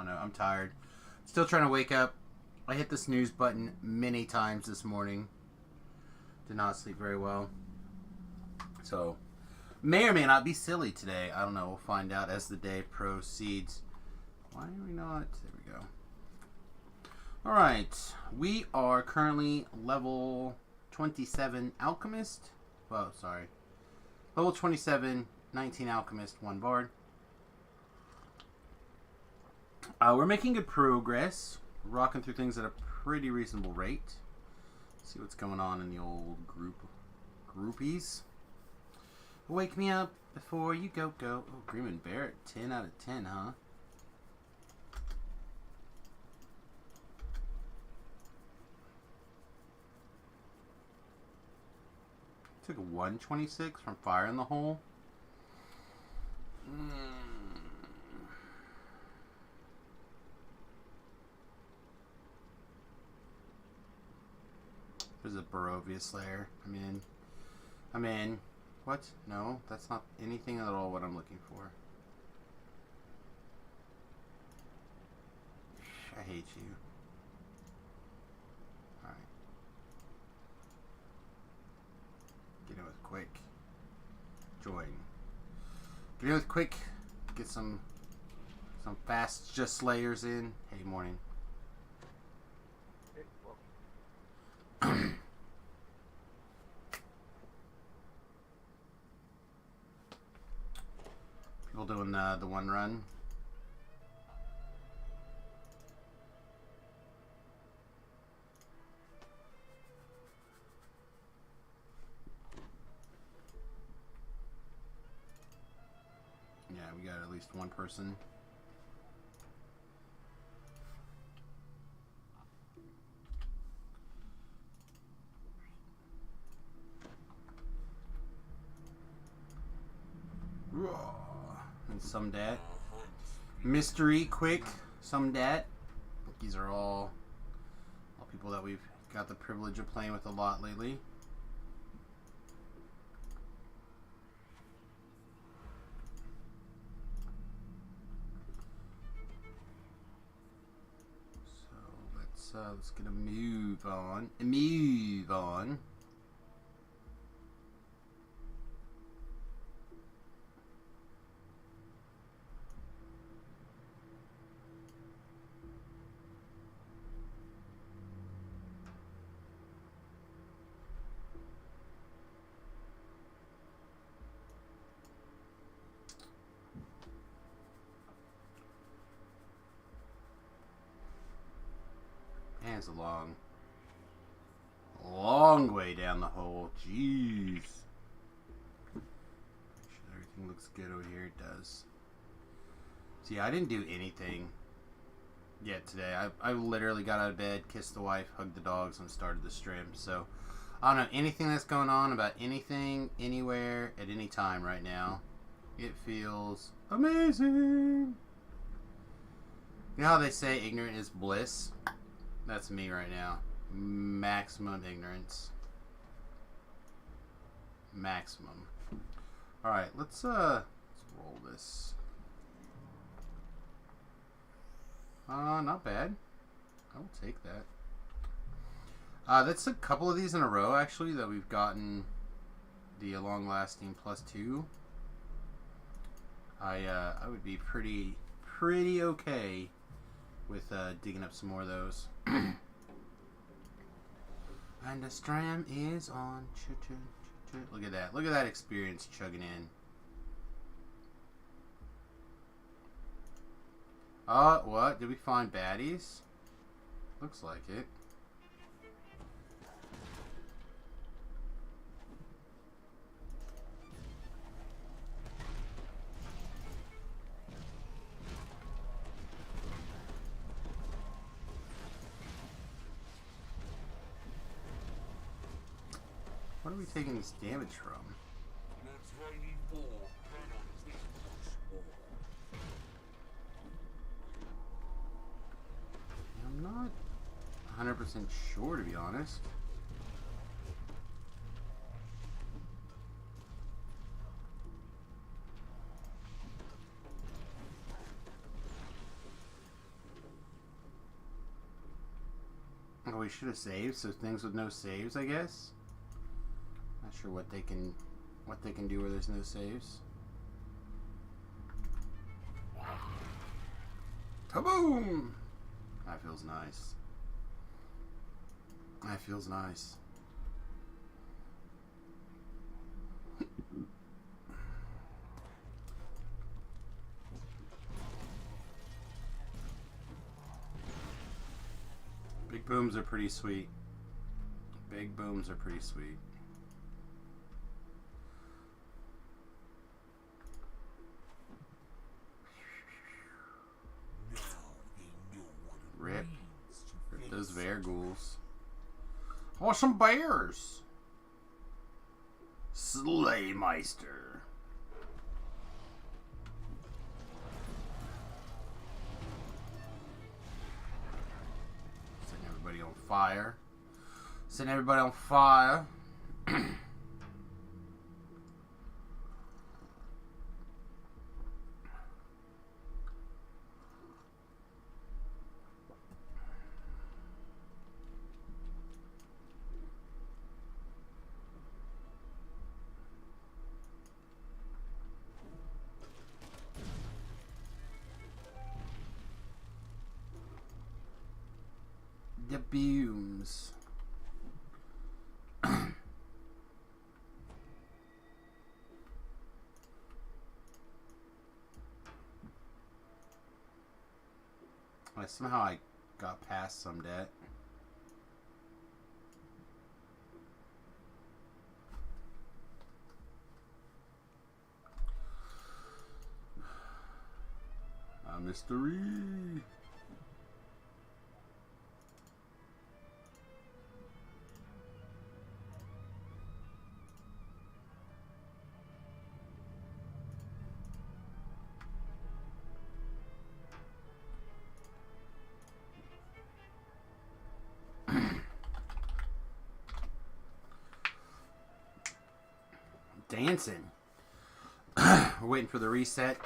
don't know. I'm tired. Still trying to wake up. I hit the snooze button many times this morning. Did not sleep very well. So, may or may not be silly today. I don't know. We'll find out as the day proceeds. Why are we not? There we go. Alright. We are currently level 27 Alchemist. Well, sorry. Level 27, 19 Alchemist, 1 Bard. We're making good progress. Rocking through things at a pretty reasonable rate. See what's going on in the old groupies. Wake me up before you go. Oh, Greenman Barrett, 10 out of 10, huh? Took a 126 from Fire in the Hole. There's a Barovia Slayer. I'm in. What? No, that's not anything at all what I'm looking for. I hate you. Alright. Get in with quick. Join. Get in with quick. Get some fast just slayers in. Hey, morning. People doing the one run. Yeah, we got at least one person. And some dat. Mystery, quick, some dat. These are all people that we've got the privilege of playing with a lot lately. So let's get a move on. Man, it's a long way down the hole. Jeez. Make sure everything looks good over here. It does. See, I didn't do anything yet today. I literally got out of bed, kissed the wife, hugged the dogs, and started the stream. So, I don't know anything that's going on about anything, anywhere, at any time right now. It feels amazing. You know how they say ignorant is bliss? That's me right now. Maximum ignorance. Maximum. Alright, let's roll this. Not bad. I will take that. That's a couple of these in a row, actually, that we've gotten the long-lasting +2. I would be pretty okay with digging up some more of those. And the stream is on. Look at that. Look at that experience chugging in. What? Did we find baddies? Looks like it. What are we taking this damage from? I'm not 100% sure, to be honest. probably should have saved. So things with no saves, I guess. Not sure what they can do where there's no saves. Kaboom! That feels nice. That feels nice. Big booms are pretty sweet. Big booms are pretty sweet. Rip. Rip those Verghouls. Oh, some bears! Slaymeister. Setting everybody on fire. Setting everybody on fire. The booms. Somehow I got past some debt. A mystery. Dancing. We're waiting for the reset.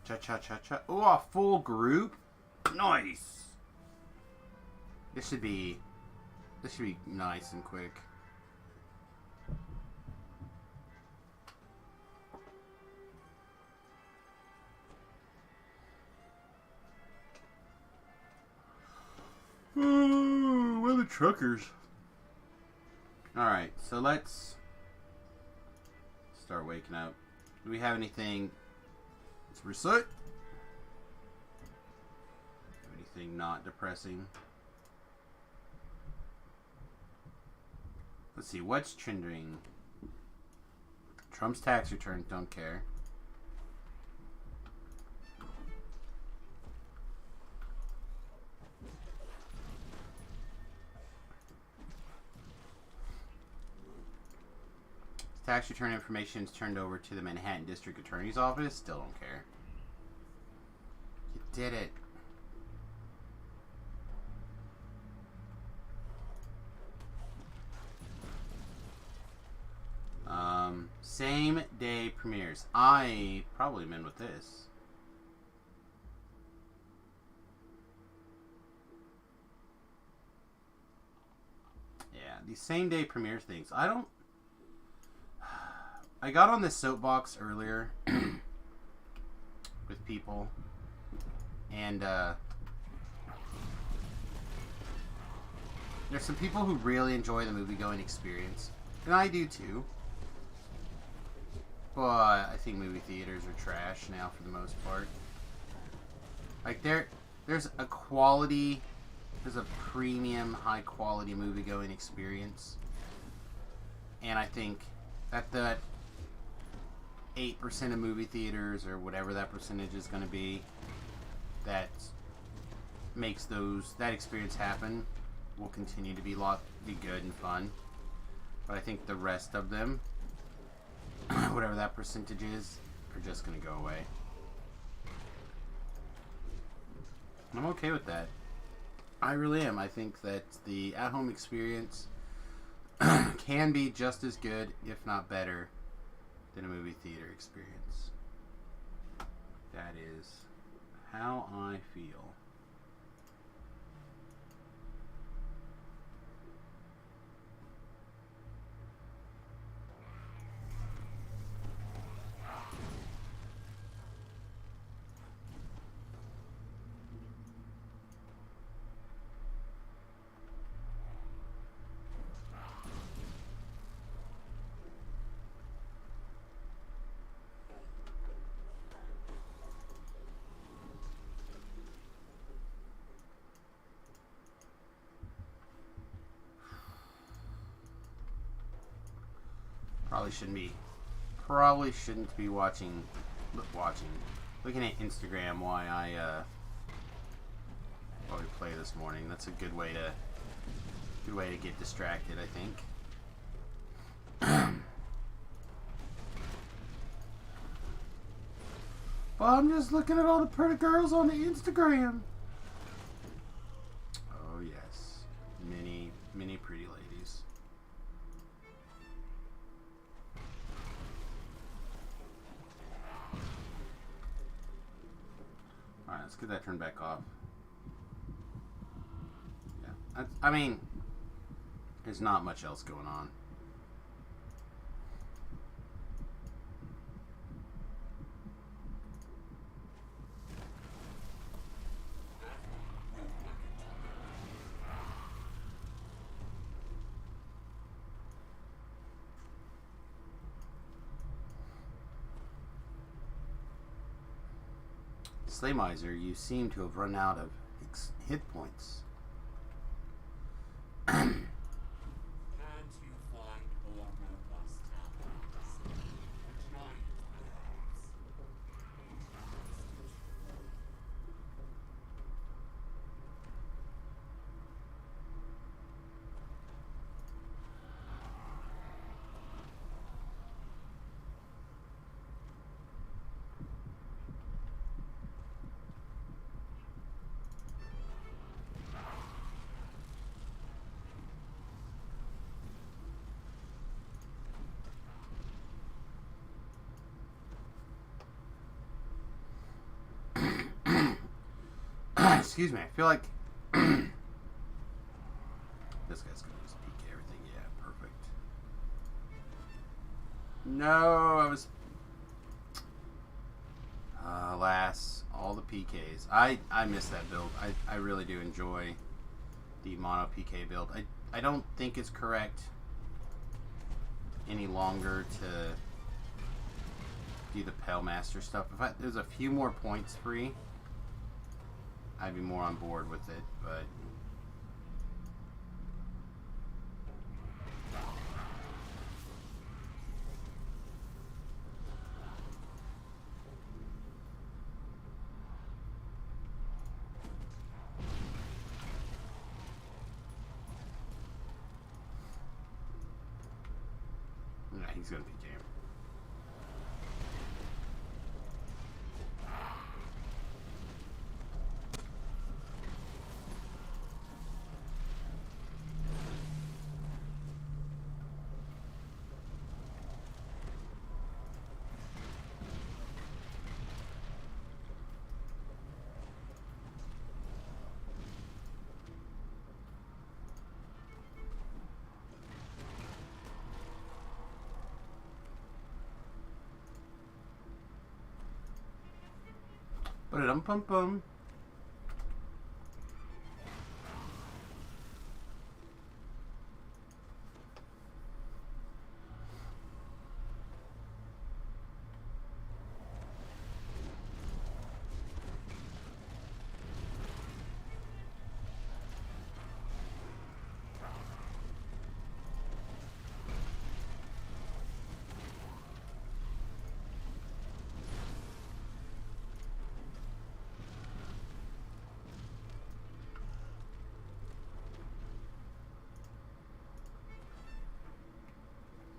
Cha cha cha cha. Oh, a full group. Nice. This should be nice and quick. Where are the truckers? Alright, so let's start waking up. Do we have anything? Let's reset. Anything not depressing? Let's see, what's trending? Trump's tax return, don't care. Tax return information is turned over to the Manhattan District Attorney's Office. Still don't care. You did it. Same day premieres. I probably am in with this. Yeah, these same day premiere things. I got on this soapbox earlier with people, and there's some people who really enjoy the movie-going experience, and I do too. But I think movie theaters are trash now for the most part. Like there's a premium, high-quality movie-going experience, and I think that 8% of movie theaters, or whatever that percentage is going to be, that makes that experience happen, will continue to be good and fun. But I think the rest of them, whatever that percentage is, are just going to go away. I'm okay with that. I really am. I think that the at-home experience can be just as good, if not better, than a movie theater experience. That is how I feel. Probably shouldn't be looking at Instagram while we play this morning. That's a good way to get distracted, I think. Well, I'm just looking at all the pretty girls on the Instagram. Oh yes, many pretty ladies. Alright, let's get that turned back off. Yeah, I mean, there's not much else going on. Slaymiser, you seem to have run out of hit points. Can't you find more robust tactics? Giant Excuse me, I feel like this guy's gonna just peek everything. Yeah, perfect. No, I was alas, all the PKs. I miss that build. I really do enjoy the mono PK build. I don't think it's correct any longer to do the Pale Master stuff. If there's a few more points free, I'd be more on board with it, but yeah, he's gonna be jammed. Ba-dum-pum-pum.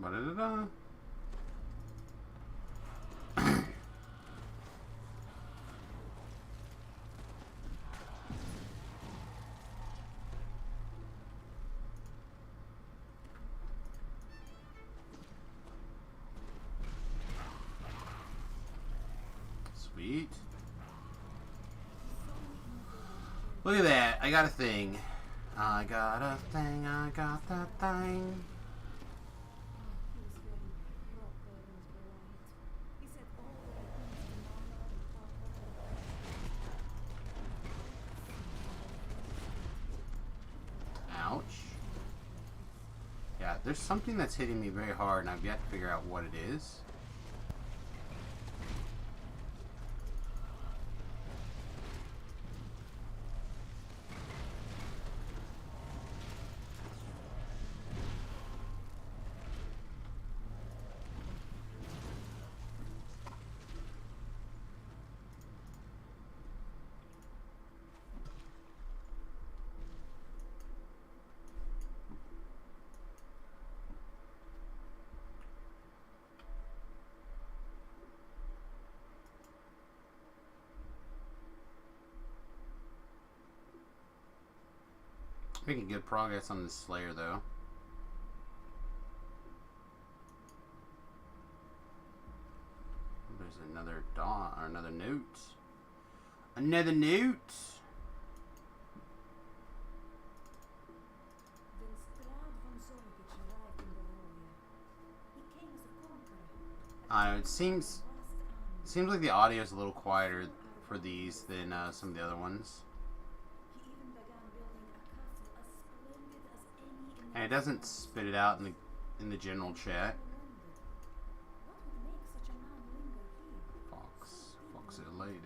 Ba-da-da-da. Sweet. Look at that. I got a thing. I got a thing. I got that thing. Ouch. Yeah, there's something that's hitting me very hard, and I've yet to figure out what it is. Making good progress on this Slayer, though. There's another dot or another note. Another note. It seems like the audio is a little quieter for these than some of the other ones. And it doesn't spit it out in the general chat. Foxy lady.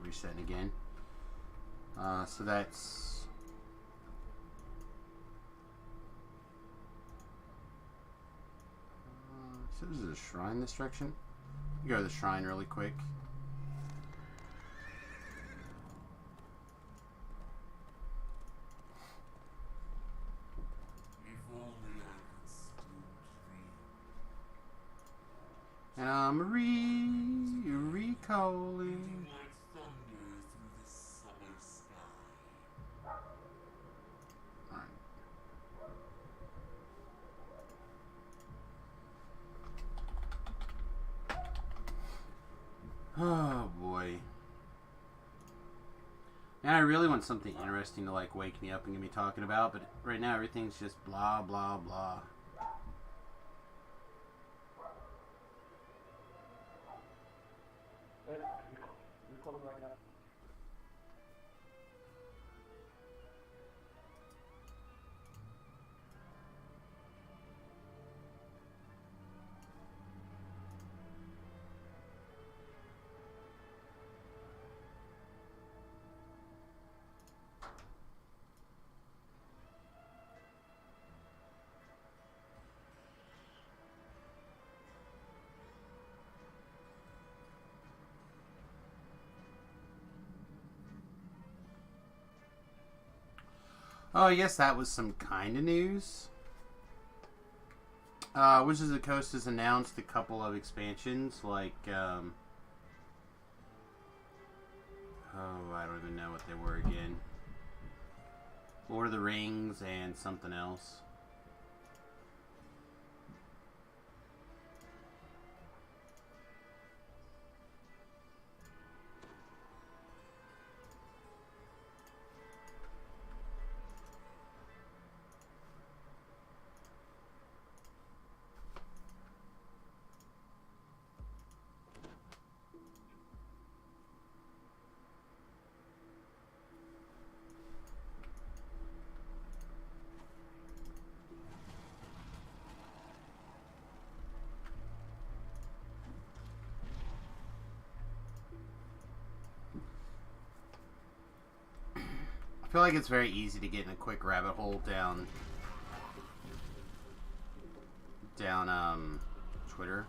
Resetting again. So that's so this is a shrine this direction. Go to the shrine really quick. If only I could still dream. And I'm recalling. Like thunder through the summer sky. Oh boy. And I really want something interesting to like wake me up and get me talking about, but right now everything's just blah blah blah. Oh, I guess that was some kind of news. Wizards of the Coast has announced a couple of expansions, like, oh, I don't even know what they were again. Lord of the Rings and something else. I feel like it's very easy to get in a quick rabbit hole down Twitter.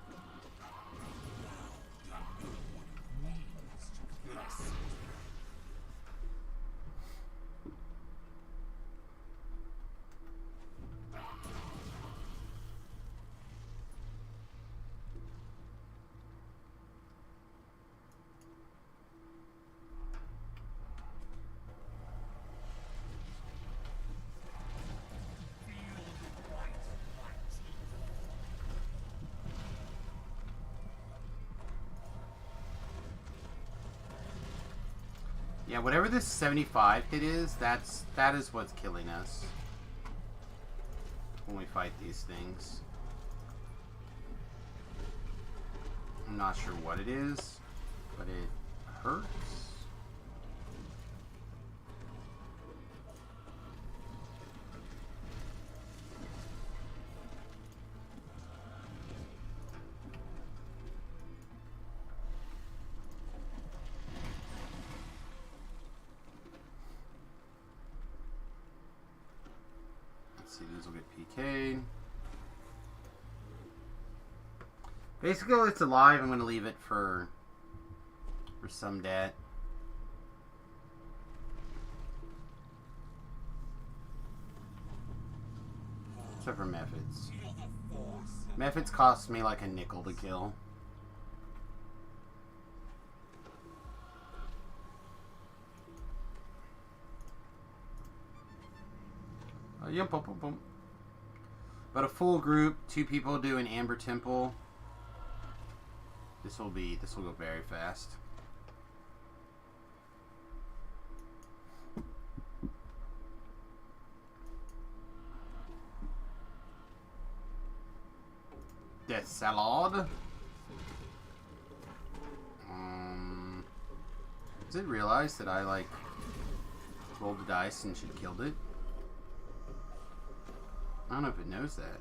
Yeah, whatever this 75 hit is, that is what's killing us when we fight these things. I'm not sure what it is, but it hurts. Let's see, these will get PK'd. Basically, while it's alive, I'm going to leave it for some debt. Except for methods. Methods cost me like a nickel to kill. But a full group, 2 people do an Amber Temple. This will go very fast. Death Salad. Does it realize that I like rolled the dice and should killed it? I don't know if it knows that.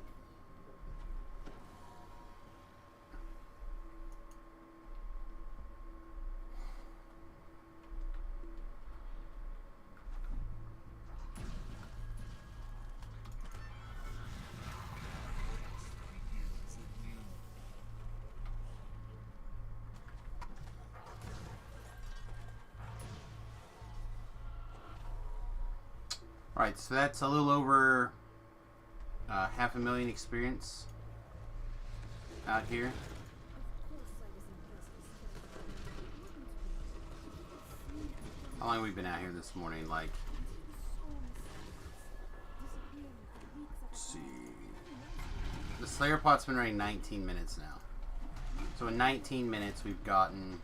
Alright, so that's a little over 500,000 experience out here. How long have we been out here this morning? Like, let's see. The Slayer pot's been running 19 minutes now. So in 19 minutes, we've gotten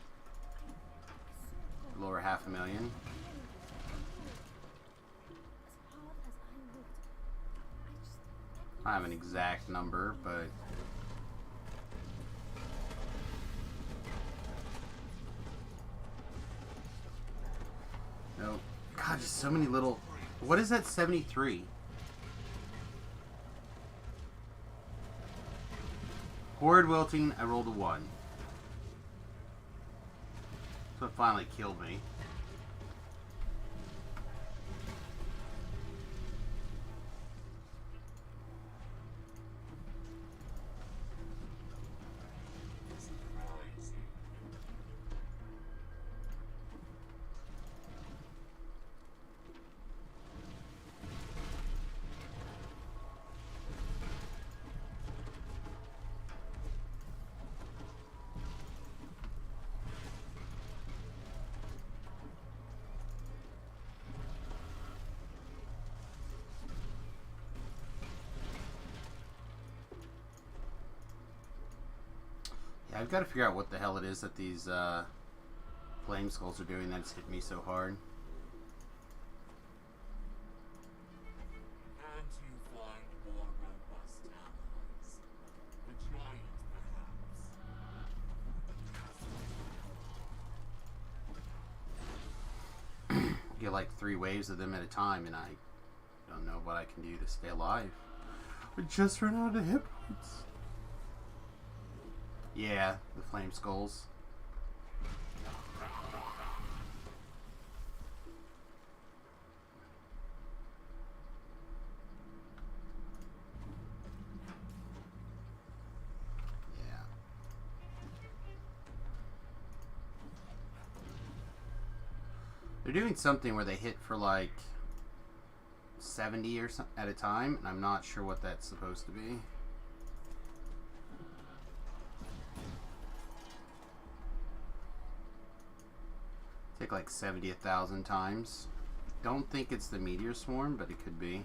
a little over 500,000. I don't have an exact number, but no. God, just so many little. What is that 73? Horrid wilting. I rolled a 1. So it finally killed me. I've got to figure out what the hell it is that these flame skulls are doing that's hit me so hard. And you find more robust allies. The giant, perhaps. Get like 3 waves of them at a time, and I don't know what I can do to stay alive. We just ran out of hit points. Yeah, the flame skulls. Yeah. They're doing something where they hit for like 70 or something at a time, and I'm not sure what that's supposed to be. Take like 70,000 times. Don't think it's the meteor swarm, but it could be.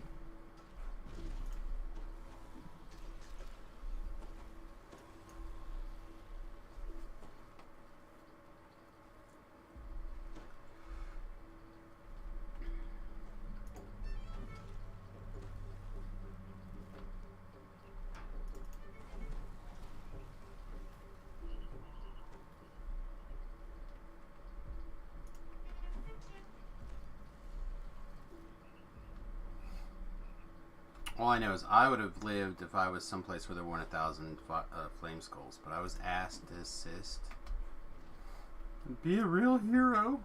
All I know is I would have lived if I was someplace where there weren't 1,000 flame skulls, but I was asked to assist and be a real hero.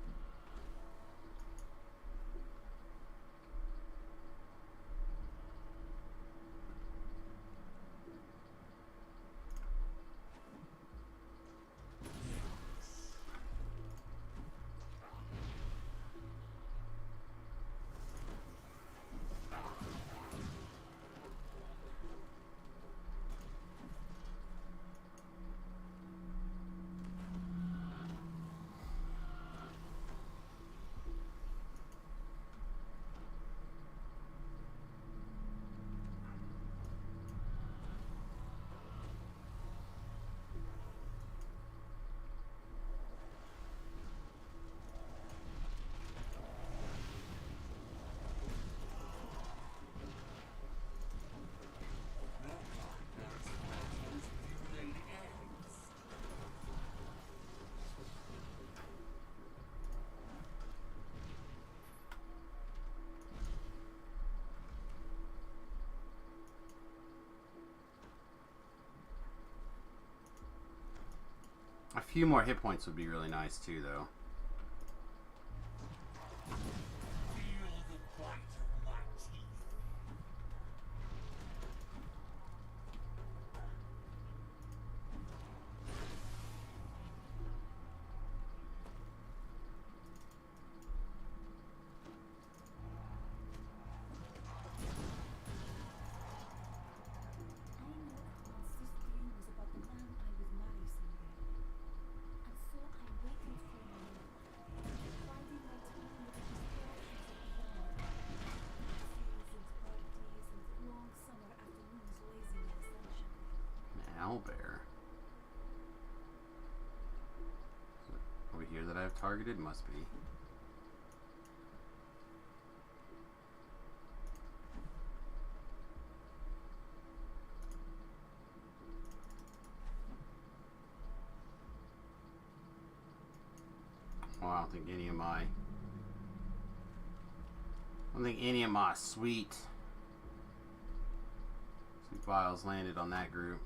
A few more hit points would be really nice too, though. Feel the bite of my teeth. Owlbear. Over here that I've targeted? Must be. Well, I don't think any of my sweet vials landed on that group.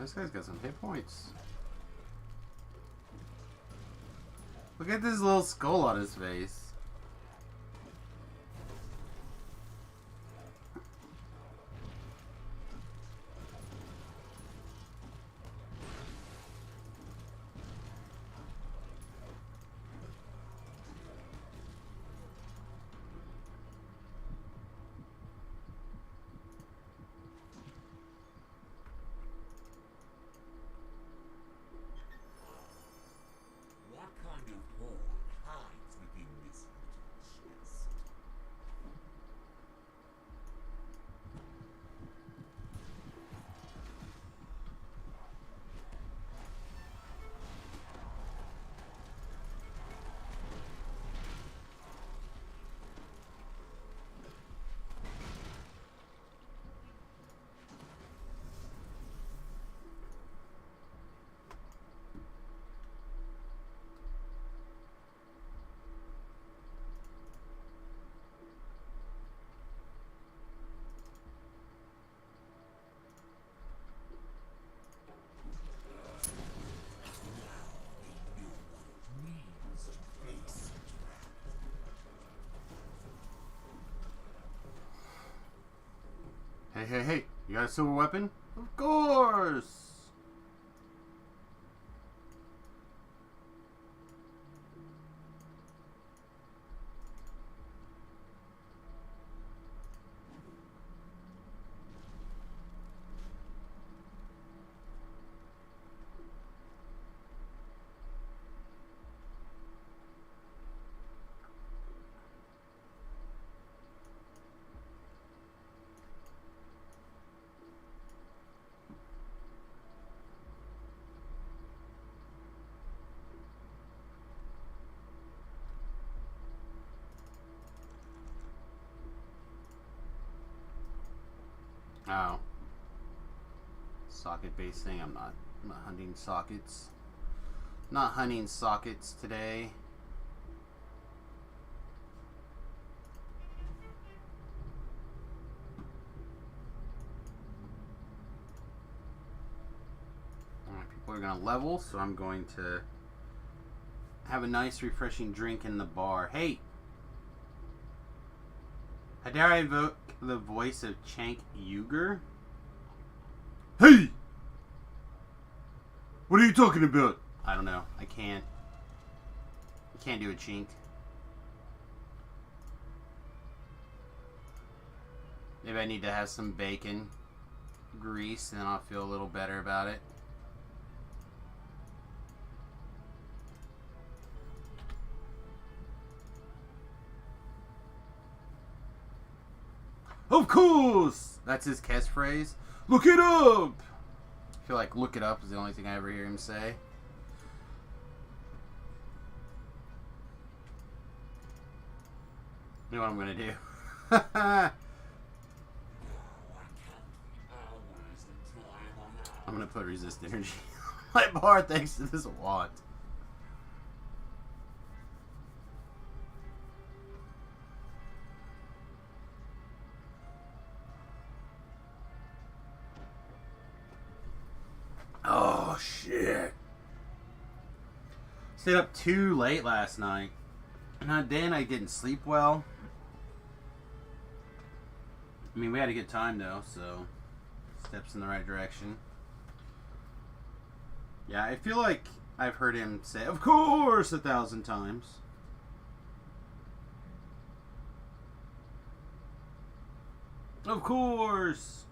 This guy's got some hit points. Look at this little skull on his face. What kind of horn hides within this little chest? Hey, you got a silver weapon? Of course! Oh. Socket based thing. I'm not hunting sockets. Not hunting sockets today. Alright, people are gonna level, so I'm going to have a nice refreshing drink in the bar. Hey! How dare I invoke the voice of Chank Uger? Hey! What are you talking about? I don't know. I can't do a chink. Maybe I need to have some bacon grease and then I'll feel a little better about it. Of course! That's his catchphrase. Look it up! I feel like look it up is the only thing I ever hear him say. You know what I'm gonna do? I'm gonna put resist energy on my bar thanks to this wand. Oh shit. Stayed up too late last night. Not then I didn't sleep well. I mean, we had a good time though, so steps in the right direction. Yeah, I feel like I've heard him say, of course, 1,000 times. Of course.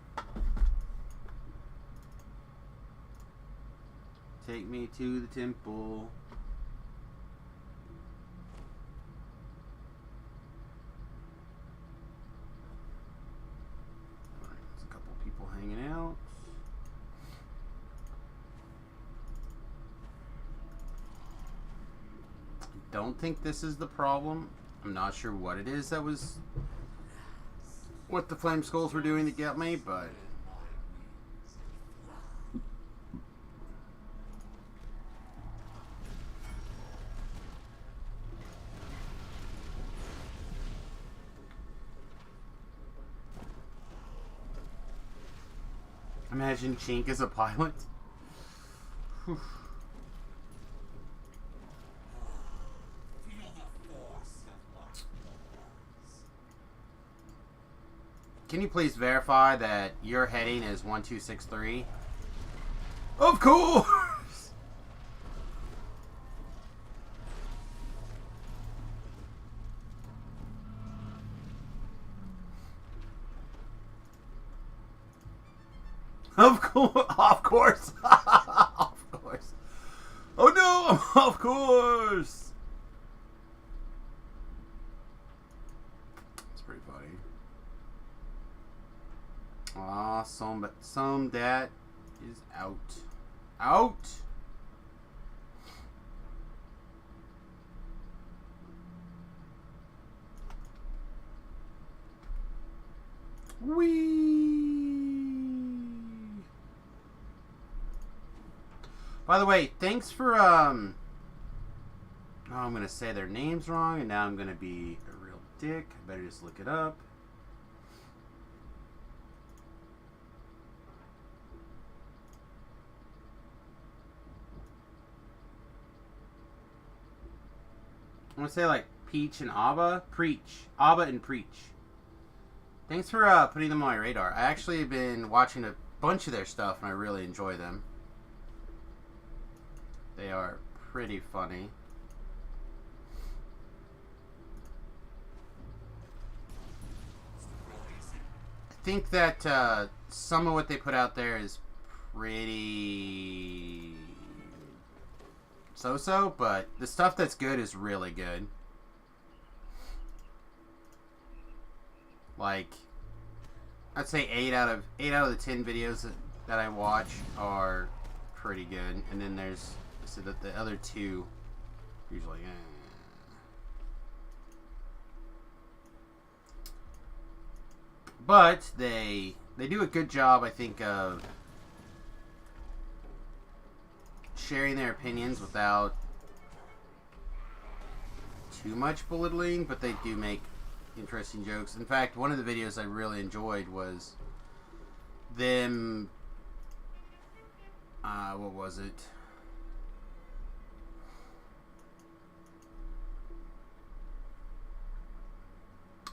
Take me to the temple. Alright, there's a couple people hanging out. Don't think this is the problem. I'm not sure what it is that was what the flame skulls were doing to get me, but imagine Chink as a pilot. Whew. Can you please verify that your heading is 1263? Of course! Of course! Of course! Of course! Oh no! Of course! It's pretty funny. Ah, some that is out. Out! Whee! By the way, thanks for, oh, I'm gonna say their names wrong, and now I'm gonna be a real dick. I better just look it up. I'm gonna say like Peach and Abba. Preach. Abba and Preach. Thanks for putting them on my radar. I actually have been watching a bunch of their stuff and I really enjoy them. They are pretty funny. I think that some of what they put out there is pretty so-so, but the stuff that's good is really good. Like, I'd say 8 out of the 10 videos that I watch are pretty good, and then there's so that the other two usually. But they they do a good job, I think, of sharing their opinions without too much belittling, but they do make interesting jokes. In fact, one of the videos I really enjoyed was them, what was it?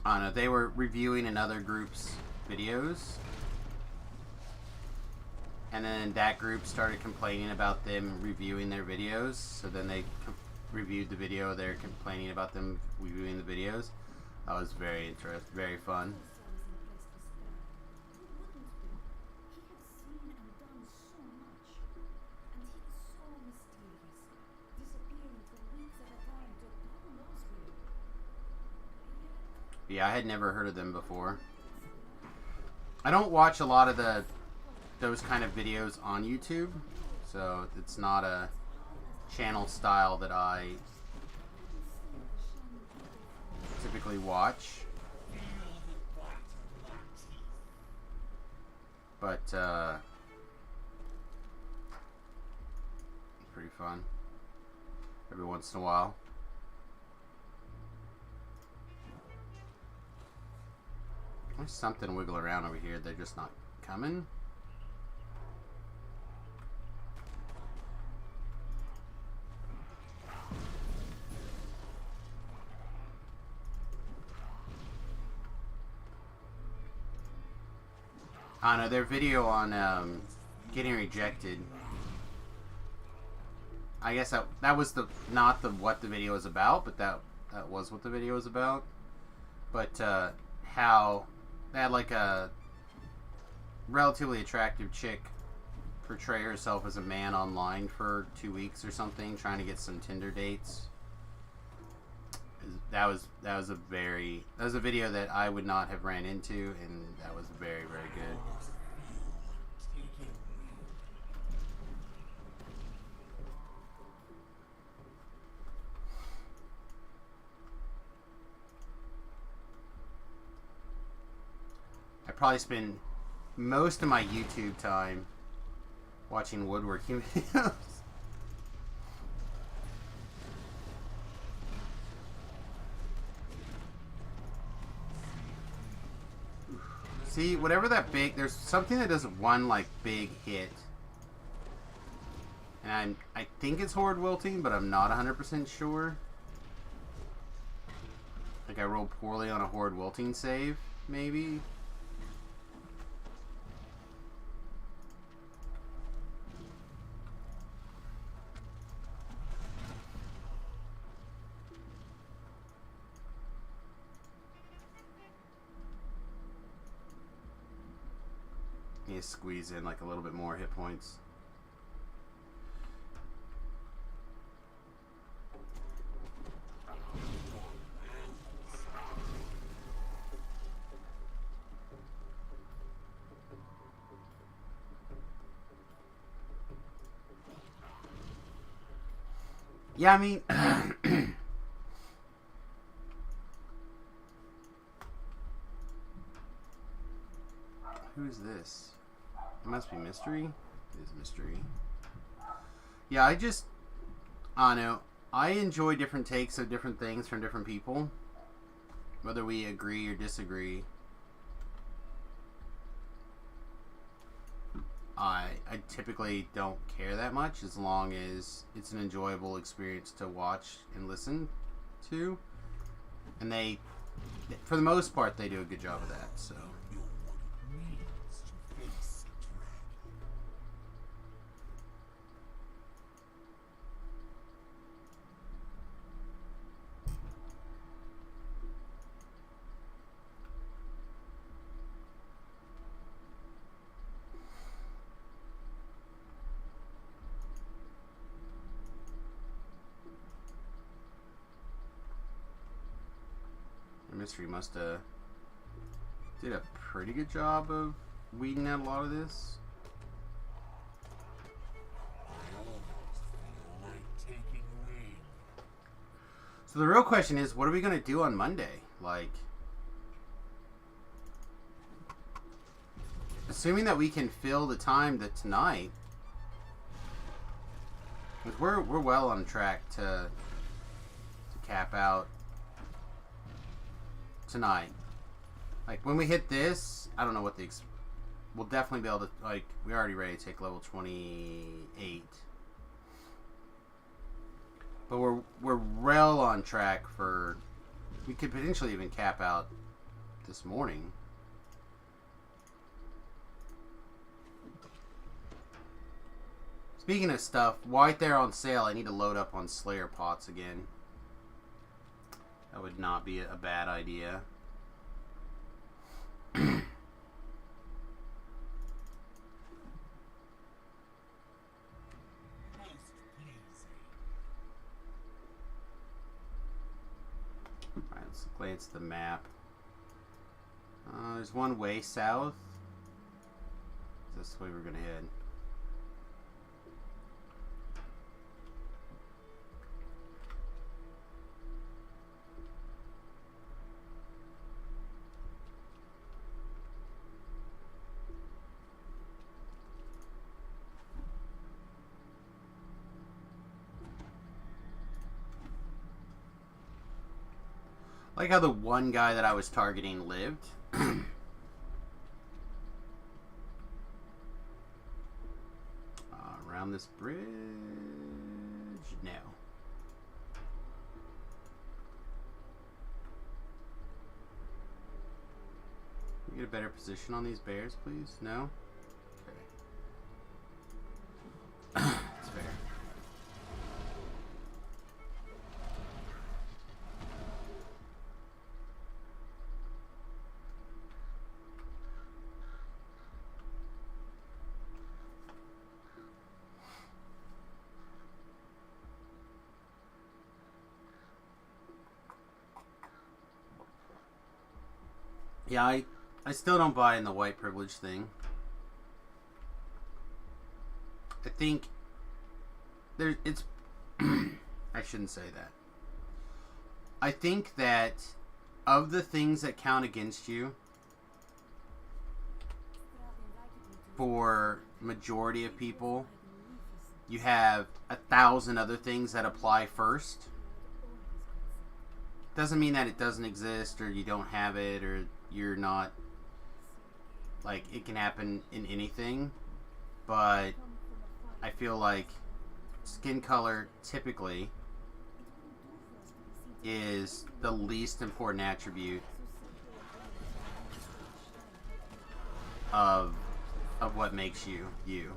I don't know, they were reviewing another group's videos, and then that group started complaining about them reviewing their videos, so then they reviewed the video they're complaining about them reviewing the videos. That was very interesting, very fun. Yeah, I had never heard of them before. I don't watch a lot of those kind of videos on YouTube, so it's not a channel style that I typically watch. But it's pretty fun every once in a while. There's something wiggle around over here. They're just not coming. I don't know, their video on getting rejected, I guess that was not what the video was about, but that was what the video was about. But how they had like a relatively attractive chick portray herself as a man online for 2 weeks or something, trying to get some Tinder dates. That was a video that I would not have ran into, and that was very, very good. I probably spend most of my YouTube time watching woodworking videos. See, whatever that big, there's something that does one like big hit, and I think it's horde wilting, but I'm not 100% sure. Like I rolled poorly on a horde wilting save, maybe. You squeeze in like a little bit more hit points. Yeah, I mean, who's this? It must be Mystery. It is Mystery. Yeah, I don't know. I enjoy different takes of different things from different people, whether we agree or disagree. I typically don't care that much as long as it's an enjoyable experience to watch and listen to. And they, for the most part, they do a good job of that, so. Mystery must have did a pretty good job of weeding out a lot of this. So the real question is, what are we going to do on Monday? Like, Assuming that we can fill the time to tonight. Because we're well on track to cap out tonight. Like, when we hit this, I don't know what the... we'll definitely be able to... Like, we're already ready to take level 28. But we're well on track for... We could potentially even cap out this morning. Speaking of stuff, right there on sale, I need to load up on Slayer pots again. That would not be a bad idea. Most pleasing. Alright, let's glance at the map. There's one way south. This way we're gonna head. I like how the one guy that I was targeting lived. Around this bridge? No. Can we get a better position on these bears, please? No? Okay. That's fair. Yeah, I still don't buy in the white privilege thing. I think it's I shouldn't say that. I think that of the things that count against you for majority of people, you have 1,000 other things that apply first. Doesn't mean that it doesn't exist or you don't have it or you're not, like, it can happen in anything, but I feel like skin color typically is the least important attribute of what makes you you.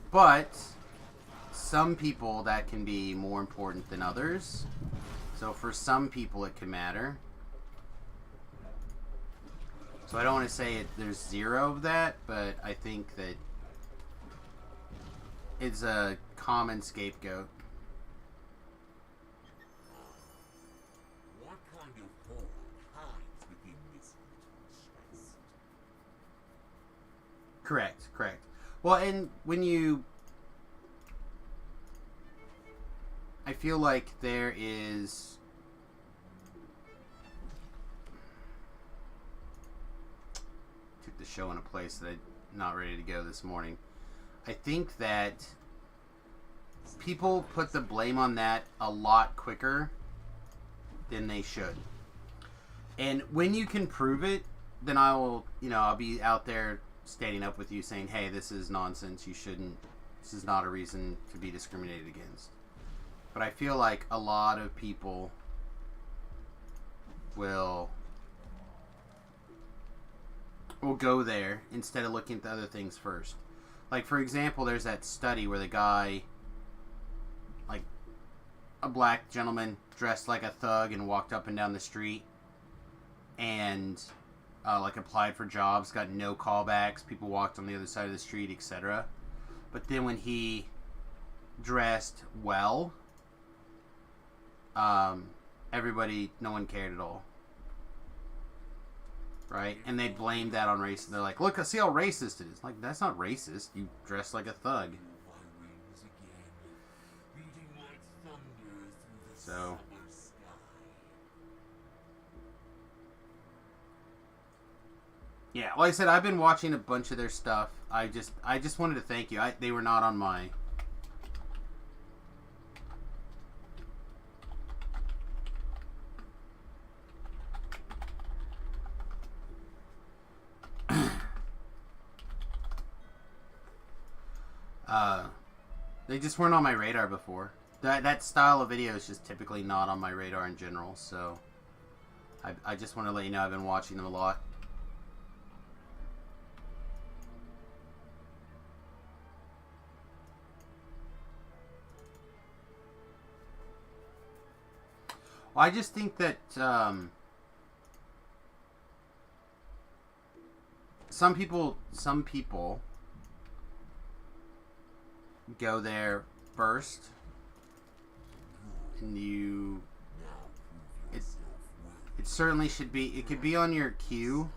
But some people that can be more important than others. So for some people it can matter. So I don't want to say there's zero of that, but I think that it's a common scapegoat. What kind of hole hides within this little chest? Correct, correct. Well, and when you... I feel like there is... Took the show in a place that I'm not ready to go this morning. I think that people put the blame on that a lot quicker than they should. And when you can prove it, then I'll be out there standing up with you saying, hey, this is nonsense, you shouldn't, this is not a reason to be discriminated against. But I feel like a lot of people will go there instead of looking at the other things first. Like, for example, there's that study where the guy, like, a black gentleman dressed like a thug and walked up and down the street and, like, applied for jobs, got no callbacks, people walked on the other side of the street, etc. But then when he dressed well, everybody, no one cared at all. Right? And they blamed that on race. They're like, look, see how racist it is. Like, that's not racist. You dress like a thug. So, Yeah, like I said, I've been watching a bunch of their stuff. I just wanted to thank you. They were not on my... they just weren't on my radar before. That style of video is just typically not on my radar in general, so... I just want to let you know I've been watching them a lot. Well, I just think that some people go there first, and it certainly should be. It could be on your queue.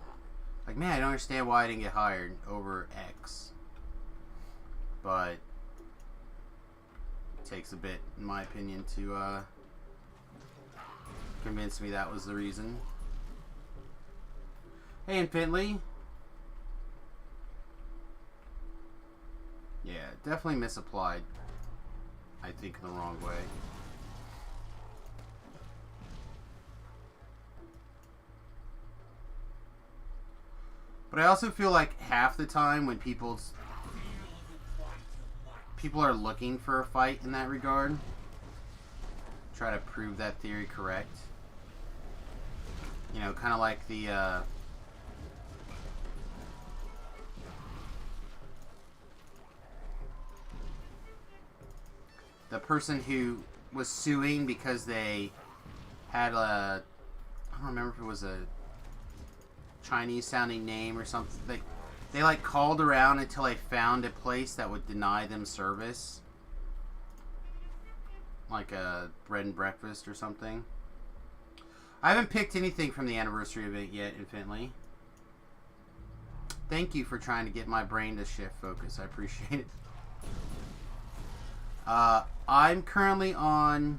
Like, man, I don't understand why I didn't get hired over X, but it takes a bit, in my opinion, to convince me that was the reason. Hey, Infinitely. Yeah, definitely misapplied. I think the wrong way. But I also feel like half the time when people are looking for a fight in that regard, try to prove that theory correct. You know, kind of like the person who was suing because they had a, I don't remember if it was a Chinese sounding name or something. They like called around until they found a place that would deny them service, like a bread and breakfast or something. I haven't picked anything from the anniversary event yet, Infinitely. Thank you for trying to get my brain to shift focus. I appreciate it. I'm currently on...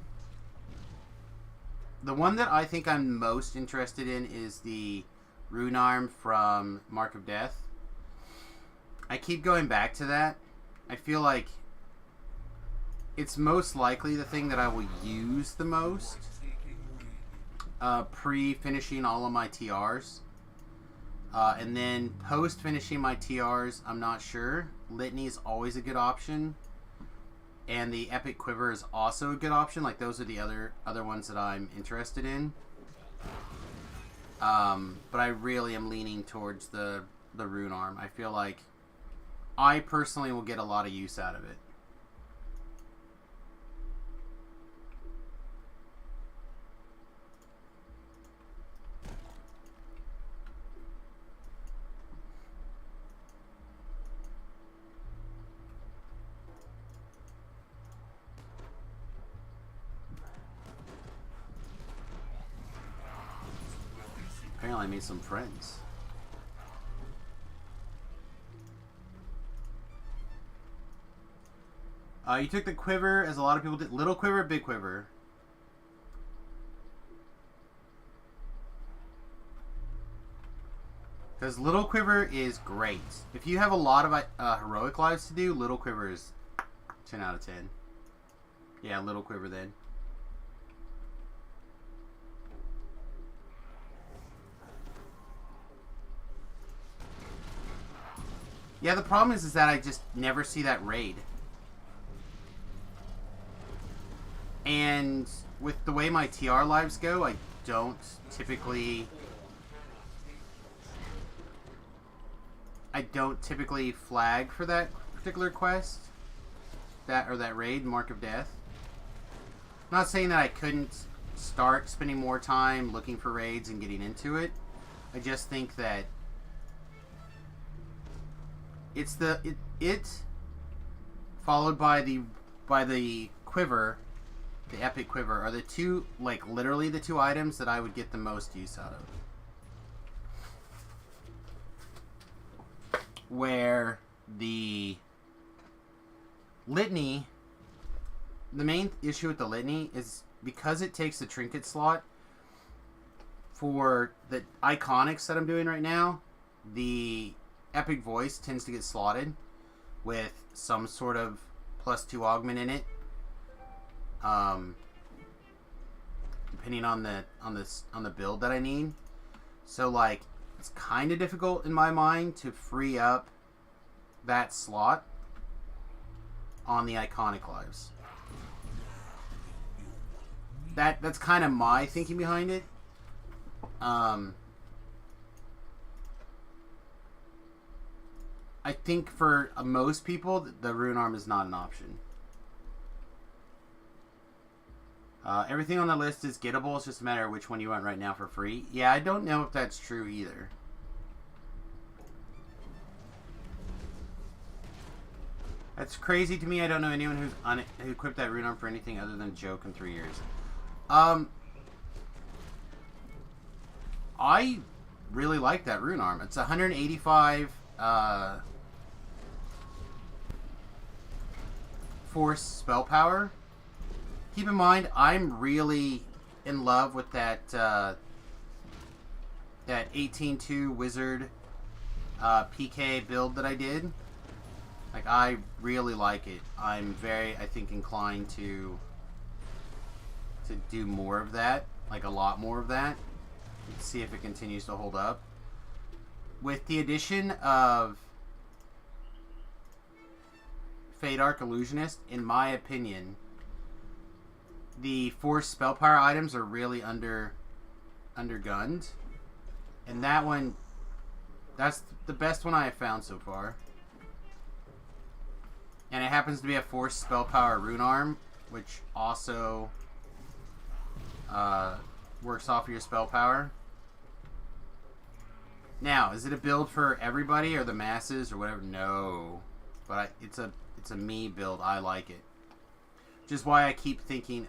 The one that I think I'm most interested in is the Rune Arm from Mark of Death. I keep going back to that. I feel like it's most likely the thing that I will use the most pre-finishing all of my TRs. And then post-finishing my TRs, I'm not sure. Litany is always a good option. And the Epic Quiver is also a good option. Like, those are the other ones that I'm interested in. But I really am leaning towards the Rune Arm. I feel like I personally will get a lot of use out of it. Apparently I made some friends. You took the quiver, as a lot of people did. Little quiver, big quiver. Because little quiver is great. If you have a lot of heroic lives to do, little quiver is 10 out of 10. Yeah, little quiver then. Yeah, the problem is that I just never see that raid. And with the way my TR lives go, I don't typically flag for that particular quest. That raid, Mark of Death. I'm not saying that I couldn't start spending more time looking for raids and getting into it. I just think that it's it followed by the quiver, the Epic Quiver, are the two, like, literally the two items that I would get the most use out of. Where the Litany, the main issue with the Litany is because it takes the trinket slot for the iconics that I'm doing right now, the epic voice tends to get slotted with some sort of +2 augment in it. Depending on the build that I need. So like it's kind of difficult in my mind to free up that slot on the iconic lives. That's kind of my thinking behind it. I think for most people, the rune arm is not an option. Everything on the list is gettable. It's just a matter of which one you want right now for free. Yeah, I don't know if that's true either. That's crazy to me. I don't know anyone who equipped that rune arm for anything other than a joke in 3 years. I really like that rune arm. It's 185 force spell power. Keep in mind, I'm really in love with that that 18-2 wizard PK build that I did. Like, I really like it. I'm very, I think, inclined to do more of that, like a lot more of that. Let's see if it continues to hold up. With the addition of Fade Arc Illusionist, in my opinion, the force spell power items are really undergunned. And that one, that's the best one I have found so far. And it happens to be a force spell power rune arm, which also works off of your spell power. Now, is it a build for everybody or the masses or whatever? No, but it's a me build. I like it. Which is why I keep thinking,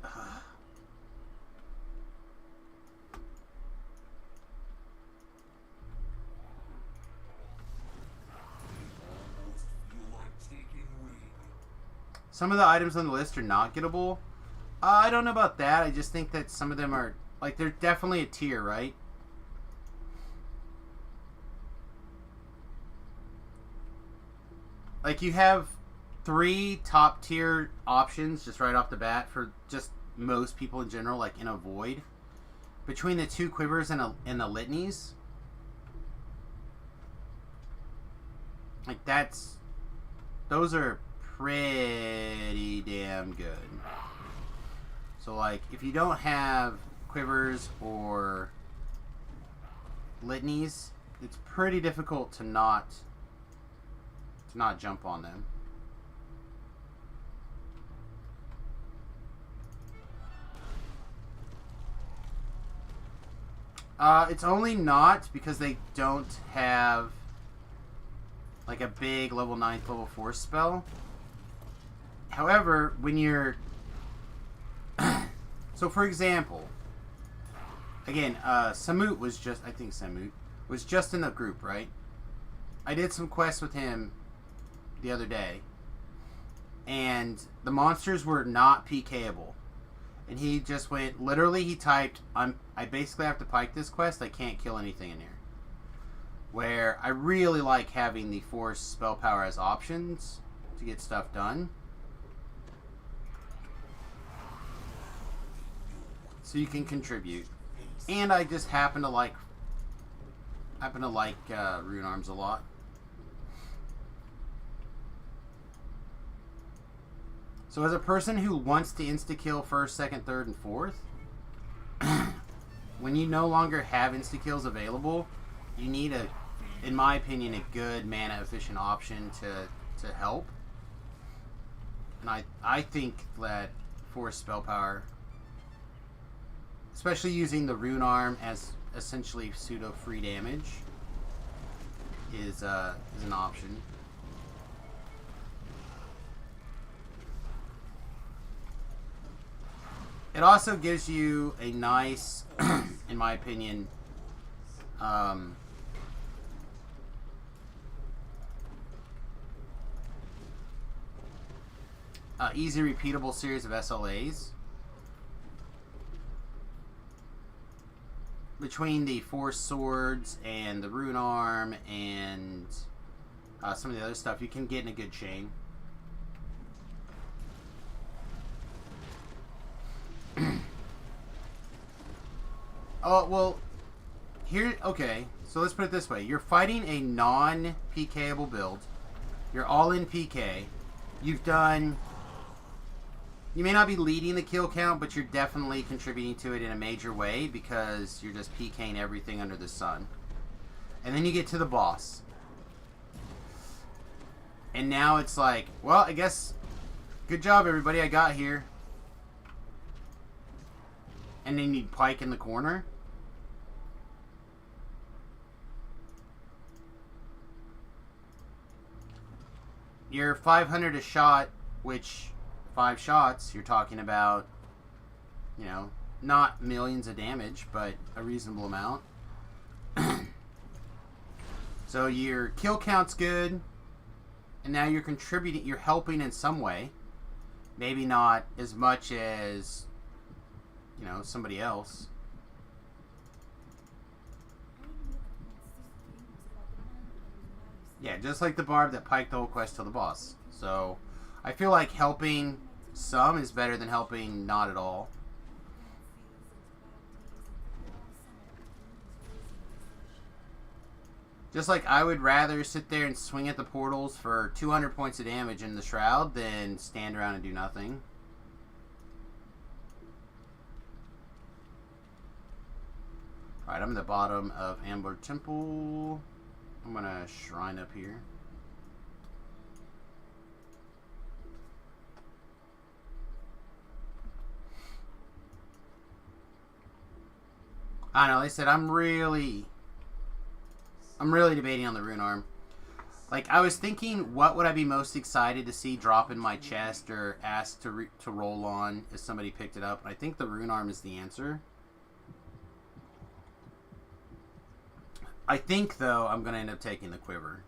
some of the items on the list are not gettable. I don't know about that. I just think that some of them are, like, they're definitely a tier, right? Like, you have 3 top tier options just right off the bat for just most people in general, like in a void. Between the 2 quivers and the litanies. Like, those are pretty damn good. So, like, if you don't have quivers or litanies, it's pretty difficult to not jump on them. It's only not because they don't have like a big level 9th, level 4 spell. However, when you're so for example, again, Samut was just, I think Samut was just in the group, right? I did some quests with him the other day, and the monsters were not PKable. And he just went, literally he typed, I basically have to pike this quest, I can't kill anything in here. Where I really like having the force spell power as options to get stuff done. So you can contribute. And I just happen to like rune arms a lot. So as a person who wants to insta-kill first, second, third, and fourth, when you no longer have insta-kills available, you need in my opinion, a good mana efficient option to help. And I think that force spell power, especially using the rune arm as essentially pseudo free damage, is an option. It also gives you a nice, in my opinion, easy repeatable series of SLAs. between the Force Swords and the Rune Arm and some of the other stuff, you can get in a good chain. Oh, well, here, okay, so let's put it this way. You're fighting a non-PKable build. You're all in PK. You've done... You may not be leading the kill count, but you're definitely contributing to it in a major way because you're just PKing everything under the sun. And then you get to the boss. And now it's like, well, I guess, good job, everybody, I got here. And then you pike in the corner. You're 500 a shot, which 5 shots, you're talking about, you know, not millions of damage, but a reasonable amount. So your kill count's good, and now you're contributing, you're helping in some way. Maybe not as much as, you know, somebody else. Yeah, just like the barb that piked the whole quest till the boss. So, I feel like helping some is better than helping not at all. Just like I would rather sit there and swing at the portals for 200 points of damage in the Shroud than stand around and do nothing. Alright, I'm at the bottom of Ambler Temple. I'm gonna shrine up here. I don't know, like I said, I'm really debating on the Rune Arm. Like, I was thinking, what would I be most excited to see drop in my chest or ask to roll on if somebody picked it up? And I think the Rune Arm is the answer. I think, though, I'm going to end up taking the Quiver.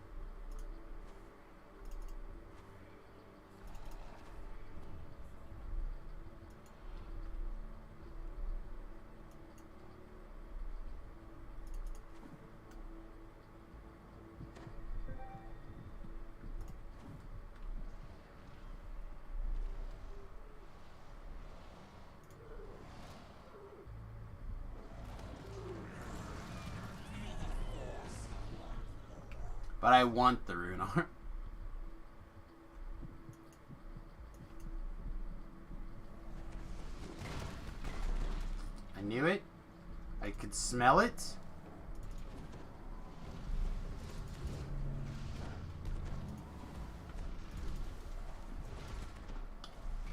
But I want the Rune Arm. I knew it. I could smell it.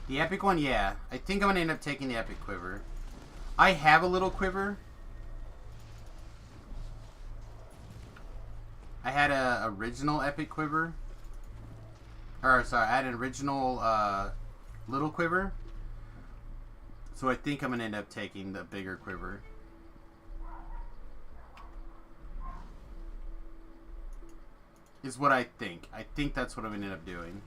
The epic one, yeah. I think I'm going to end up taking the epic quiver. I have a little quiver. I had a original epic quiver. Or, sorry, I had an original little quiver. So I think I'm going to end up taking the bigger quiver. Is what I think. I think that's what I'm going to end up doing.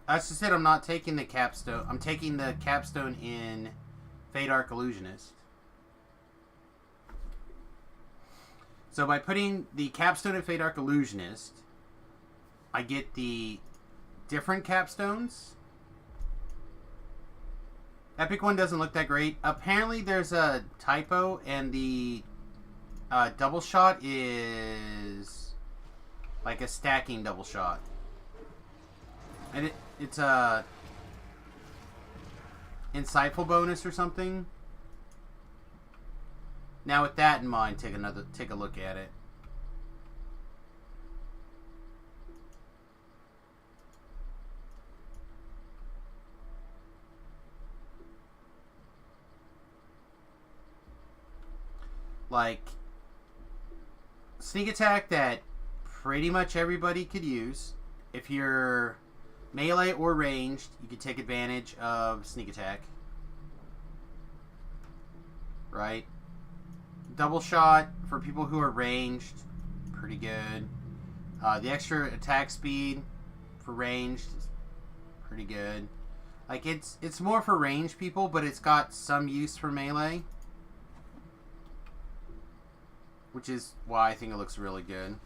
That's just it. I'm not taking the capstone. I'm taking the capstone in Fade Arc Illusionist. So by putting the capstone in Fade Arc Illusionist, I get the different capstones. Epic one doesn't look that great. Apparently there's a typo and the double shot is like a stacking double shot. And it's a insightful bonus or something. Now with that in mind, take a look at it. like sneak attack that pretty much everybody could use. If you're melee or ranged, you can take advantage of sneak attack. Right? Double shot for people who are ranged, pretty good. The extra attack speed for ranged is pretty good. Like it's more for ranged people, but it's got some use for melee, which is why I think it looks really good.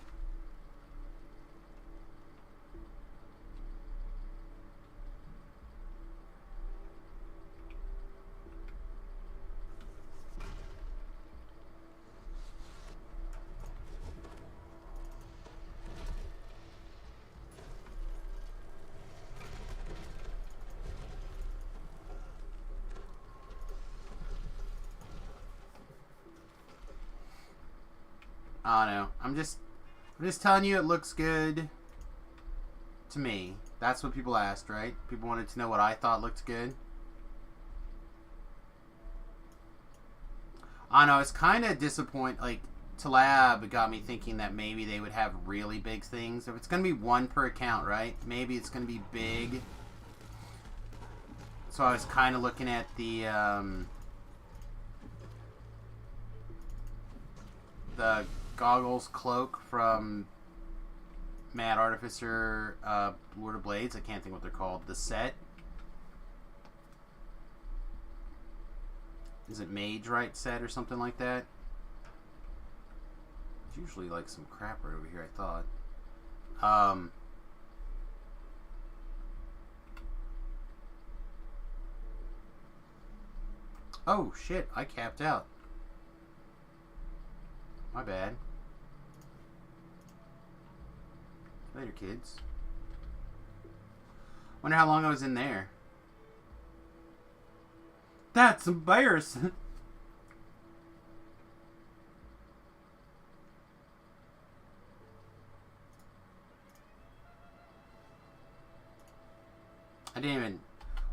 I don't know. I'm just telling you it looks good to me. That's what people asked, right? People wanted to know what I thought looked good. I don't know. It's kind of disappointing. Like, Talab got me thinking that maybe they would have really big things. If it's going to be one per account, right? Maybe it's going to be big. So I was kind of looking at the goggles cloak from Mad Artificer Lord of Blades. I can't think what they're called. The set. Is it Mage Right set or something like that? It's usually like some crap right over here, I thought. Oh shit, I capped out. My bad. Later, kids. Wonder how long I was in there. That's embarrassing.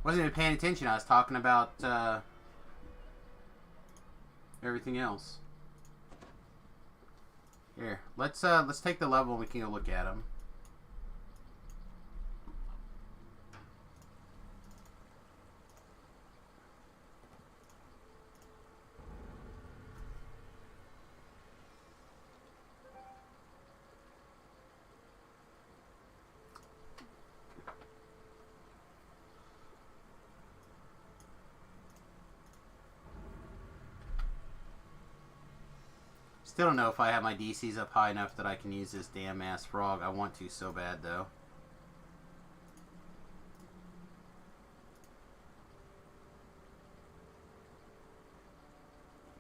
Wasn't even paying attention. I was talking about everything else. Here, let's take the level and we can go look at them. Still don't know if I have my DCs up high enough that I can use this damn ass frog. I want to so bad though.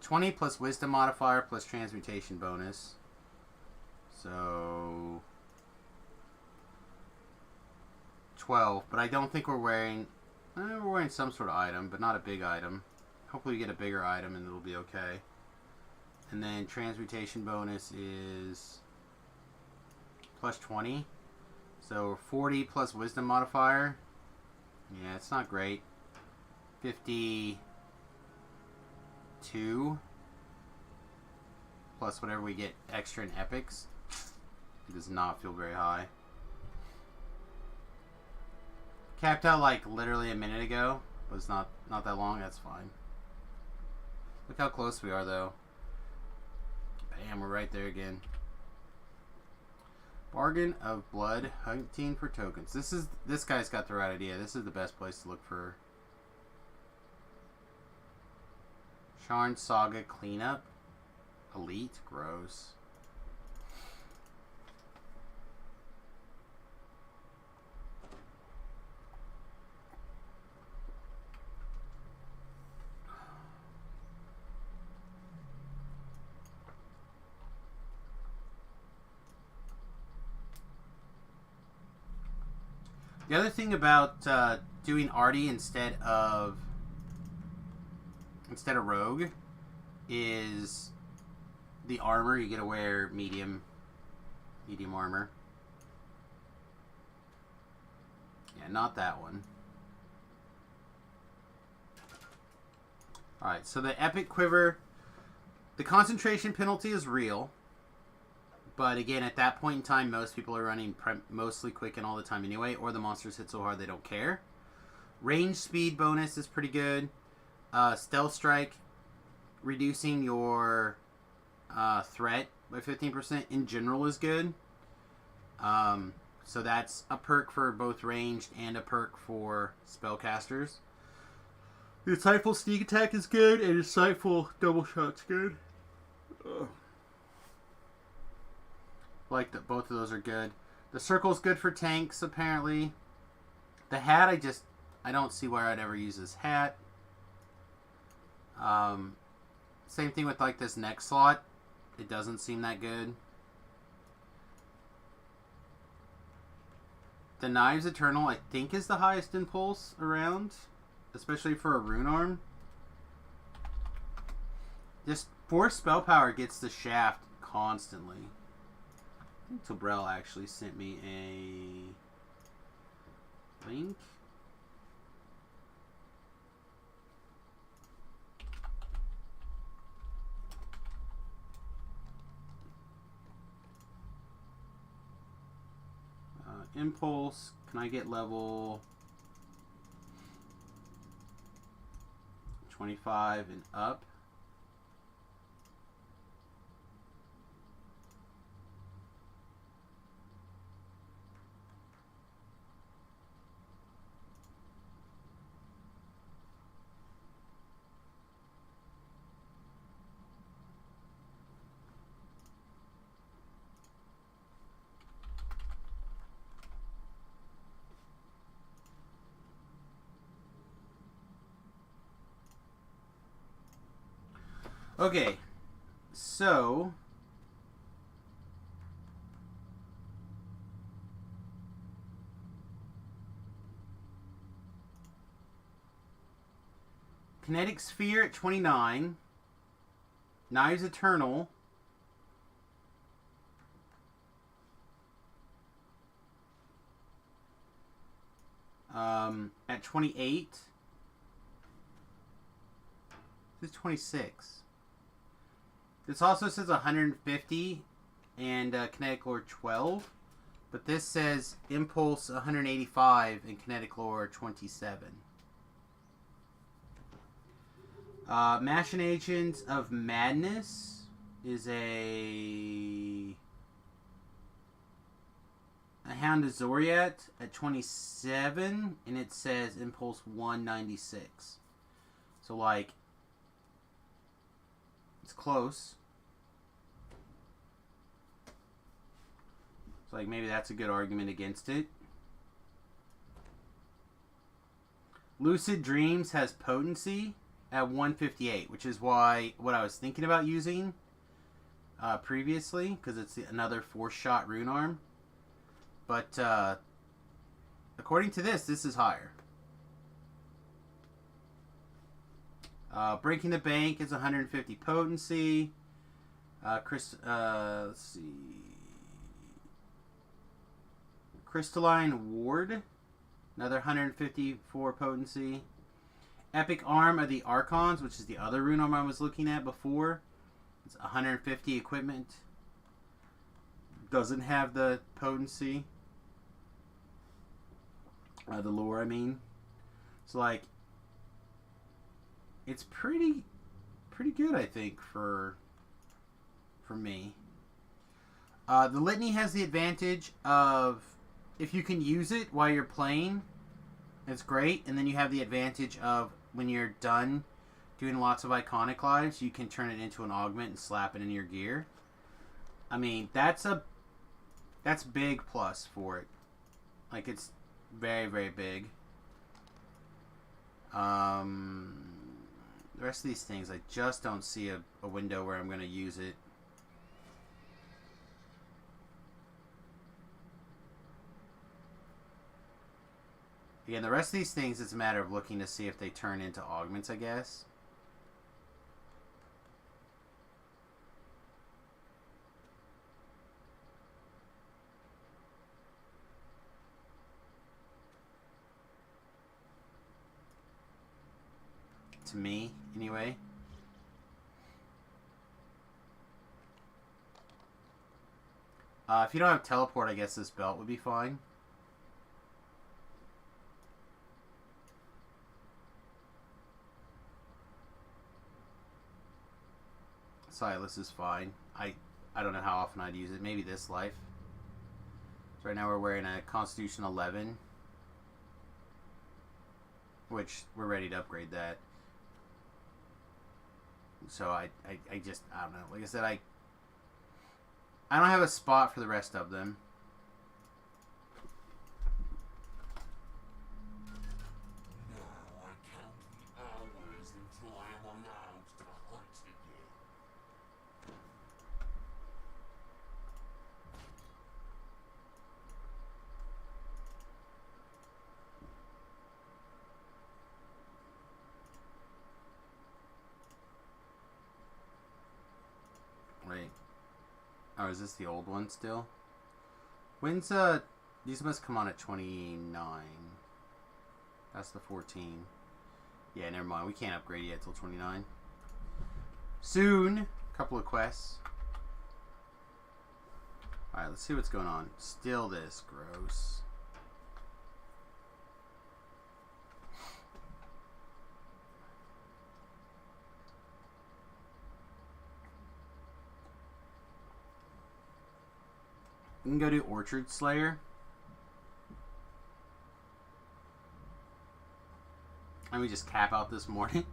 $20 plus wisdom modifier plus transmutation bonus. So 12, but I don't think we're wearing some sort of item, but not a big item. Hopefully we get a bigger item and it'll be okay. And then transmutation bonus is plus 20. So 40 plus wisdom modifier. Yeah, it's not great. 52 plus whatever we get extra in epics. It does not feel very high. Capped out like literally a minute ago. But it's not that long. That's fine. Look how close we are though. Bam, we're right there again. Bargain of blood, hunting for tokens. This guy's got the right idea. This is the best place to look for. Sharn Saga cleanup. Elite, gross. The other thing about doing Artie instead of Rogue is the armor. You get to wear medium armor. Yeah, not that one. Alright, so the Epic Quiver, The concentration penalty is real. But again, at that point in time, most people are running mostly Quicken all the time anyway, or the monsters hit so hard they don't care. Range speed bonus is pretty good. Stealth Strike, reducing your threat by 15% in general is good. So that's a perk for both ranged and a perk for spellcasters. The Insightful Sneak Attack is good, and Insightful Double Shot's good. Like that, both of those are good. The Circle's good for tanks, apparently. The Hat, I don't see where I'd ever use this hat. Same thing with like this next slot. It doesn't seem that good. The Knives Eternal, I think, is the highest impulse around, especially for a rune arm. Just 4 spell power gets the shaft constantly. I think Tobrel actually sent me a link. Impulse. Can I get level 25 and up? Okay, so Kinetic Sphere at 29, Knives Eternal, at 28. This is 26. This also says 150 and Kinetic Lore 12, but this says Impulse 185 and Kinetic Lore 27. Machinations of Madness is a Hound of Zoriat at 27, and it says Impulse 196. So, like, it's close. So, like, maybe that's a good argument against it. Lucid Dreams has potency at 158, which is why what I was thinking about using previously, because it's another 4-shot rune arm. But according to this is higher. Breaking the Bank is 150 potency. Let's see. Crystalline Ward, another 154 potency. Epic Arm of the Archons, which is the other rune arm I was looking at before. It's 150 equipment. Doesn't have the potency. The lore, I mean. So, like, it's pretty good, I think, for me. The Litany has the advantage of, if you can use it while you're playing, it's great. And then you have the advantage of, when you're done doing lots of iconic lives, you can turn it into an augment and slap it in your gear. I mean, that's big plus for it. Like, it's very, very big. The rest of these things, I just don't see a window where I'm going to use it. Again, the rest of these things, it's a matter of looking to see if they turn into augments, I guess. To me, anyway. If you don't have teleport, I guess this belt would be fine. Silas is fine. I don't know how often I'd use it. Maybe this life. So right now we're wearing a Constitution 11. Which, we're ready to upgrade that. So I just, I don't know. Like I said, I don't have a spot for the rest of them. Now I count the hours until I am allowed to hunt again. Wait. Oh, is this the old one still? When's, these must come on at 29. That's the 14. Yeah, never mind. We can't upgrade yet till 29. Soon. Couple of quests. Alright, let's see what's going on. Still this. Gross. We can go do Orchard Slayer. And we just cap out this morning.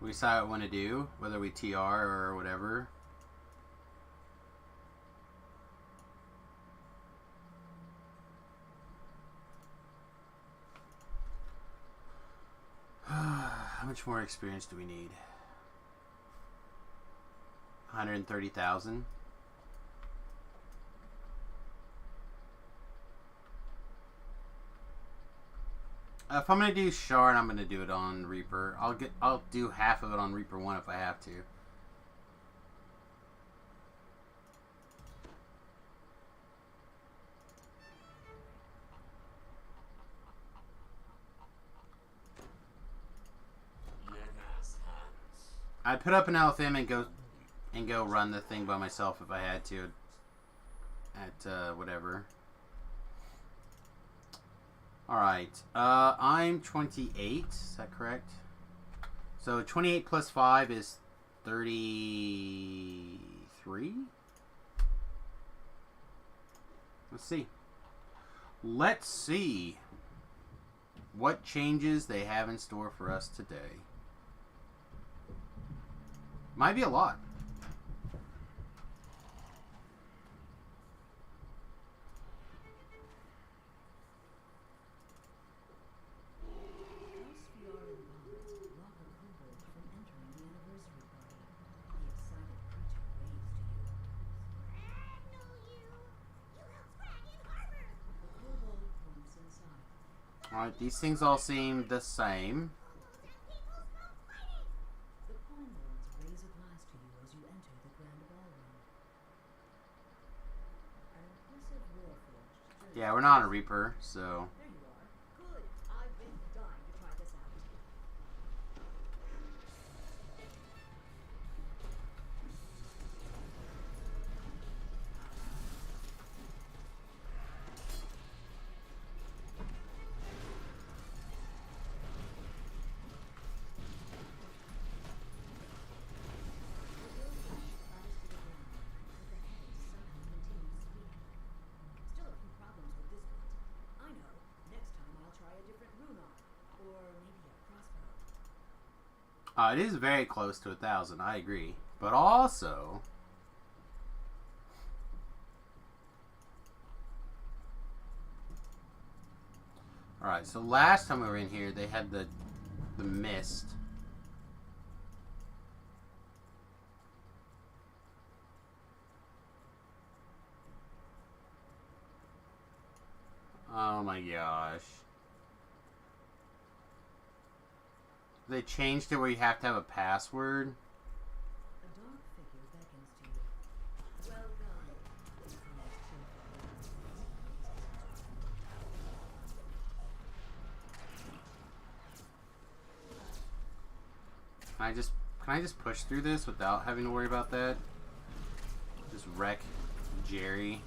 We decide what we want to do, whether we TR or whatever. How much more experience do we need? 130,000. If I'm gonna do Shard, I'm gonna do it on Reaper. I'll do half of it on Reaper 1 if I have to. I'd put up an LFM and go run the thing by myself if I had to. At whatever. Alright, I'm 28, is that correct? So 28 plus 5 is 33? Let's see. Let's see what changes they have in store for us today. Might be a lot. Alright, these things all seem the same. Yeah, we're not a Reaper, so... it is very close to 1,000, I agree. But also... Alright, so last time we were in here, they had the mist. Oh my gosh. They changed it where you have to have a password. A dark figure beckons to you. Welcome. Can I just push through this without having to worry about that? Just wreck Jerry.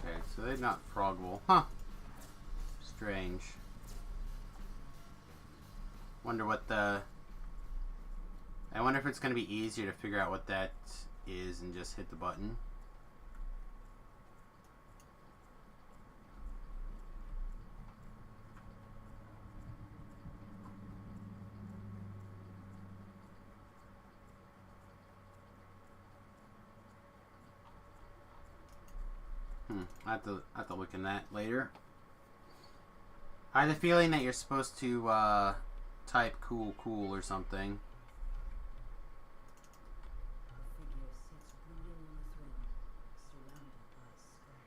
Okay, so they're not frogable. Huh. Strange. Wonder what the... I wonder if it's going to be easier to figure out what that is and just hit the button. I have to look in that later. I have the feeling that you're supposed to type cool or something. The figure sits brooding on the throne, surrounded by skulls.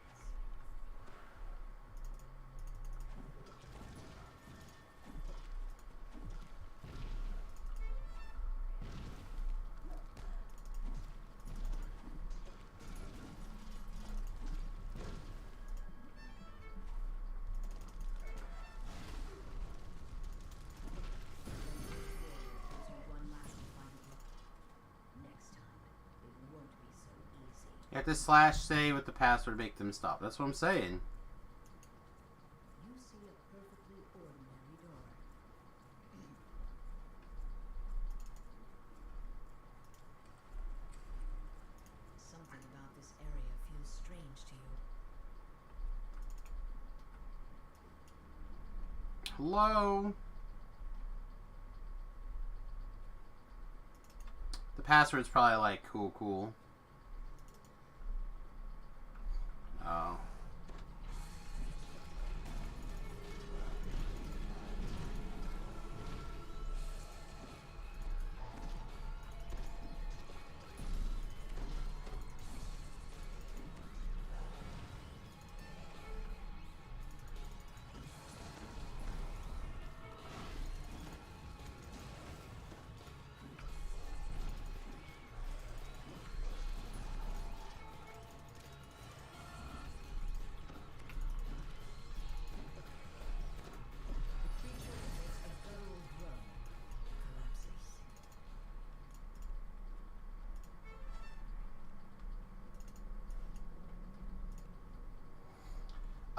You have to /say with the password to make them stop. That's what I'm saying. You see a perfectly ordinary door. Something about this area feels strange to you. Hello? The password's probably like cool. Oh.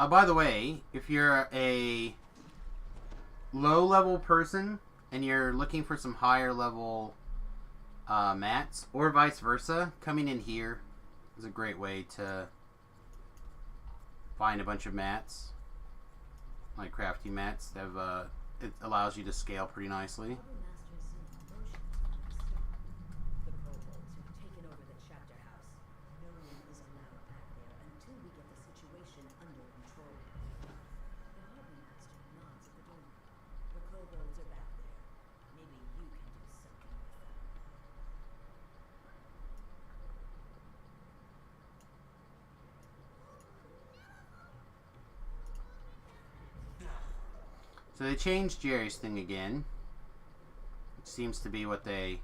By the way, if you're a low-level person and you're looking for some higher-level mats, or vice versa, coming in here is a great way to find a bunch of mats, like crafting mats. That have, it allows you to scale pretty nicely. The kobolds have taken over the chapter house. No one is allowed back there until we get the situation under control. The harbor master nods at the door. The kobolds are back there. Maybe you can do something with them. So they changed Jerry's thing again. It seems to be what the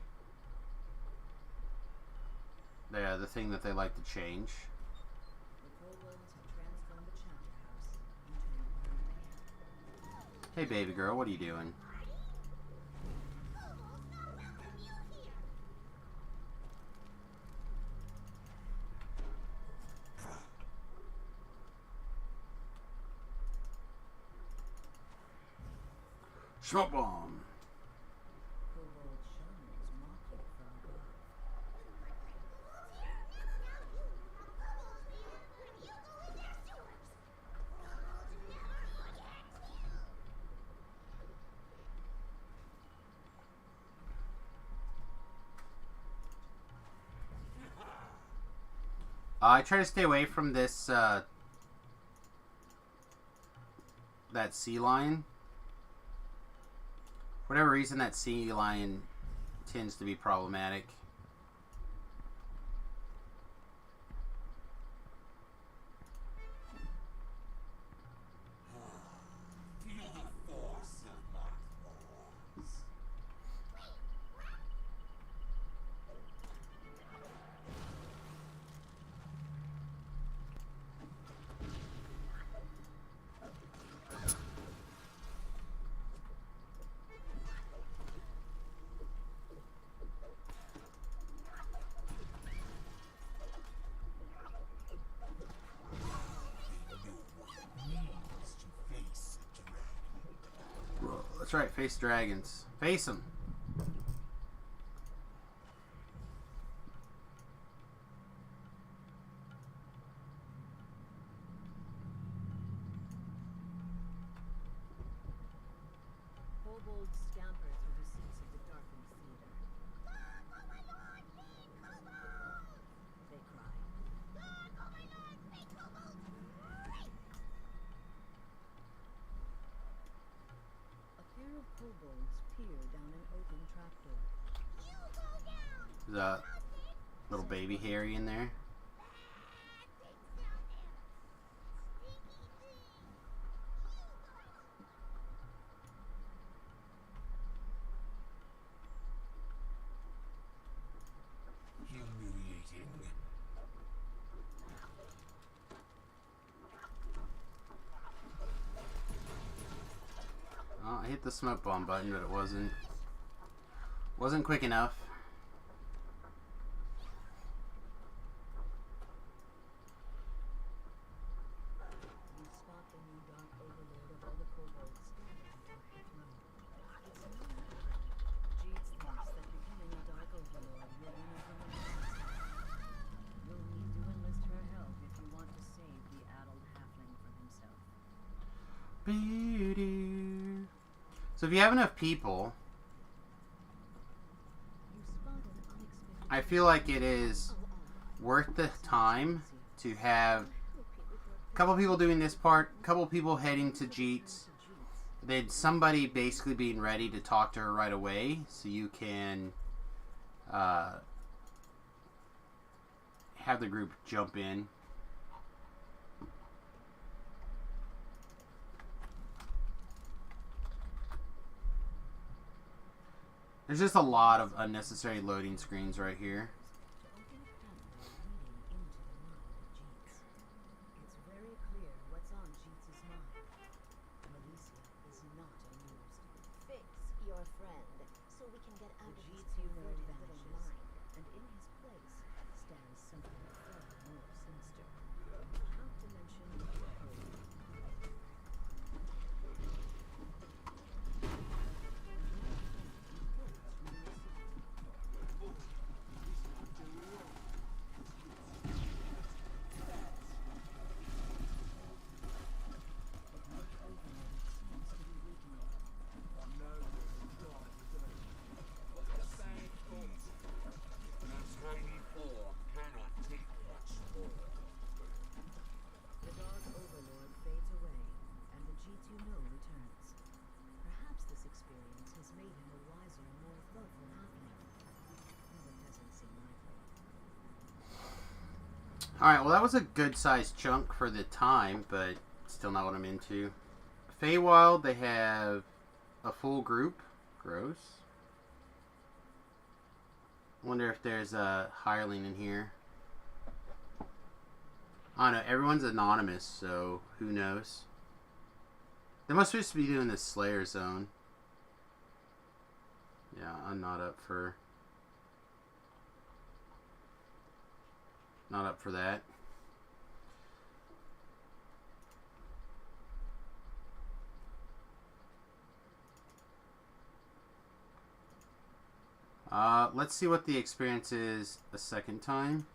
thing that they like to change. The kobolds have transformed the chapter house into an army camp. Hey baby girl, what are you doing? Smoke bomb. Kobold shamans mock you from above. I try to stay away from this that sea lion. For whatever reason, that sea lion tends to be problematic. Feel the force of my claws. That's right, face dragons. Face them. Kobolds scamper through the seats of the darkened theater. They cry. A pair of kobolds peer down an open trapdoor. There's a little baby Harry in there. Humiliating. Oh, I hit the smoke bomb button, but it wasn't quick enough. You spot the new dark overlord of all the kobolds standing atop the throne. It's no matter. Jeets thinks that becoming a dark overlord will win over the monsters. You'll need to enlist her help if you want to save the addled halfling from himself. So if you have enough people, You spot an unexpected I feel like it is worth the time to have a couple people doing this part, a couple people heading to Jeets, then somebody basically being ready to talk to her right away, so you can have the group jump in. There's just a lot of unnecessary loading screens right here. to open a trapdoor leading into the mind of Jeets. It's very clear what's on Jeets' mind. Malicia is not amused. Fix your friend so we can get out The of Jeets this you know perverted little vanishes, mind. and in his place stands something far more sinister. Not to mention the cold. Your tiny form cannot take much more. The dark overlord fades away, and the Jeets you know returns. Perhaps this experience has made him a wiser and more thoughtful halfling. Though it doesn't seem likely. Alright, well that was a good sized chunk for the time, but still not what I'm into. Feywild, they have a full group. Gross. Wonder if there's a hireling in here. I don't know, everyone's anonymous, so who knows. They must just be doing this Slayer zone. Yeah, I'm not up for that. Let's see what the experience is a second time.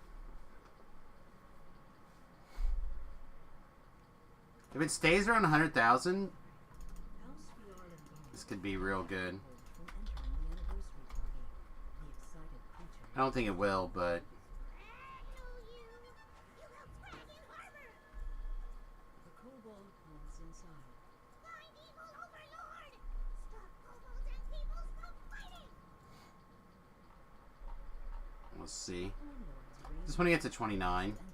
If it stays around 100,000, this could be real good. I don't think it will, but The kobold points inside. Find evil overlord! Stop kobolds and people, stop fighting! Let's see. Just want to get to 29. Enter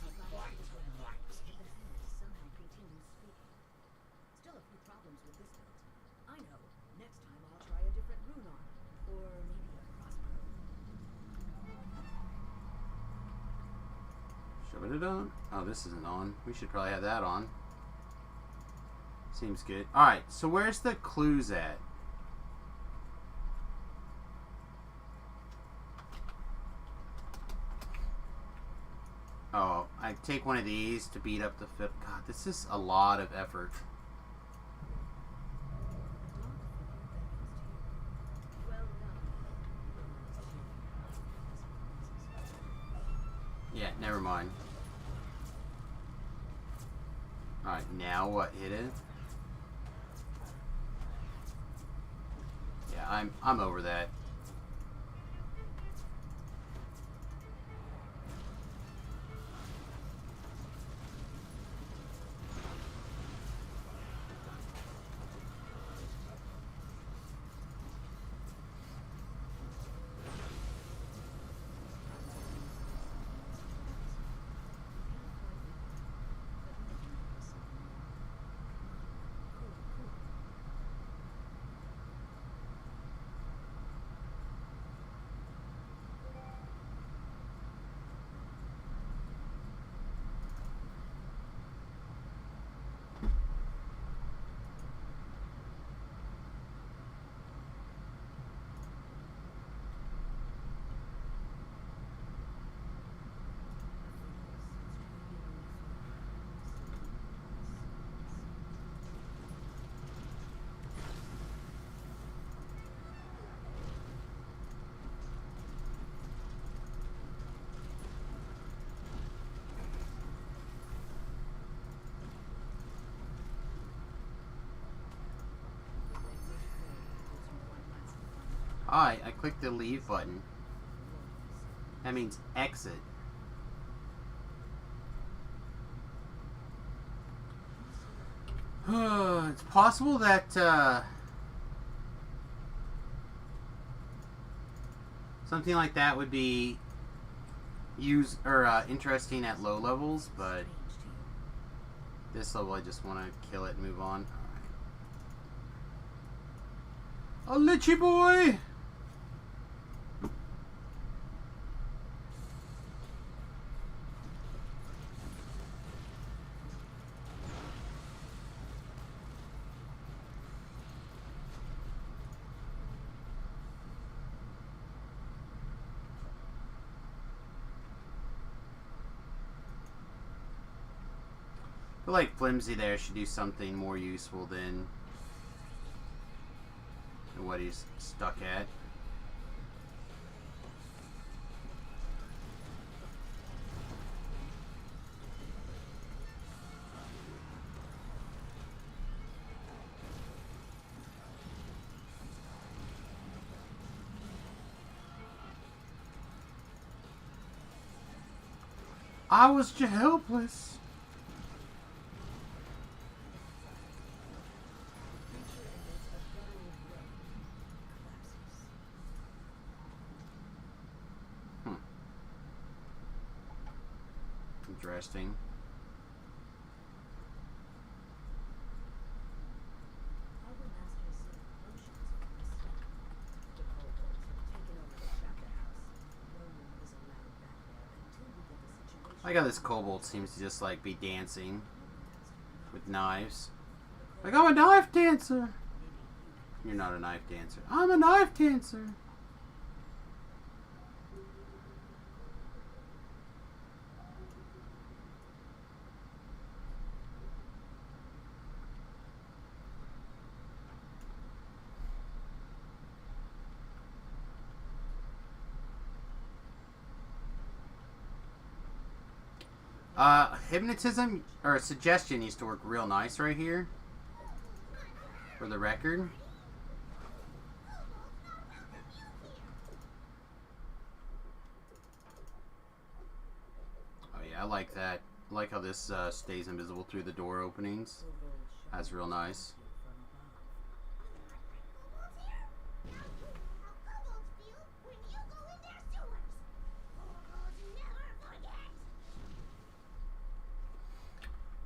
the grand ballroom. Somehow continues speaking. Still a few problems with this build. I know. Next time I'll try a different rune arm. Or maybe a crossbow. Shove it on. Oh, this isn't on. We should probably have that on. Seems good. Alright, so where's the clues at? Oh, I take one of these to beat up the fifth. God, this is a lot of effort. Yeah, never mind. Alright, now what? Hit it? Yeah, I'm over that. Alright, I clicked the leave button. That means exit. It's possible that something like that would be interesting at low levels, but this level I just want to kill it and move on. Alright. A litchy boy! I feel like Flimsy there should do something more useful than what he's stuck at. I was just helpless. Interesting. I got this kobold seems to just like be dancing with knives. Like, I'm a knife dancer. You're not a knife dancer. I'm a knife dancer. Hypnotism or suggestion used to work real nice right here. For the record. like that. I like how this stays invisible through the door openings. That's real nice.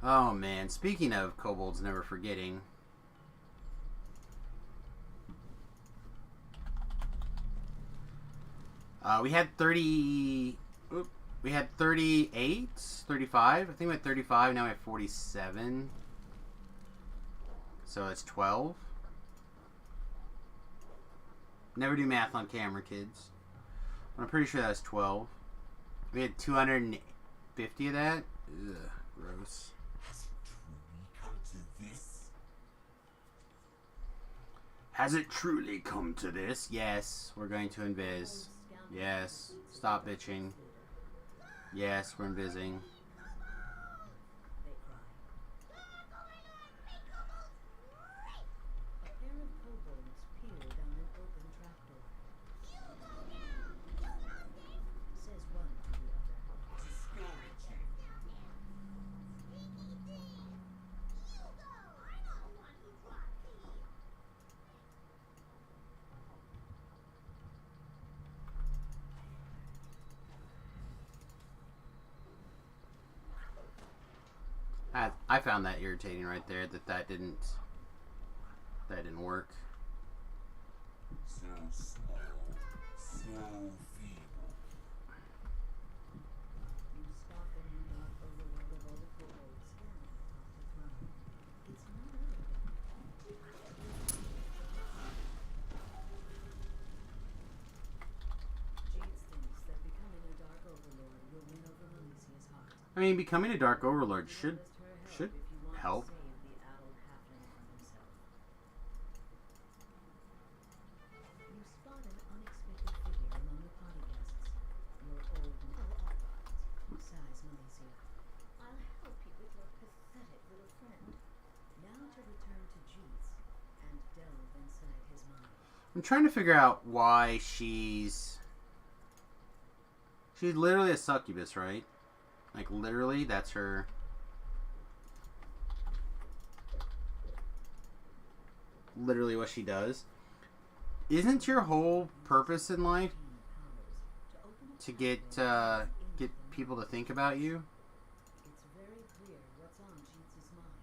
Oh man, speaking of kobolds never forgetting. We had 30... Oop, we had 38? 35? I think we had 35, now we have 47. So it's 12. Never do math on camera, kids. But I'm pretty sure that's 12. We had 250 of that? Ugh, gross. Has it truly come to this? Yes, we're going to invis. Yes, stop bitching. Yes, we're invising. They cry. A pair of kobolds peer down an open trapdoor. Says one to the other. I found that irritating right there that didn't work. So small, so feeble. You stop and you knock overlord of all the kobolds standing atop the throne. It's none other than Jeets thinks that becoming a dark overlord will win over Melicia's heart. I mean, becoming a dark overlord should help. Save the addled halfling from himself. You spot an unexpected figure among the party guests. Your old sighs Malicia. I'll help you with your pathetic little friend. Now to return to Jeets and delve inside his mind. I'm trying to figure out why she's literally a succubus, right? Like literally, that's her. Literally what she does. Isn't your whole purpose in life to get people to think about you? It's very clear what's on Jeets' mind.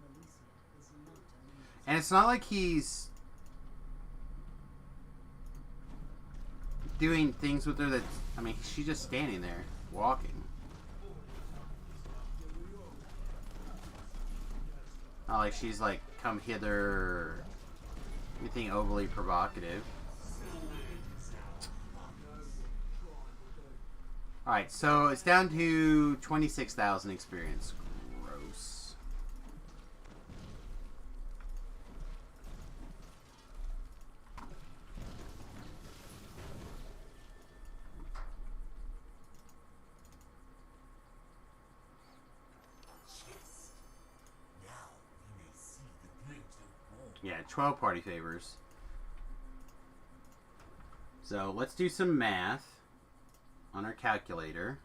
Malicia is not a And it's not like he's doing things with her that, I mean, she's just standing there, walking. Not like she's like, come hither, anything overly provocative. Alright, so it's down to 26,000 experience. Gross. Yeah, 12 party favors. So let's do some math on our calculator.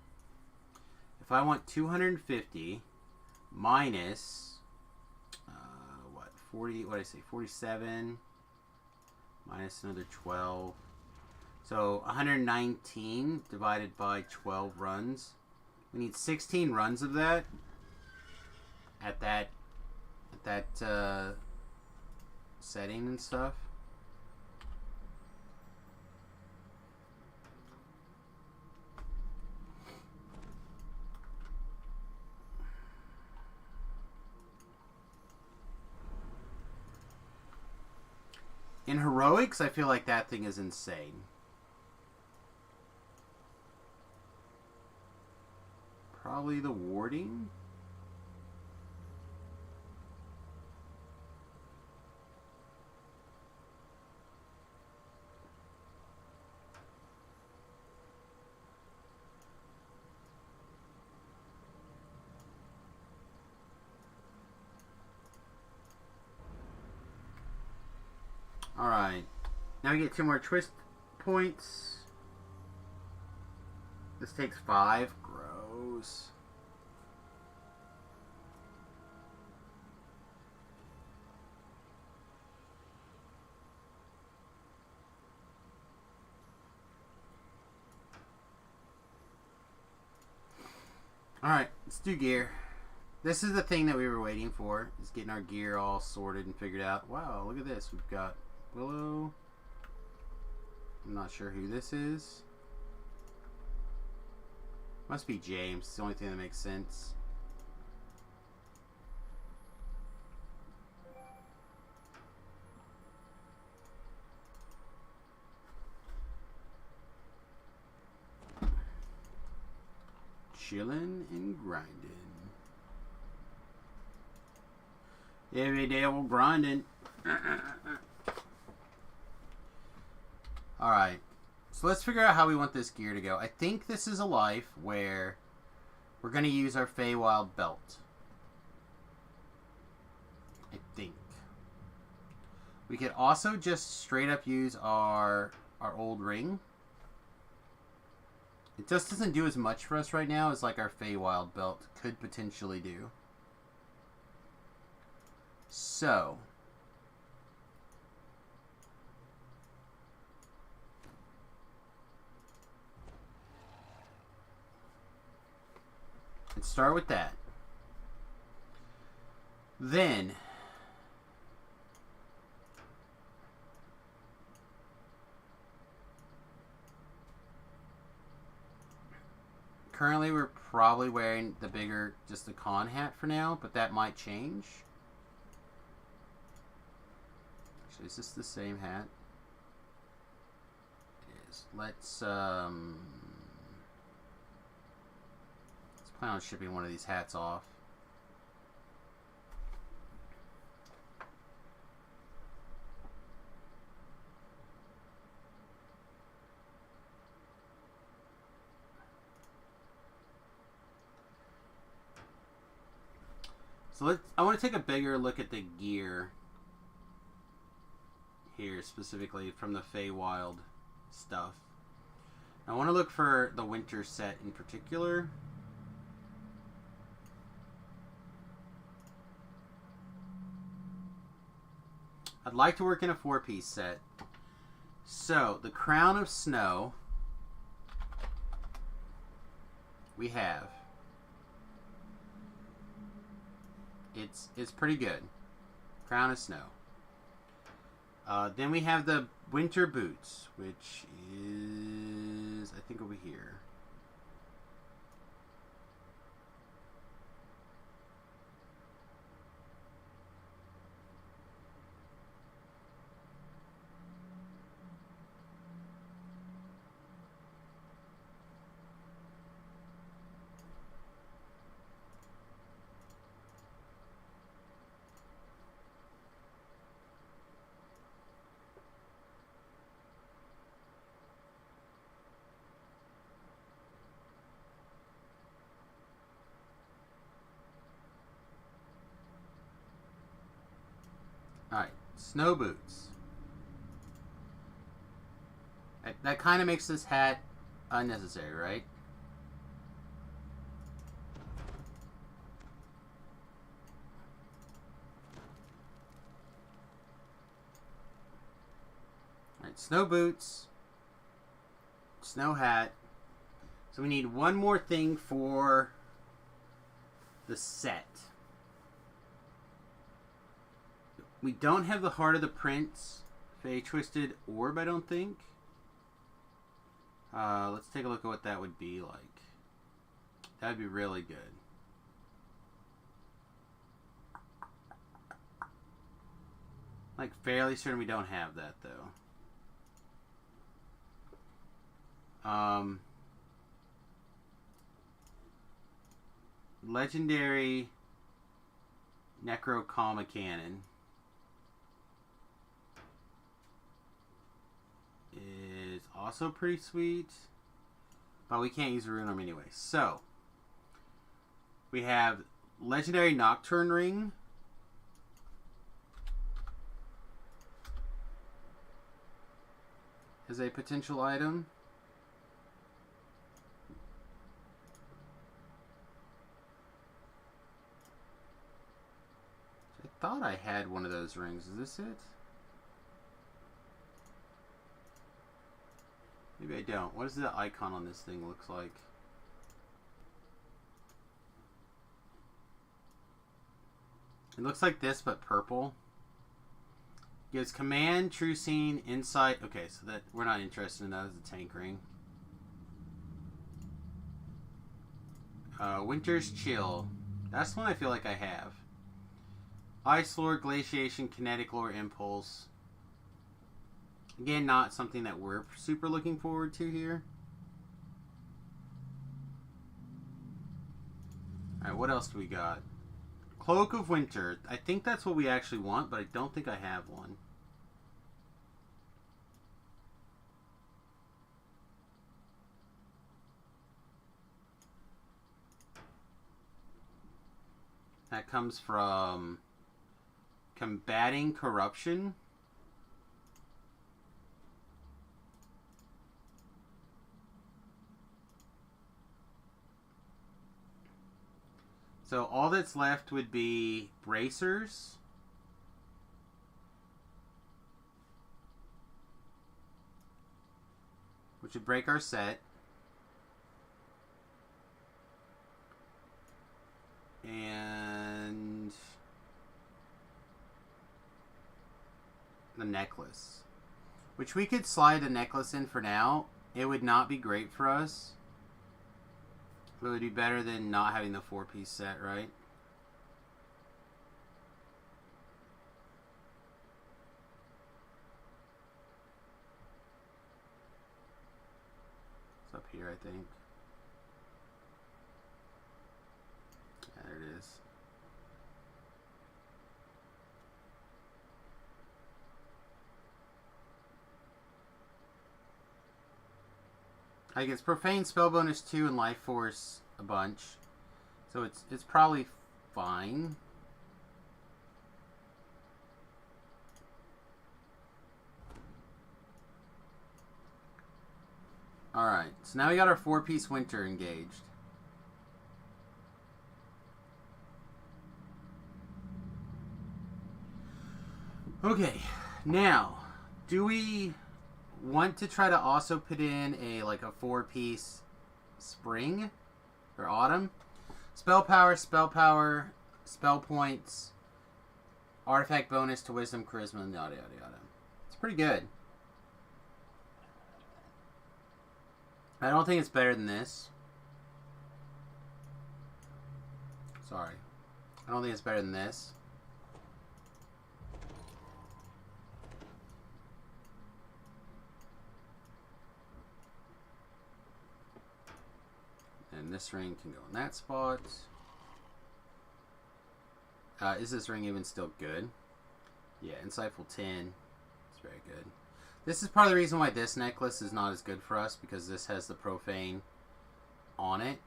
If I want 250 minus what, 40, what did I say, 47 minus another 12, so 119 divided by 12 runs. We need 16 runs of that at that setting and stuff. In heroics, I feel like that thing is insane. Probably the warding. Alright. Now we get 2 more twist points. This takes 5. Gross. dogs. Alright, let's do gear. This is the thing that we were waiting for, is getting our gear all sorted and figured out. Wow, look at this. We've got Willow. I'm not sure who this is. Must be James. It's the only thing that makes sense. Chilling and grinding. Every day we're grinding. Alright. So let's figure out how we want this gear to go. I think this is a life where we're going to use our Feywild belt. I think. We could also just straight up use our old ring. It just doesn't do as much for us right now as like our Feywild belt could potentially do. So, let's start with that. Then, currently we're probably wearing the bigger, just the con hat for now, but that might change. Actually, is this the same hat? It is. Let's plan on shipping one of these hats off. So I want to take a bigger look at the gear here, specifically from the Feywild stuff. I want to look for the winter set in particular. I'd like to work in a 4-piece set. So, the Crown of Snow we have. It's pretty good. Crown of Snow. Then we have the winter boots, which is, I think, over here. Alright, snow boots. That kind of makes this hat unnecessary, right? Alright, snow boots. Snow hat. So we need one more thing for the set. We don't have the Heart of the Prince, Fey Twisted Orb, I don't think. Let's take a look at what that would be like. That would be really good. Like, fairly certain we don't have that, though. Legendary Necrocoma Cannon is also pretty sweet, but we can't use a rune arm anyway. So we have Legendary Nocturne Ring, as a potential item. thought I had one of those rings. Is this it? Maybe I don't. What does the icon on this thing look like? It looks like this, but purple. Gives command, true scene, insight. Okay, so that we're not interested in that as a tank ring. Winter's Chill. That's one I feel like I have. Ice Lord, Glaciation, Kinetic Lore, Impulse. Again, not something that we're super looking forward to here. Alright, what else do we got? Cloak of Winter. I think that's what we actually want, but I don't think I have one. That comes from Combating Corruption. So all that's left would be bracers. Which would break our set. And the necklace. Which we could slide the necklace in for now. It would not be great for us. But it would be better than not having the 4-piece set, right? It's up here, I think. Yeah, there it is. I guess Profane Spell Bonus 2 and Life Force a bunch. So it's probably fine. Alright, so now we got our 4-piece Winter engaged. Okay, now, do we want to try to also put in a 4-piece Spring or Autumn? Spell power, spell points, artifact bonus to Wisdom, Charisma, and yada yada yada. It's pretty good. I don't think it's better than this. Sorry. I don't think it's better than this. And this ring can go in that spot. Is this ring even still good? Yeah, Insightful 10. It's very good. This is part of the reason why this necklace is not as good for us, because this has the Profane on it.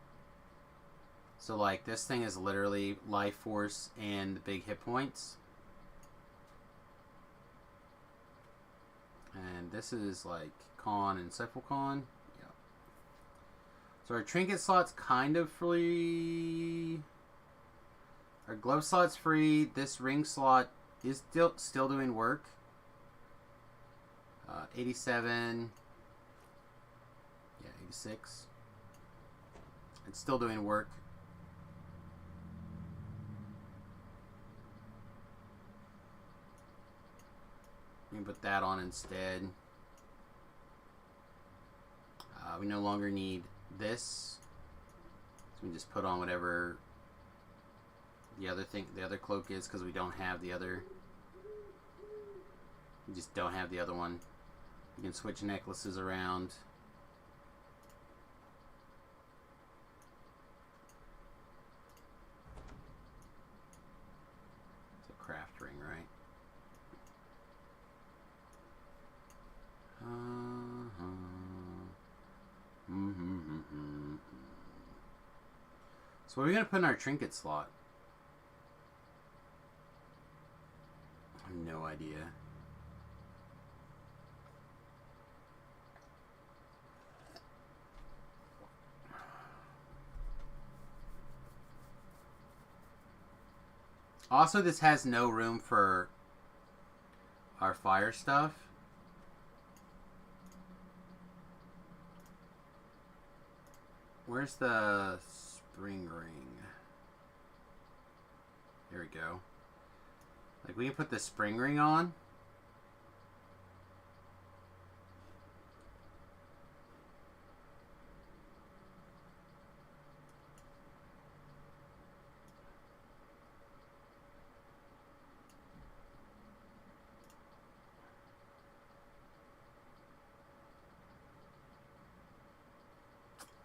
So, this thing is literally Life Force and the big hit points. And this is, Con and Insightful Con. Yeah. So our trinket slot's kind of free. Our glove slot's free. This ring slot is still doing work. 87. Yeah, 86. It's still doing work. We can put that on instead. We no longer need this. So we just put on whatever the other cloak is, because we don't have the other. We just don't have the other one. You can switch necklaces around. It's a craft ring, right? So what are we going to put in our trinket slot? I have no idea. Also, this has no room for our fire stuff. Where's the spring ring? There we go. Like, we can put the spring ring on.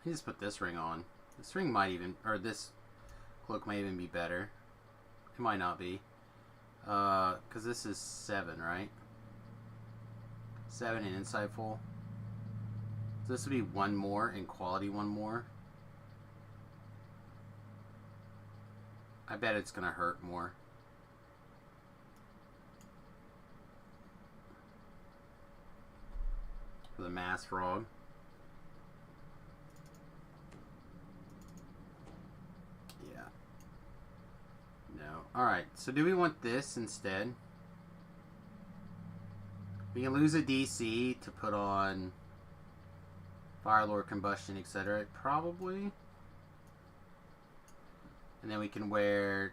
You just put this ring on. This ring might even, or this cloak might even be better. It might not be. Because this is 7, right? 7 and insightful. So this would be 1 more and quality 1 more. I bet it's going to hurt more. For the mass frog. Alright, so do we want this instead? We can lose a DC to put on Fire Lord Combustion, etc. Probably. And then we can wear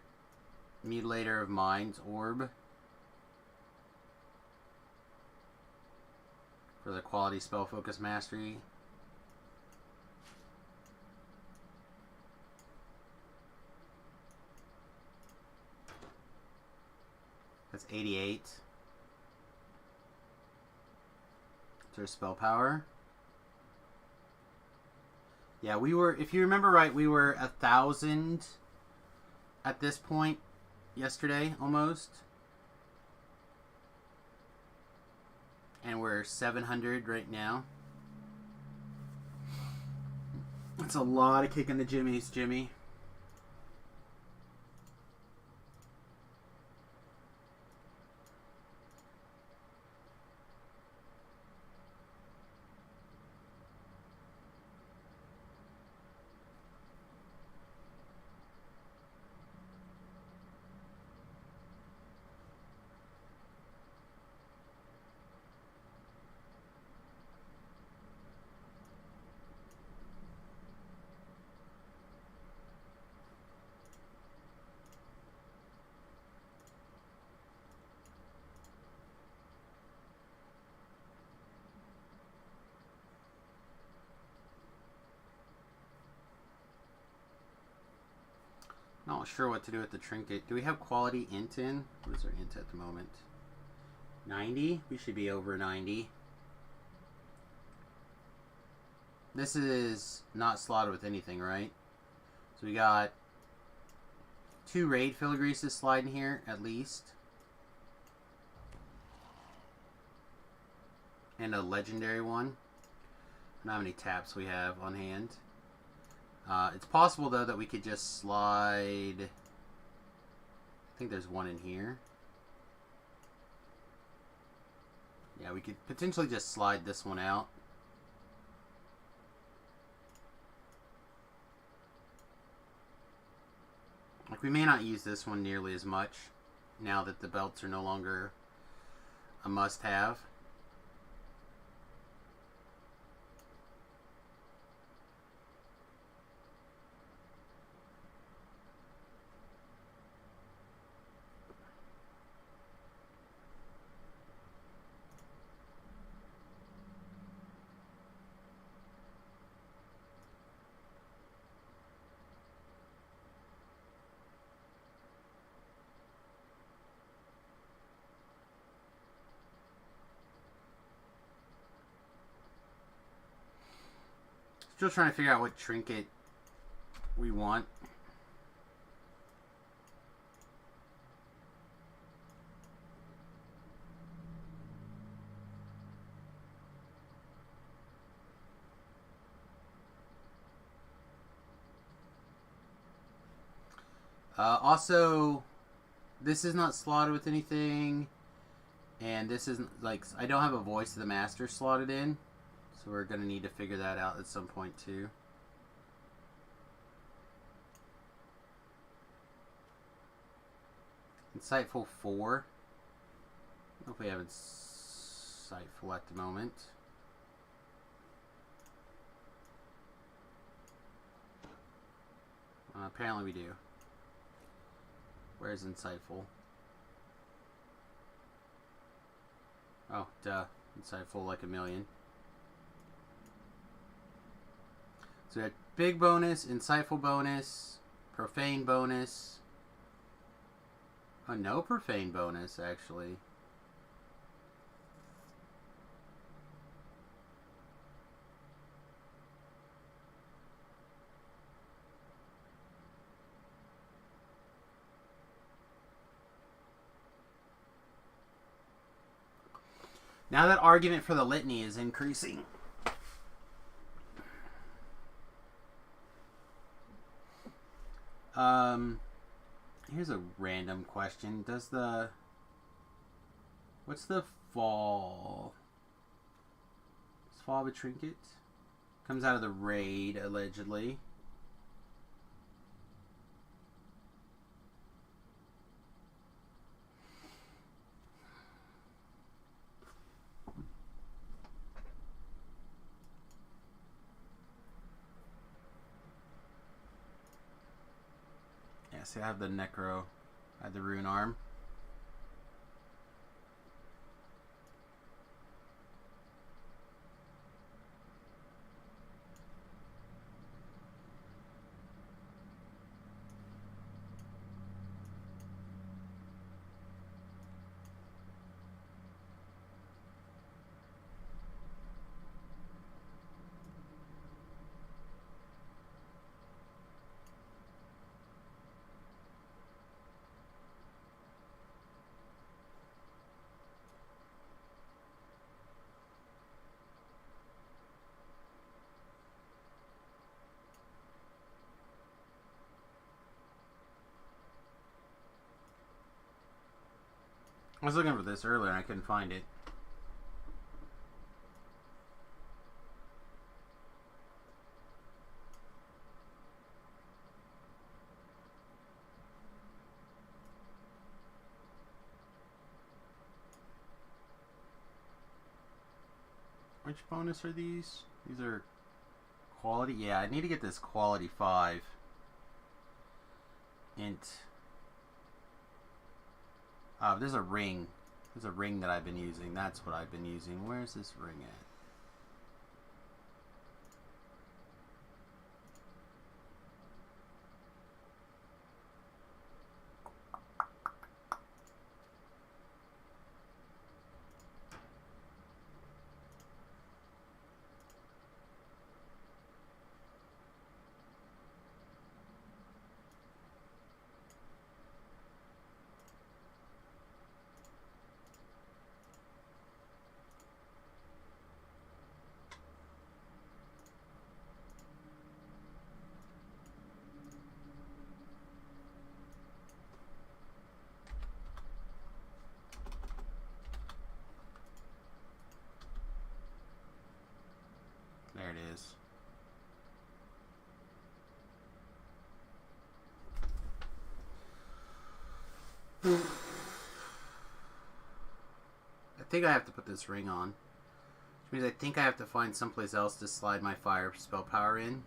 Mutilator of Minds Orb for the quality spell focus mastery. That's 88. That's our spell power. Yeah, we were, if you remember right, we were 1,000 at this point yesterday, almost. And we're 700 right now. That's a lot of kicking the jimmies, Jimmy. Not sure what to do with the trinket. Do we have quality int in? What is our int at the moment? 90? We should be over 90. This is not slotted with anything, right? So we got 2 raid filigreases sliding here, at least. And a legendary one. I don't know how many taps we have on hand. It's possible, though, that we could just slide... I think there's one in here. Yeah, we could potentially just slide this one out. Like, we may not use this one nearly as much now that the belts are no longer a must-have. Still trying to figure out what trinket we want. Also, this is not slotted with anything, and this isn't, like, I don't have a Voice of the Master slotted in. So we're going to need to figure that out at some point too. Insightful 4. I don't know if we have Insightful at the moment. Apparently we do. Where's Insightful? Oh, duh. Insightful like a million. So we had big bonus, Insightful bonus, profane bonus. Oh, no profane bonus, actually. Now that argument for the litany is increasing. Here's a random question. What's the fall? Does fall have a trinket? Comes out of the raid, allegedly. Yeah, see, I have the Necro. I have the Rune Arm. I was looking for this earlier and I couldn't find it. Which bonus are these? These are quality. Yeah, I need to get this quality 5. Int. There's a ring. There's a ring that I've been using. That's what I've been using. Where's this ring at? There it is. I think I have to put this ring on. Which means I think I have to find someplace else to slide my fire spell power in.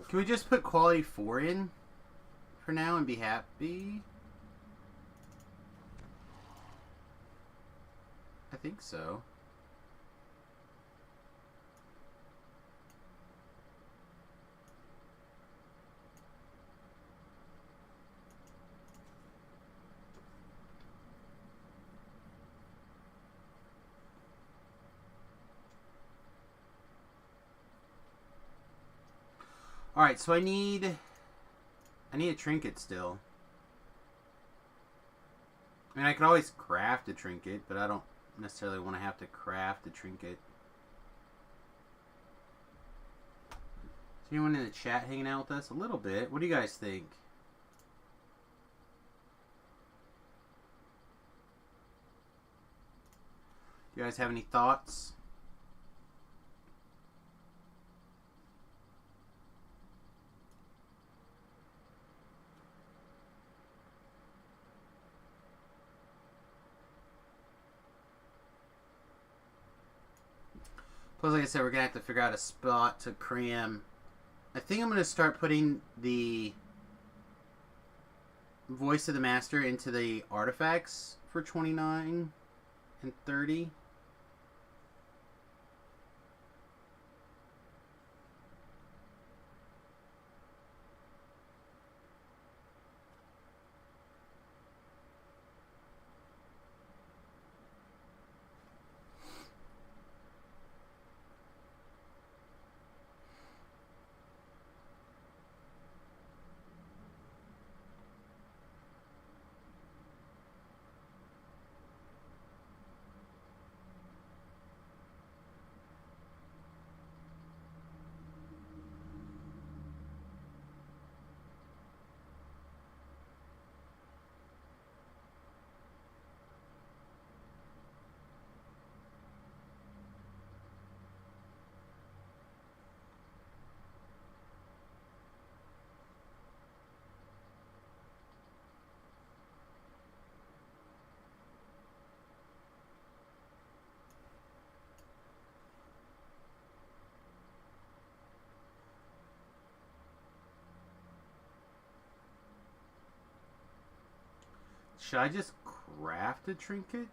Can we just put quality 4 in for now and be happy? I think so. Alright, so I need a trinket still. I mean, I could always craft a trinket, but I don't necessarily want to have to craft a trinket. Is anyone in the chat hanging out with us? A little bit. What do you guys think? Do you guys have any thoughts? Plus, like I said, we're going to have to figure out a spot to cram. I think I'm going to start putting the voice of the master into the artifacts for 29 and 30. Should I just craft a trinket?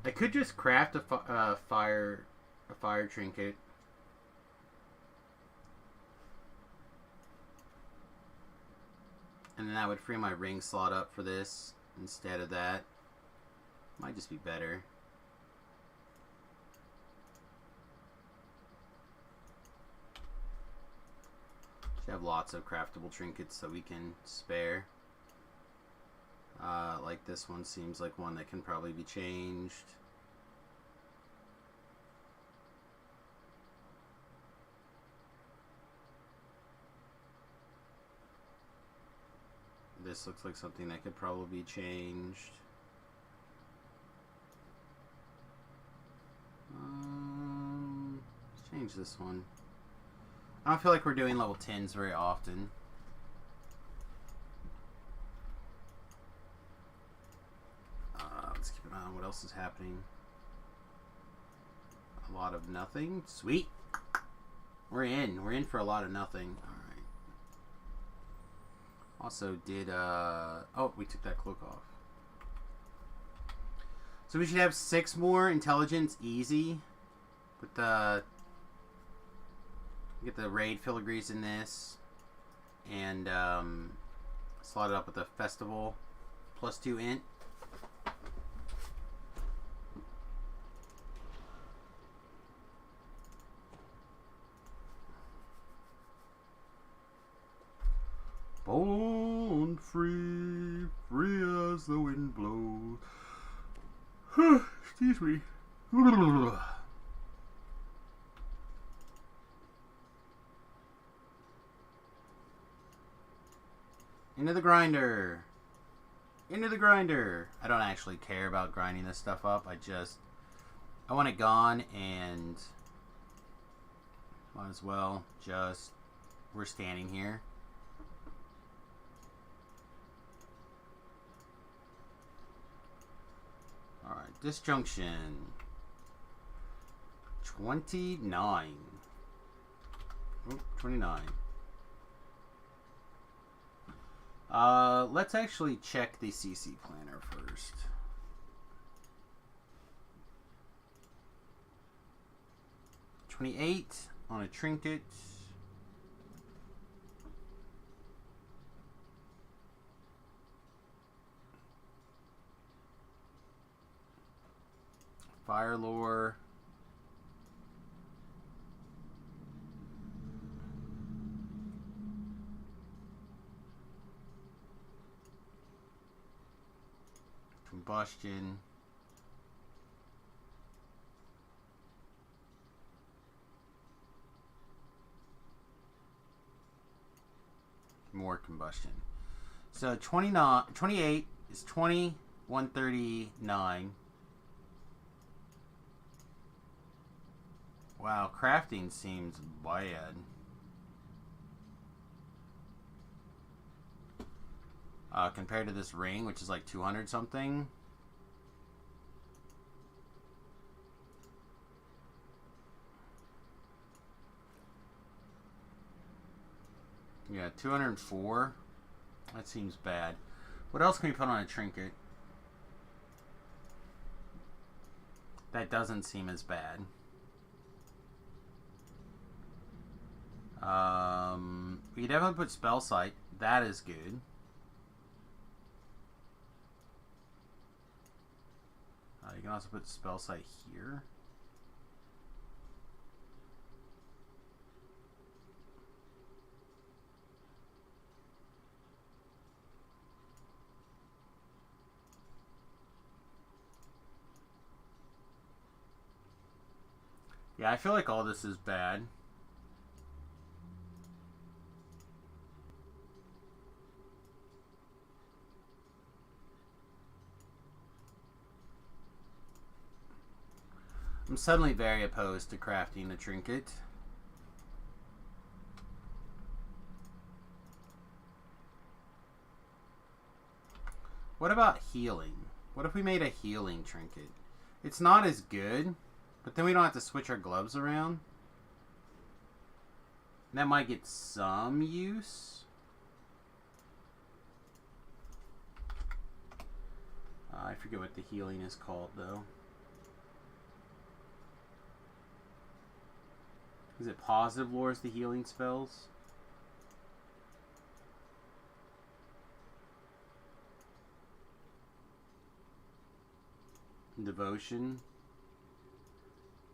I could just craft a fire trinket. And then that would free my ring slot up for this instead of that. Might just be better. Should have lots of craftable trinkets that we can spare. Like this one seems like one that can probably be changed. This looks like something that could probably be changed. Let's change this one. I don't feel like we're doing level 10s very often. Let's keep an eye on what else is happening. A lot of nothing. Sweet. We're in. We're in for a lot of nothing. Alright. Also did, oh, we took that cloak off. So we should have 6 more intelligence easy. With the... Get the raid filigrees in this. And, slot it up with the festival. +2 int. Born free, free as the wind blows. Excuse me. Into the grinder. Into the grinder. I don't actually care about grinding this stuff up. I want it gone, and might as well just, we're standing here. Alright, disjunction 29. Oop, 29. Let's actually check the CC planner first. $28 on a trinket. Fire lore. Combustion. More combustion. So 29, 28 is 20, 139. Wow, crafting seems bad. Compared to this ring, which is like 200 something. Yeah, 204. That seems bad. What else can we put on a trinket? That doesn't seem as bad. We can definitely put spell sight. That is good. You can also put spell sight here. Yeah, I feel like all this is bad. I'm suddenly very opposed to crafting a trinket. What about healing? What if we made a healing trinket? It's not as good, but then we don't have to switch our gloves around. That might get some use. I forget what the healing is called, though. Is it positive lores, the healing spells? Devotion.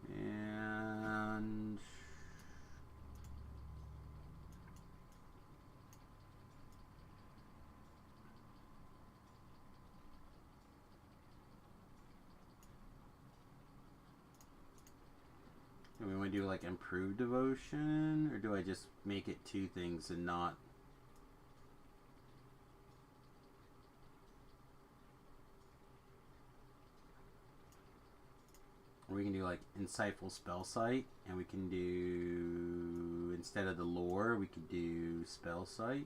And... do we want to do like improved devotion? Or do I just make it two things and not... Or we can do like insightful spell sight, and we can do, instead of the lore, we could do spell sight.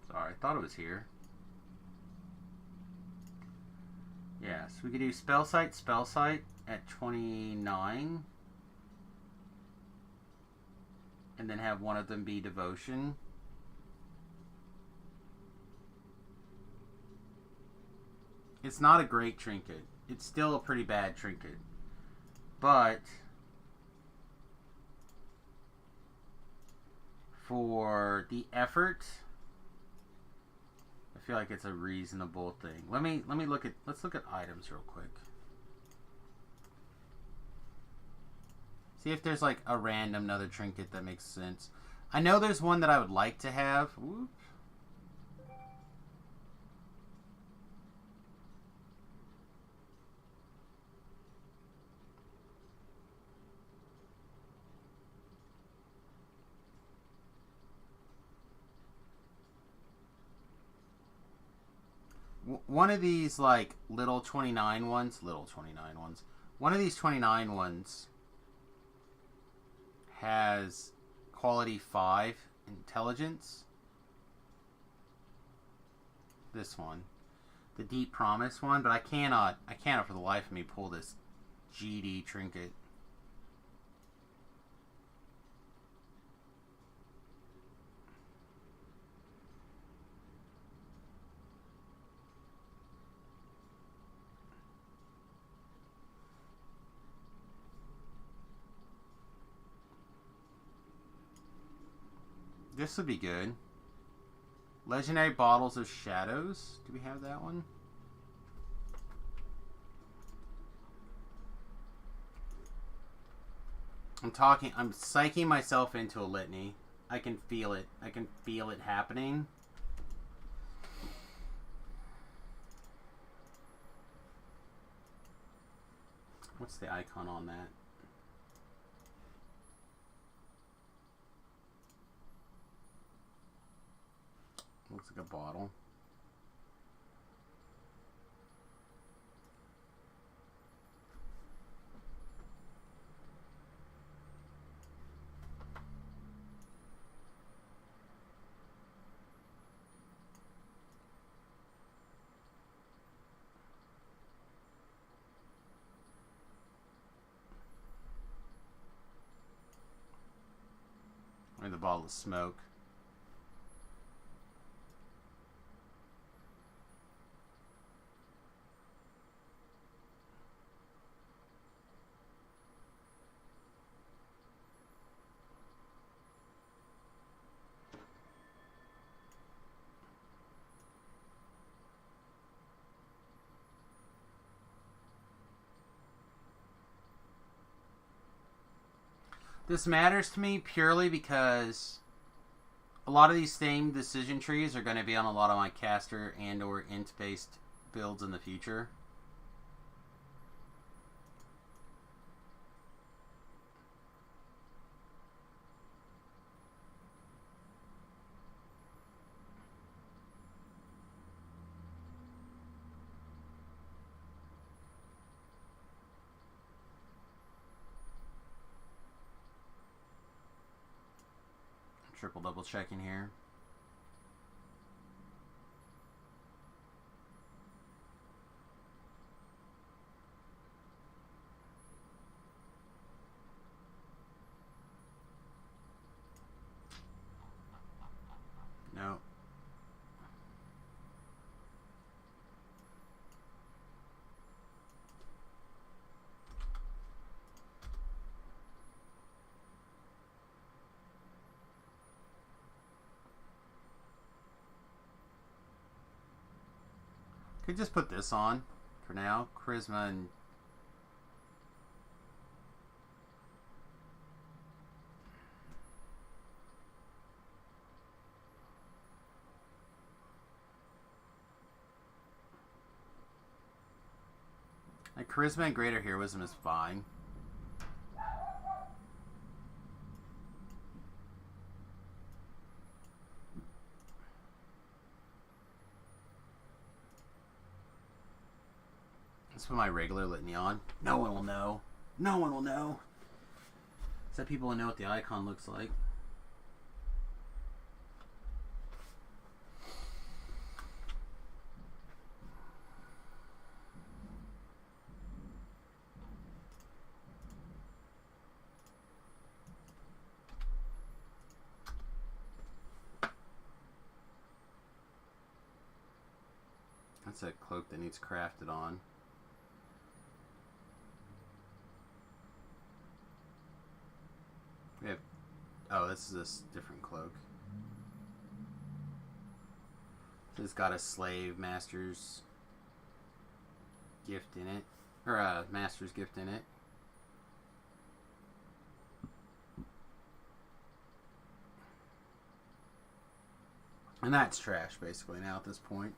Sorry, I thought it was here. Yeah, so we could do spell sight at 29. And then have one of them be devotion. It's not a great trinket. It's still a pretty bad trinket. But for the effort, I feel like it's a reasonable thing. Let's look at items real quick. See if there's like a random another trinket that makes sense. I know there's one that I would like to have. Whoop. One of these like little 29 ones, one of these 29 ones has quality 5 intelligence. This one, the Deep Promise one, but I cannot for the life of me pull this GD trinket. This would be good. Legendary Bottles of Shadows. Do we have that one? I'm psyching myself into a litany. I can feel it. I can feel it happening. What's the icon on that? Looks like a bottle. Or the bottle of smoke. This matters to me purely because a lot of these same decision trees are going to be on a lot of my caster and or int-based builds in the future. Triple double checking here. No. Could just put this on for now. Charisma and charisma and greater heroism is fine. Let's put my regular litany on. No one will know. No one will know. Except people will know what the icon looks like. That's a cloak that needs crafted on. We have... Oh, this is a different cloak. So it's got a slave master's gift in it. Or a master's gift in it. And that's trash, basically, now at this point.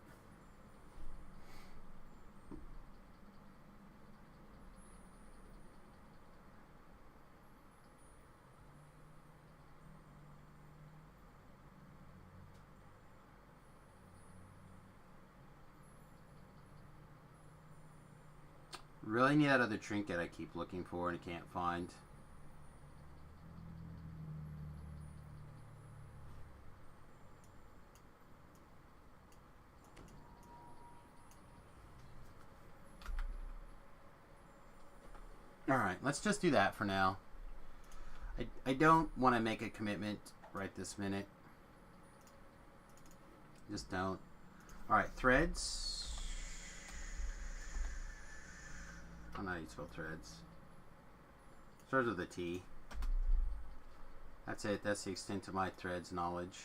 Really need that other trinket I keep looking for and can't find. Alright, let's just do that for now. I don't want to make a commitment right this minute. Just don't. Alright, threads. I don't know how you spell threads. Starts with a T. That's it. That's the extent of my threads knowledge.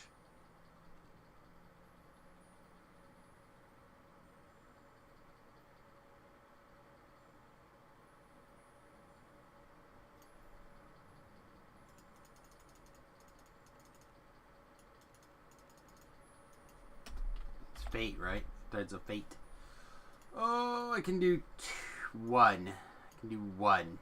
It's fate, right? Threads of fate. Oh, I can do one. I can do one.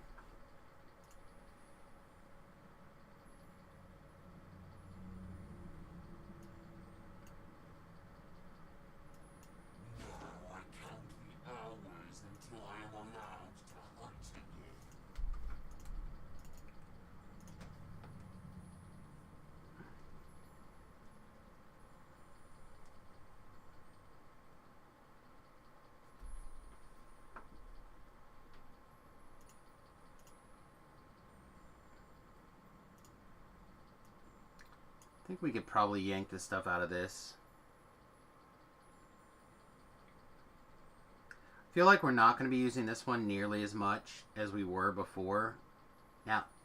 Now I count the hours until I am allowed to hunt again. I think we could probably yank this stuff out of this. I feel like we're not going to be using this one nearly as much as we were before.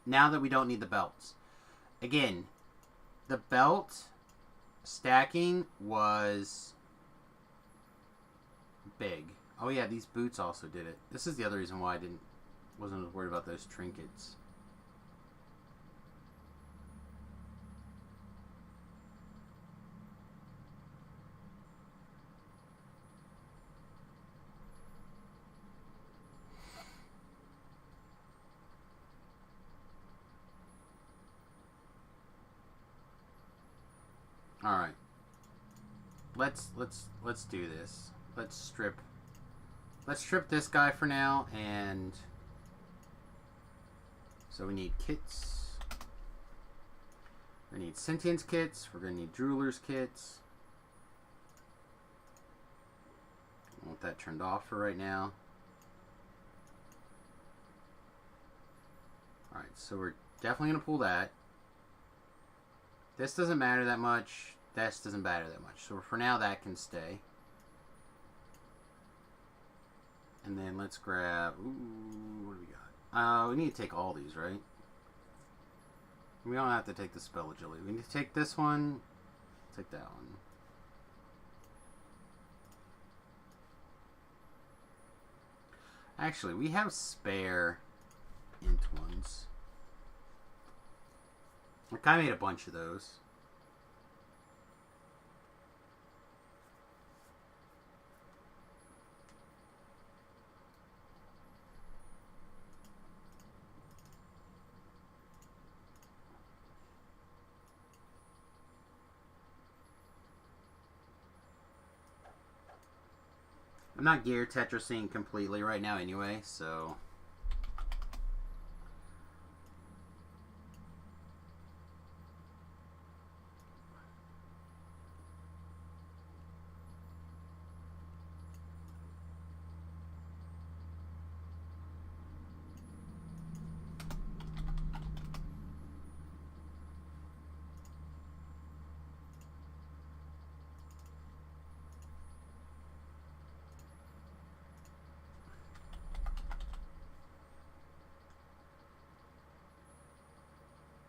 Now that we don't need the belts. Again, the belt stacking was big. Oh yeah, these boots also did it. This is the other reason why I wasn't worried about those trinkets. All right. Let's do this. Let's strip this guy for now, and so we need kits. We need sentience kits. We're gonna need drooler's kits. I want that turned off for right now. All right, so we're definitely gonna pull that. This doesn't matter that much. This doesn't matter that much. So for now, that can stay. And then let's grab... Ooh, what do we got? We need to take all these, right? We don't have to take the spell agility. We need to take this one. Take that one. Actually, we have spare int ones. I kind of made a bunch of those. I'm not gear Tetrising completely right now anyway, so...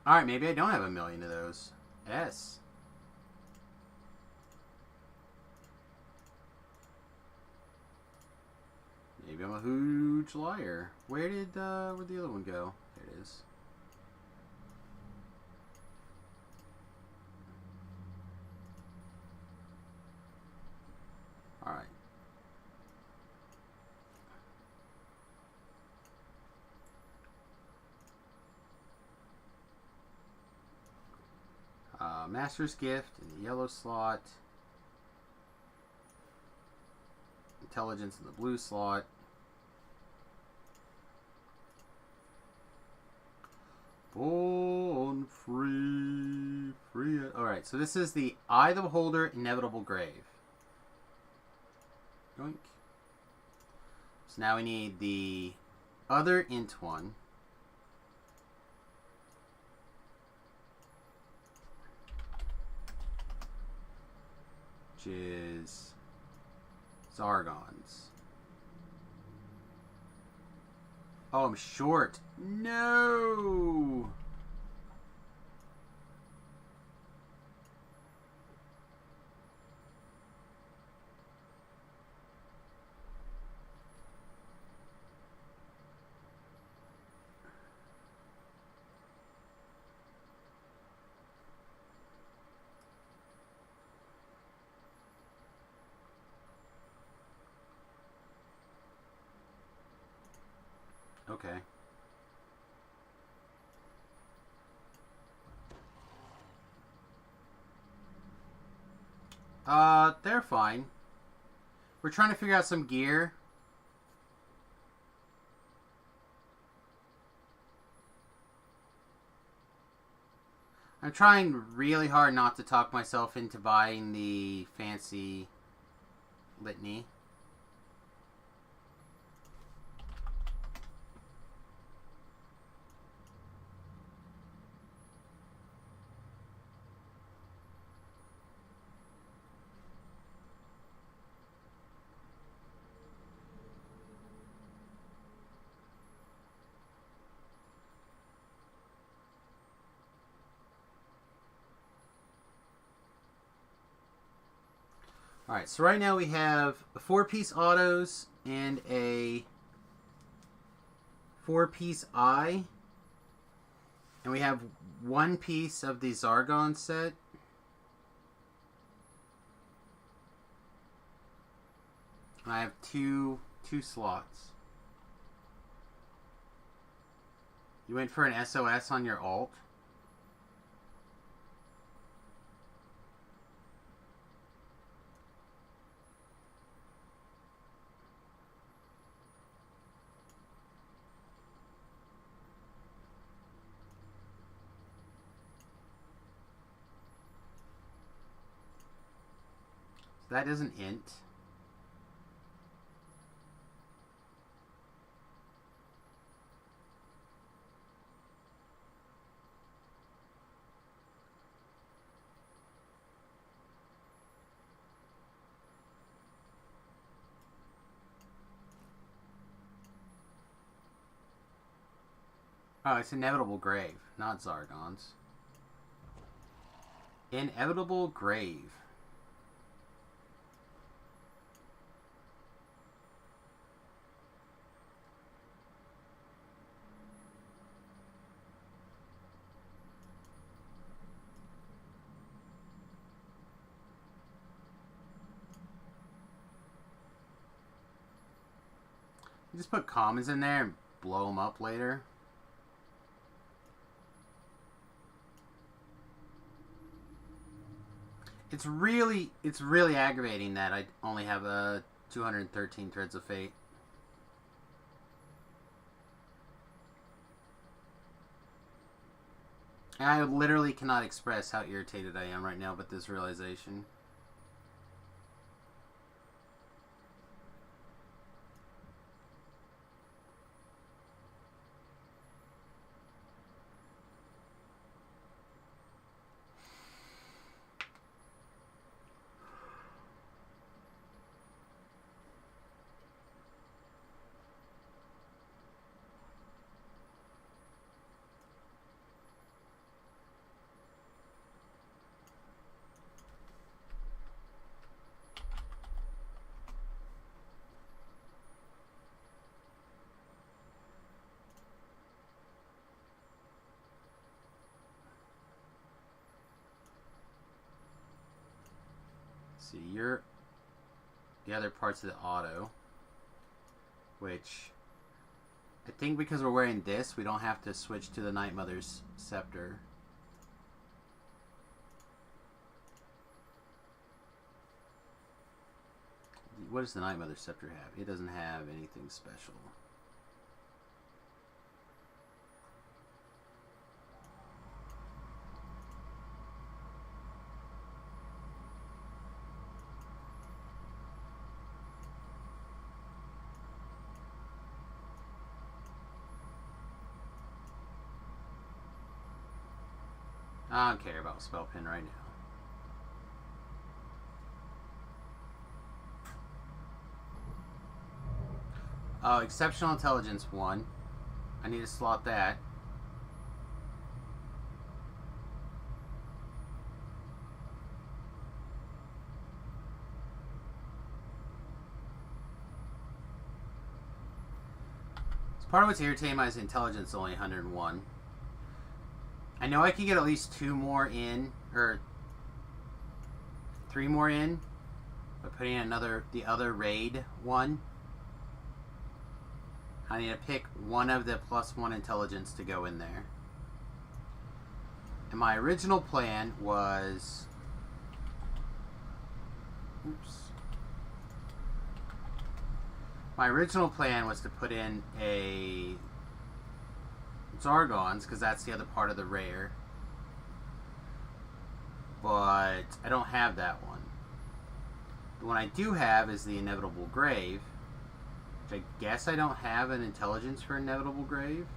Alright, maybe I don't have a million of those. S. Maybe I'm a huge liar. Where'd the other one go? There it is. Alright. Master's Gift in the yellow slot. Intelligence in the blue slot. Born free. Free. Alright, so this is the Eye of the Beholder, Inevitable Grave. Yoink. So now we need the other int one. Which is Zargon's. Oh, I'm short. No! Okay. They're fine. We're trying to figure out some gear. I'm trying really hard not to talk myself into buying the fancy litany. Alright, so right now we have 4-piece autos and a 4-piece eye. And we have 1 piece of the Zargon set. And I have two slots. You went for an SOS on your alt? That is an int. Oh, it's Inevitable Grave, not Zargons. Inevitable Grave. You just put commons in there and blow them up later. It's really aggravating that I only have 213 Threads of Fate. And I literally cannot express how irritated I am right now with this realization. See, you're the other parts of the auto, which I think because we're wearing this, we don't have to switch to the Night Mother's scepter. What does the Night Mother's scepter have? It doesn't have anything special. I don't care about spell pin right now. Oh, exceptional intelligence 1. I need to slot that. It's part of what's irritating my intelligence is only 101. I know I can get at least 2 more in, or 3 more in, by putting in the other raid one. I need to pick one of the +1 intelligence to go in there. And my original plan was... Oops. My original plan was to put in a Zargons, because that's the other part of the rare. But I don't have that one. The one I do have is the Inevitable Grave, which I guess I don't have an intelligence for Inevitable Grave.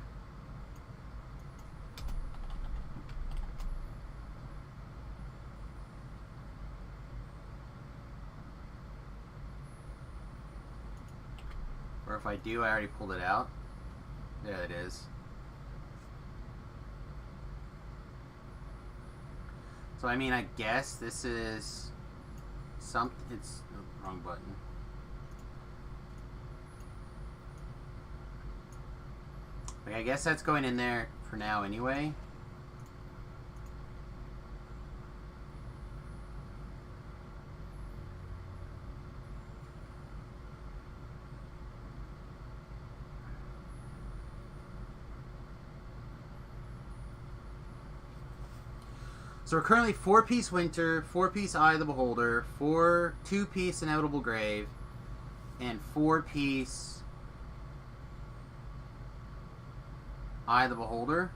Or if I do, I already pulled it out. There it is. So I mean, I guess this is something. It's oh, wrong button. Like, I guess that's going in there for now anyway. So we're currently 4-piece Winter, 4-piece Eye of the Beholder, 2-piece Inevitable Grave, and 4-piece Eye of the Beholder.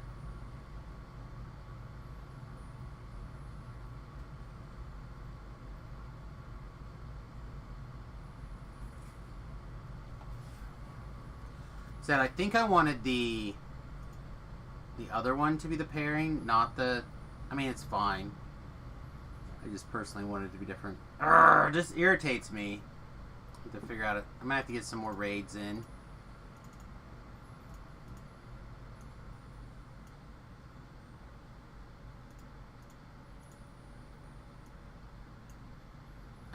Said I think I wanted the other one to be the pairing, not the... I mean, it's fine. I just personally wanted it to be different. Urgh, it just irritates me to figure out it. I'm gonna have to get some more raids in.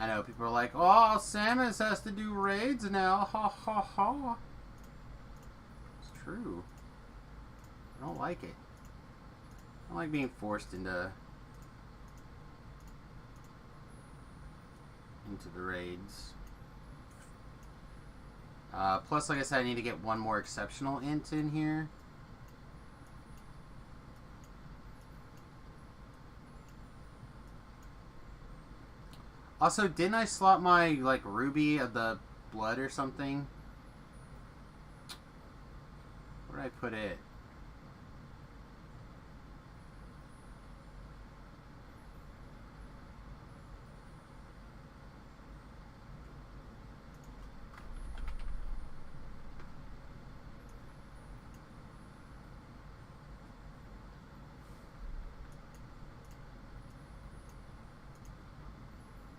I know people are like, "Oh, Samus has to do raids now." Ha ha ha. It's true. I don't like it. I don't like being forced into the raids. Plus, like I said, I need to get one more exceptional int in here. Also, didn't I slot my like Ruby of the Blood or something? Where did I put it?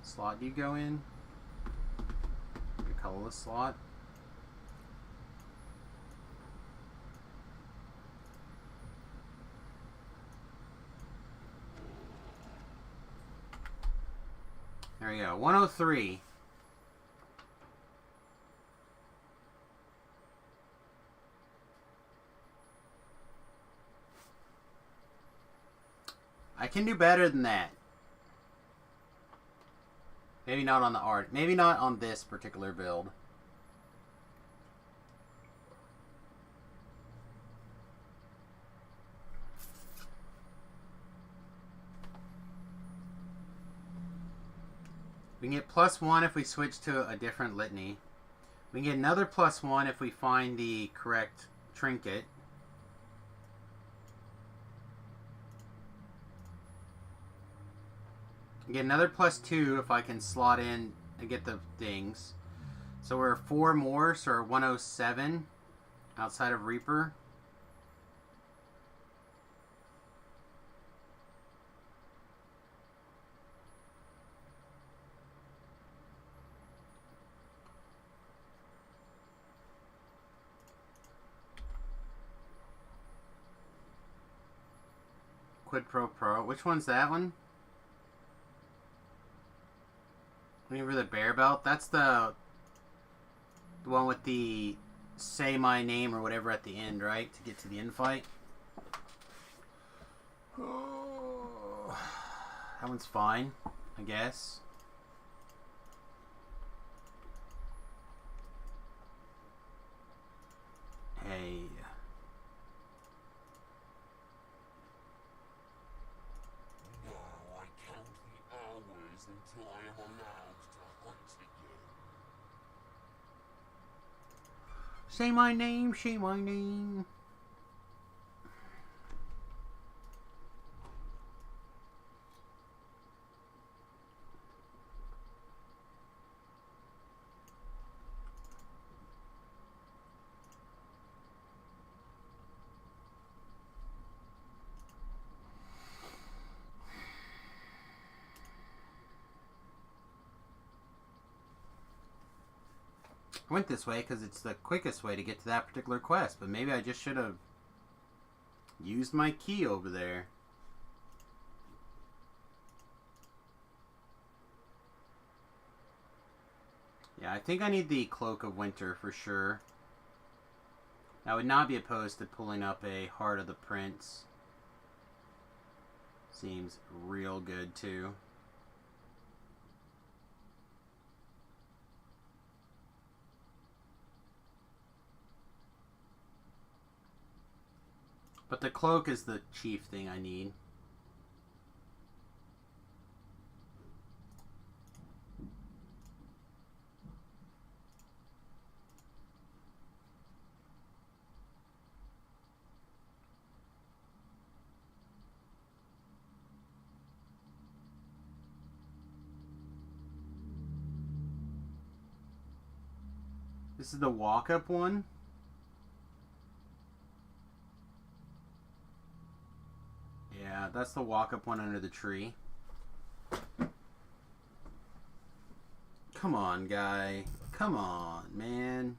Slot do you go in? Your colorless slot. There we go. 103. I can do better than that. Maybe not on the art. Maybe not on this particular build. We can get +1 if we switch to a different litany. We can get another +1 if we find the correct trinket. Get another +2 if I can slot in and get the things. So we're 4 more, so we're 107 outside of Reaper. Quid Pro Pro. Which one's that one? Looking for the bear belt. That's the one with the say my name or whatever at the end, right? To get to the end fight. Oh, that one's fine, I guess. Say my name, say my name. I went this way because it's the quickest way to get to that particular quest, but maybe I just should have used my key over there. Yeah, I think I need the Cloak of Winter for sure. I would not be opposed to pulling up a Heart of the Prince. Seems real good too. But the cloak is the chief thing I need. This is the walk-up one. Yeah, that's the walk-up one under the tree. Come on, guy. Come on, man.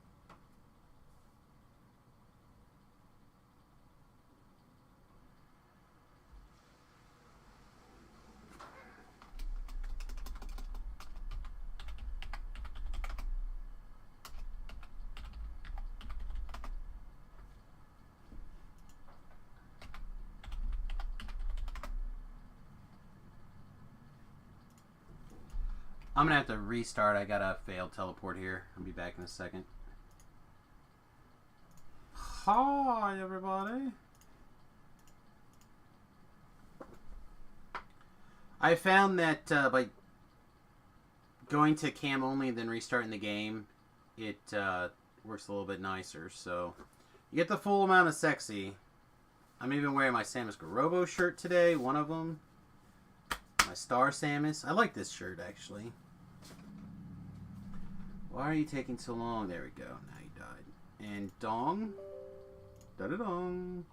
I'm gonna have to restart. I got a failed teleport here. I'll be back in a second. Hi, everybody. I found that by going to cam only, then restarting the game, it works a little bit nicer. So you get the full amount of sexy. I'm even wearing my Samus Garobo shirt today. One of them. My Star Samus. I like this shirt, actually. Why are you taking so long? There we go. Now you died. And dong. Da-da-dong.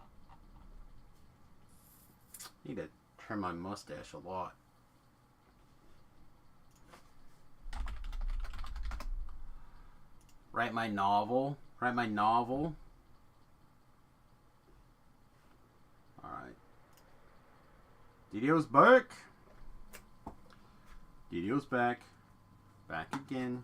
Need to trim my mustache a lot. Write my novel. Write my novel. Alright. Didio's back. Didio's back. Back again.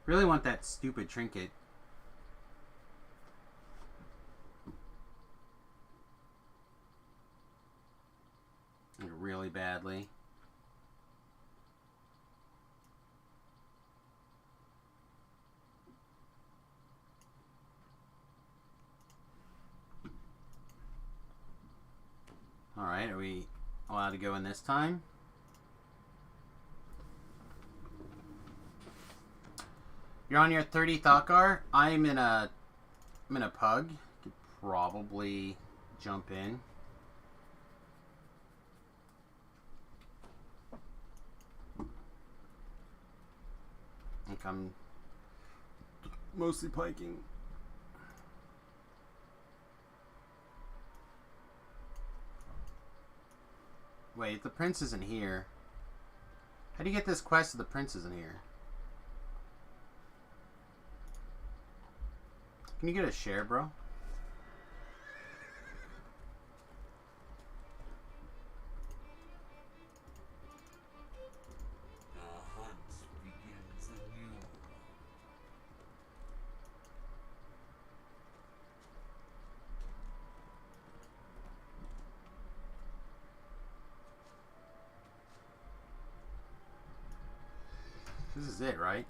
Really want that stupid trinket. Like, really badly. Alright, are we allowed to go in this time? You're on your 30th Thought. I'm in a pug. Could probably jump in. I think I'm mostly piking. Wait, the prince isn't here. How do you get this quest if the prince isn't here? Can you get a share, bro? The hunt begins anew. This is it, right?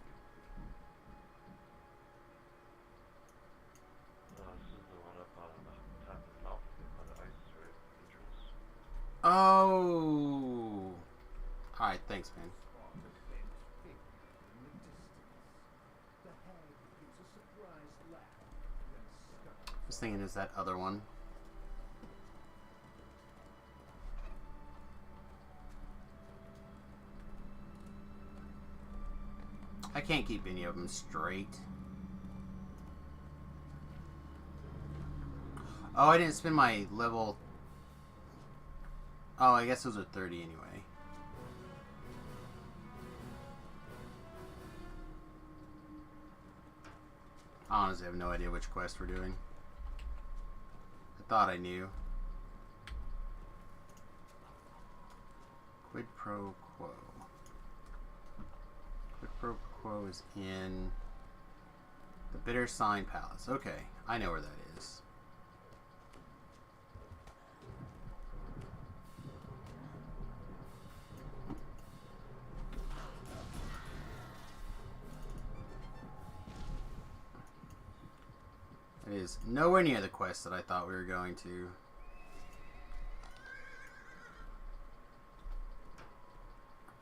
This is the one up on the top of the mountain by the ice entrance. Oh. All right, thanks, man. I was thinking, is that other one? I can't keep any of them straight. Oh, I didn't spend my level. Oh, I guess those are 30 anyway. I honestly have no idea which quest we're doing. I thought I knew. Quid pro quo. Quid pro quo is in the Bitter Sign Palace. Okay, I know where that is. It is nowhere near the quest that I thought we were going to.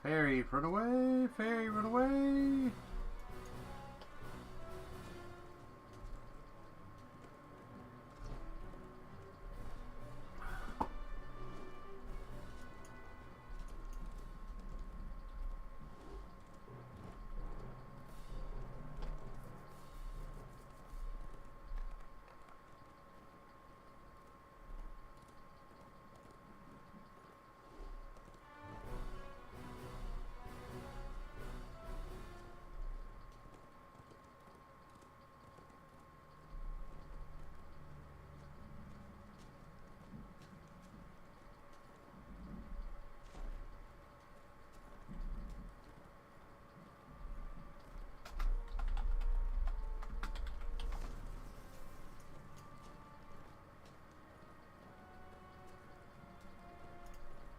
Fairy, run away! Fairy, run away!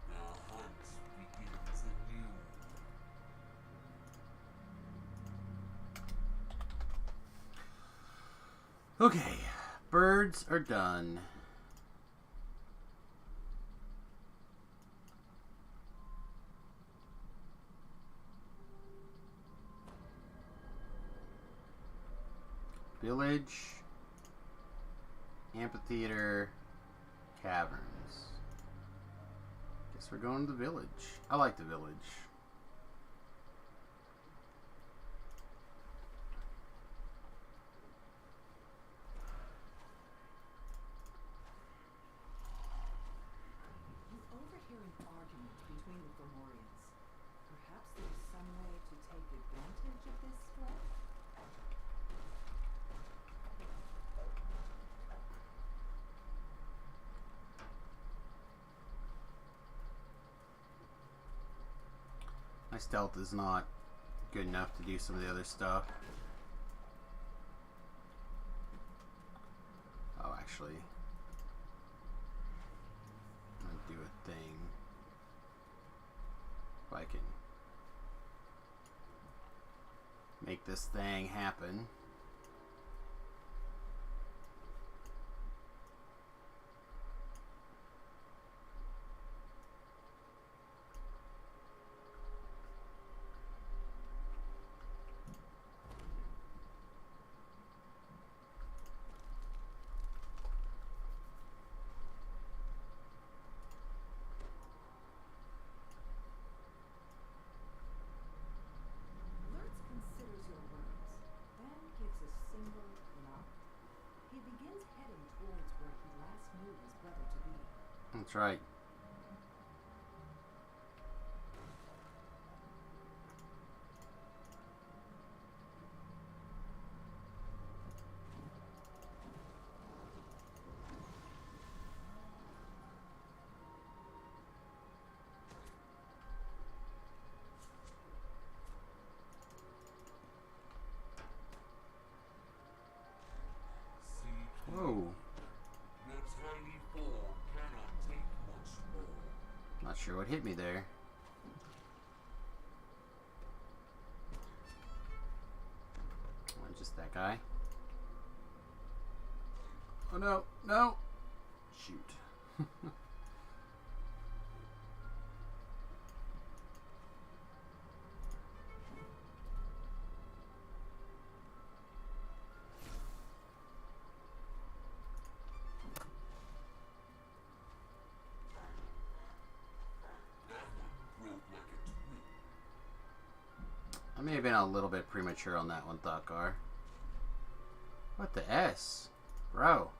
The hunt begins anew. Okay, birds are done. Village, amphitheater, caverns. Guess we're going to the village. I like the village. You overhear an argument between the Fomorians. Perhaps there is some way to take advantage of this strife? My stealth is not good enough to do some of the other stuff. Oh, actually, I'm gonna do a thing. If I can make this thing happen. Lurtz considers your words, then gives a single nod. He begins heading towards where he last knew his brother to be. That's right. See, Whoa. the tiny form cannot take much more. Not sure what hit me there. just that guy. Oh no, no! Shoot. I may have been a little bit premature on that one, Thought-Car. What the S? Bro.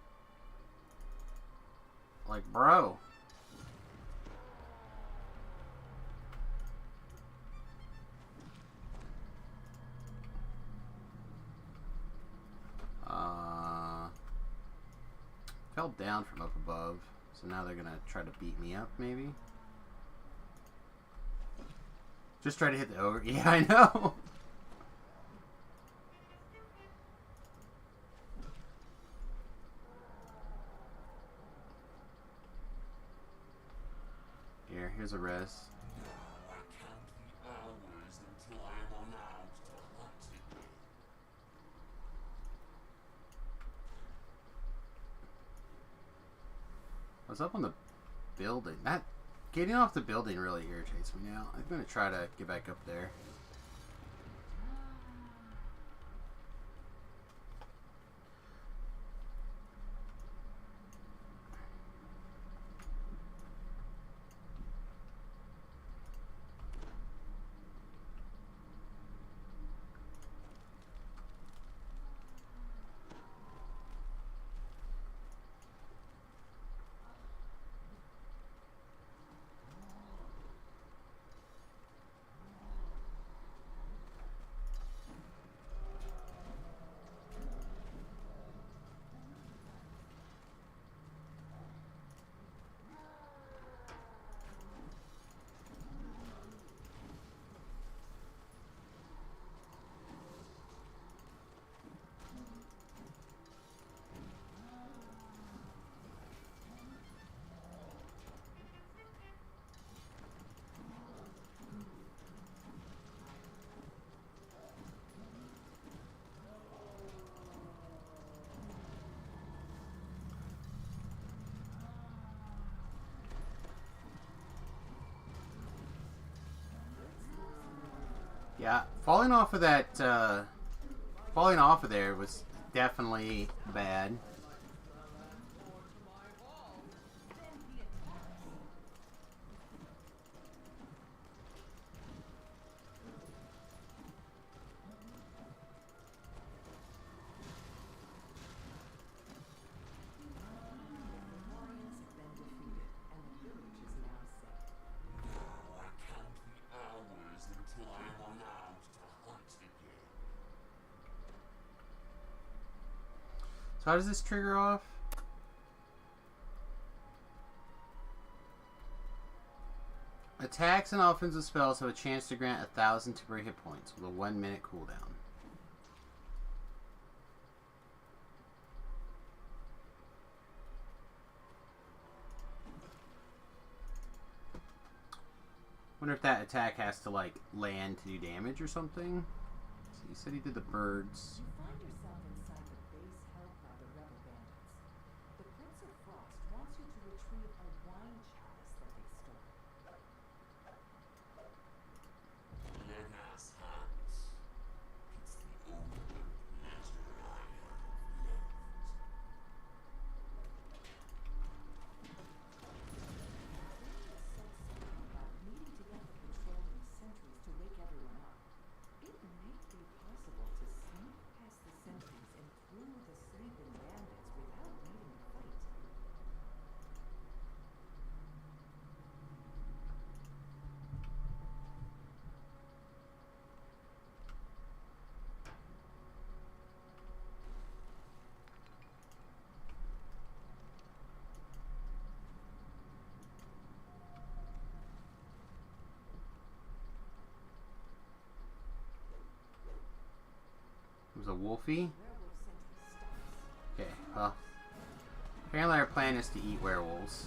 Like, bro. Fell down from up above. So now they're gonna try to beat me up, maybe? Just try to hit the ogre. Yeah, I know. Here's a res. Now I count the hours until I am allowed to hunt again. I was up on the building. That getting off the building really irritates me now. I'm gonna try to get back up there. Yeah, falling off of that, falling off of there was definitely bad. Now I count the hours until I am allowed to hunt again. So how does this trigger off? Attacks and offensive spells have a chance to grant 1,000 temporary hit points with a 1-minute cooldown. Wonder if that attack has to like land to do damage or something. So you said he did the birds. You find yourself inside the base held by the rebel bandits. The Prince of Frost wants you to retrieve a wine chalice that they stole. Let us hunt. It's the only pleasure I have left. About needing to get the patrol and sentries to wake everyone up. It may be possible to sneak past the sentries and through the sleeping bandits without needing to fight. It was a wolfie. Werewolf sentry stops. Okay, well, apparently our plan is to eat werewolves.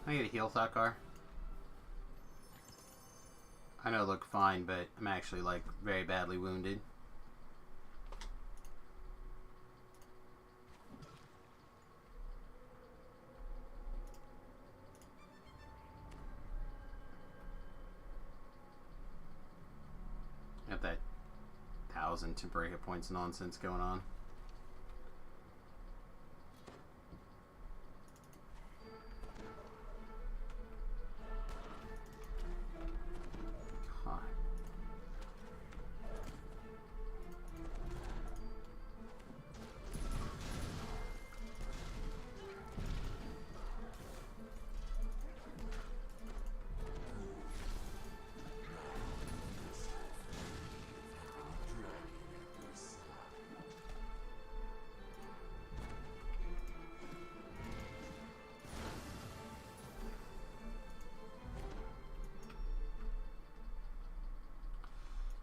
I get a heal thought car. I know it looked fine, but I'm actually like very badly wounded. Got that 1,000 temporary hit points nonsense going on. God.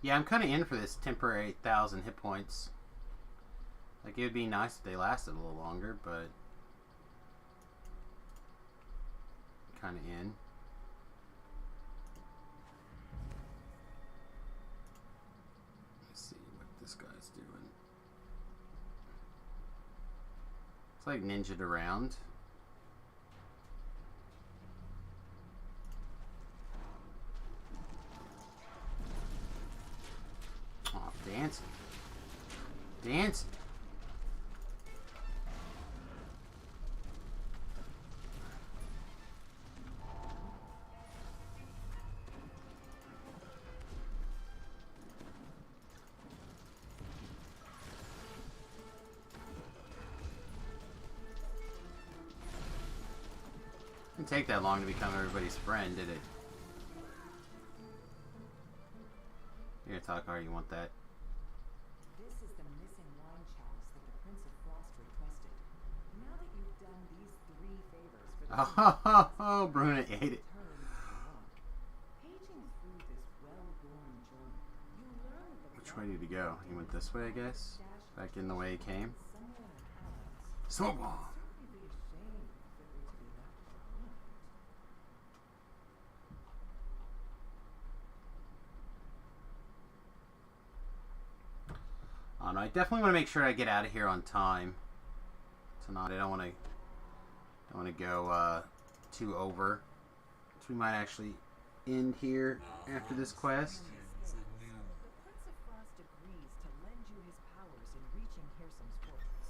Yeah, I'm kind of in for this temporary 1,000 hit points. Like, it would be nice if they lasted a little longer, but kind of in. Let's see what this guy's doing. It's like ninja'd around. Oh, dancing. Dancing. Didn't take that long to become everybody's friend, did it? Here, Takar, you want that? This is the missing wine chalice that the Prince of Frost requested. Now that you've done these 3 favors for the Oh, Bruna ate it. turn to the rock. Paging through this well-worn journal, you learn that Which way did he go? He went this way, I guess? Back in the way he came? somewhere else. Smoke bomb! Certainly be a shame if it were to be left behind. I don't know. I definitely want to make sure I get out of here on time tonight. I don't want to go too over. So we might actually end here after this quest. It's a new The Prince of Frost agrees to lend you his powers in reaching Hirsum's fortress.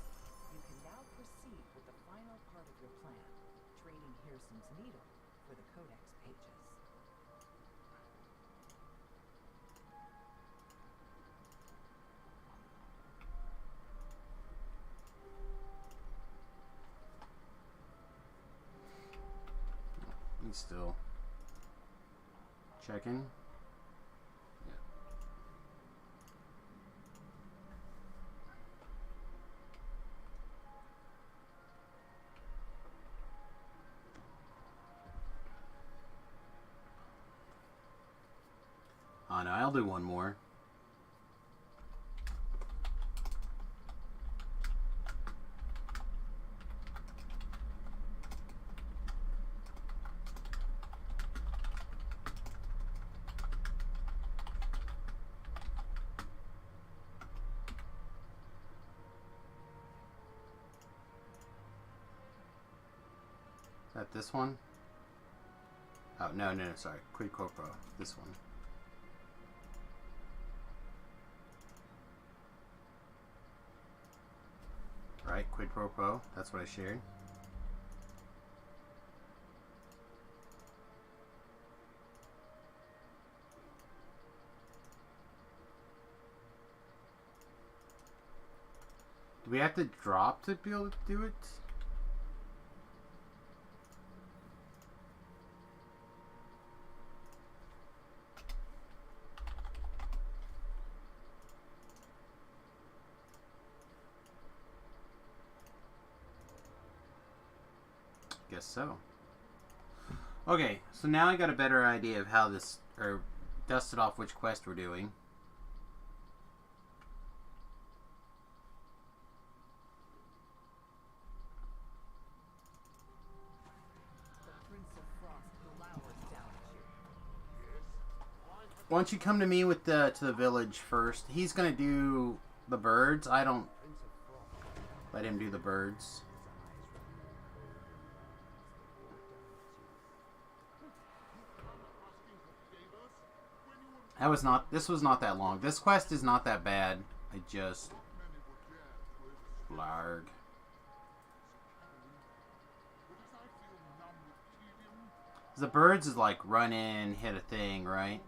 You can now proceed with the final part of your plan, trading Hirsum's needle for the Codex pages. He's still checking. Yeah. Oh no, I'll do one more. Is that this one? Oh, no, sorry. Quid Pro. This one. Right, Quid Pro Quo. That's what I shared. Do we have to drop to be able to do it? Guess so. Okay, so now I got a better idea of how this, or dusted off which quest we're doing. The Prince of Why don't you come to me with the to the village first? He's gonna do the birds. I don't let him do the birds. This was not that long. This quest is not that bad. I just blarg. The birds is like run in, hit a thing, right?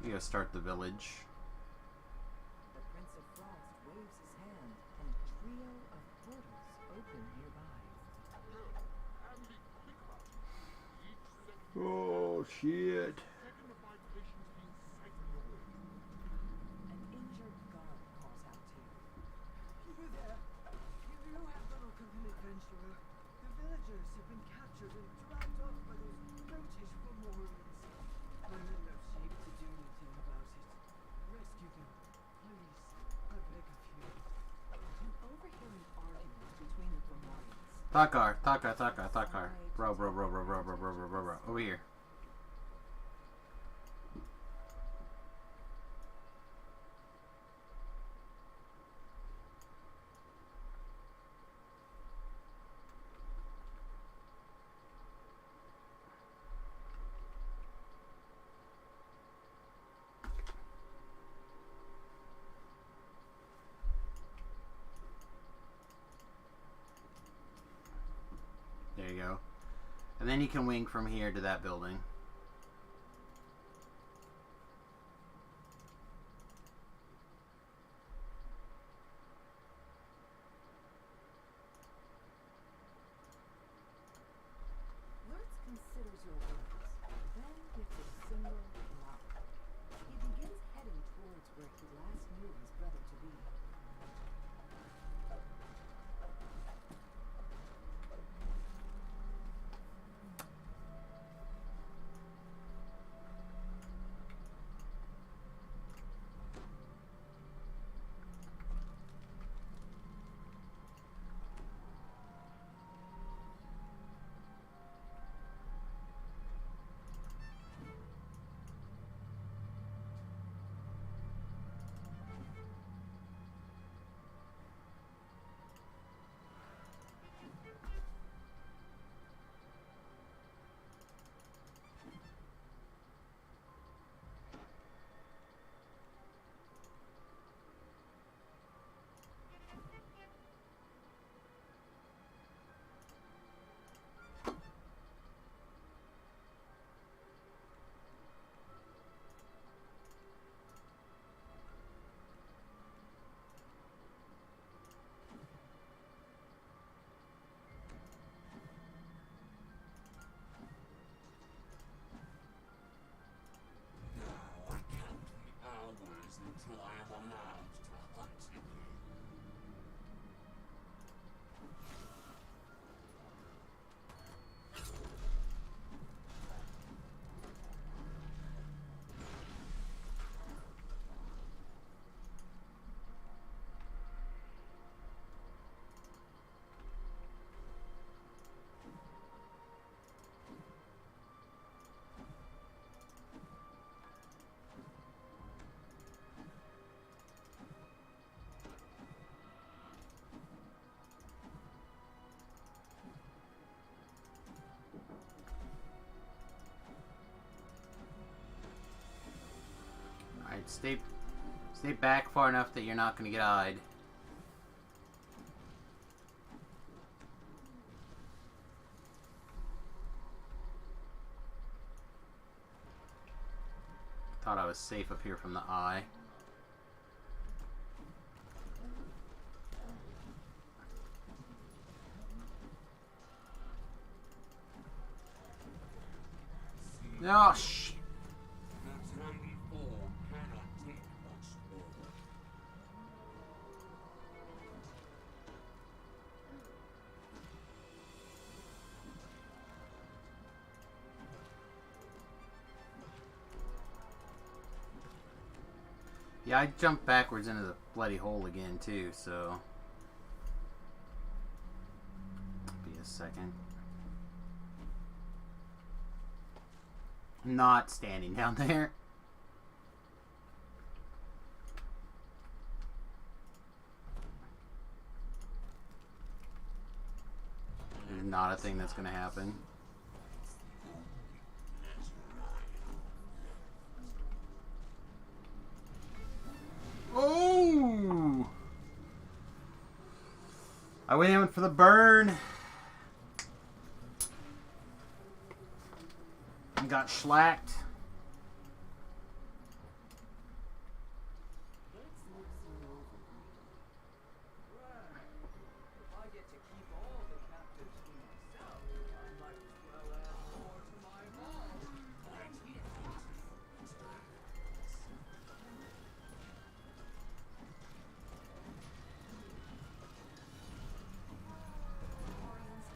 You gotta start the village. The Prince of Frost waves his hand, and a trio of portals open nearby. Oh shit. An injured guard calls out to you. You there? You have done a compelling adventurer. The villagers have been captured and dragged off by those brutish Fomorians. I'm in no shape to do anything about it. Rescue them, please. I beg of you. You overhear an argument between the Fomorians. Takar. Bro. Over here. There you go. And then you can wing from here to that building. Lurtz considers your words, then gives a single nod. He begins heading towards where he last knew his brother to be. Now I count the hours until I am allowed to hunt again. Alright, stay back far enough that you're not gonna get eyed. Thought I was safe up here from the eye. Oh shit. The tiny form cannot take much more. Yeah, I jumped backwards into the bloody hole again too, so be second. I'm not standing down there. It's not a thing that's going to happen. Oh! I went in for the burn. And got schlacked.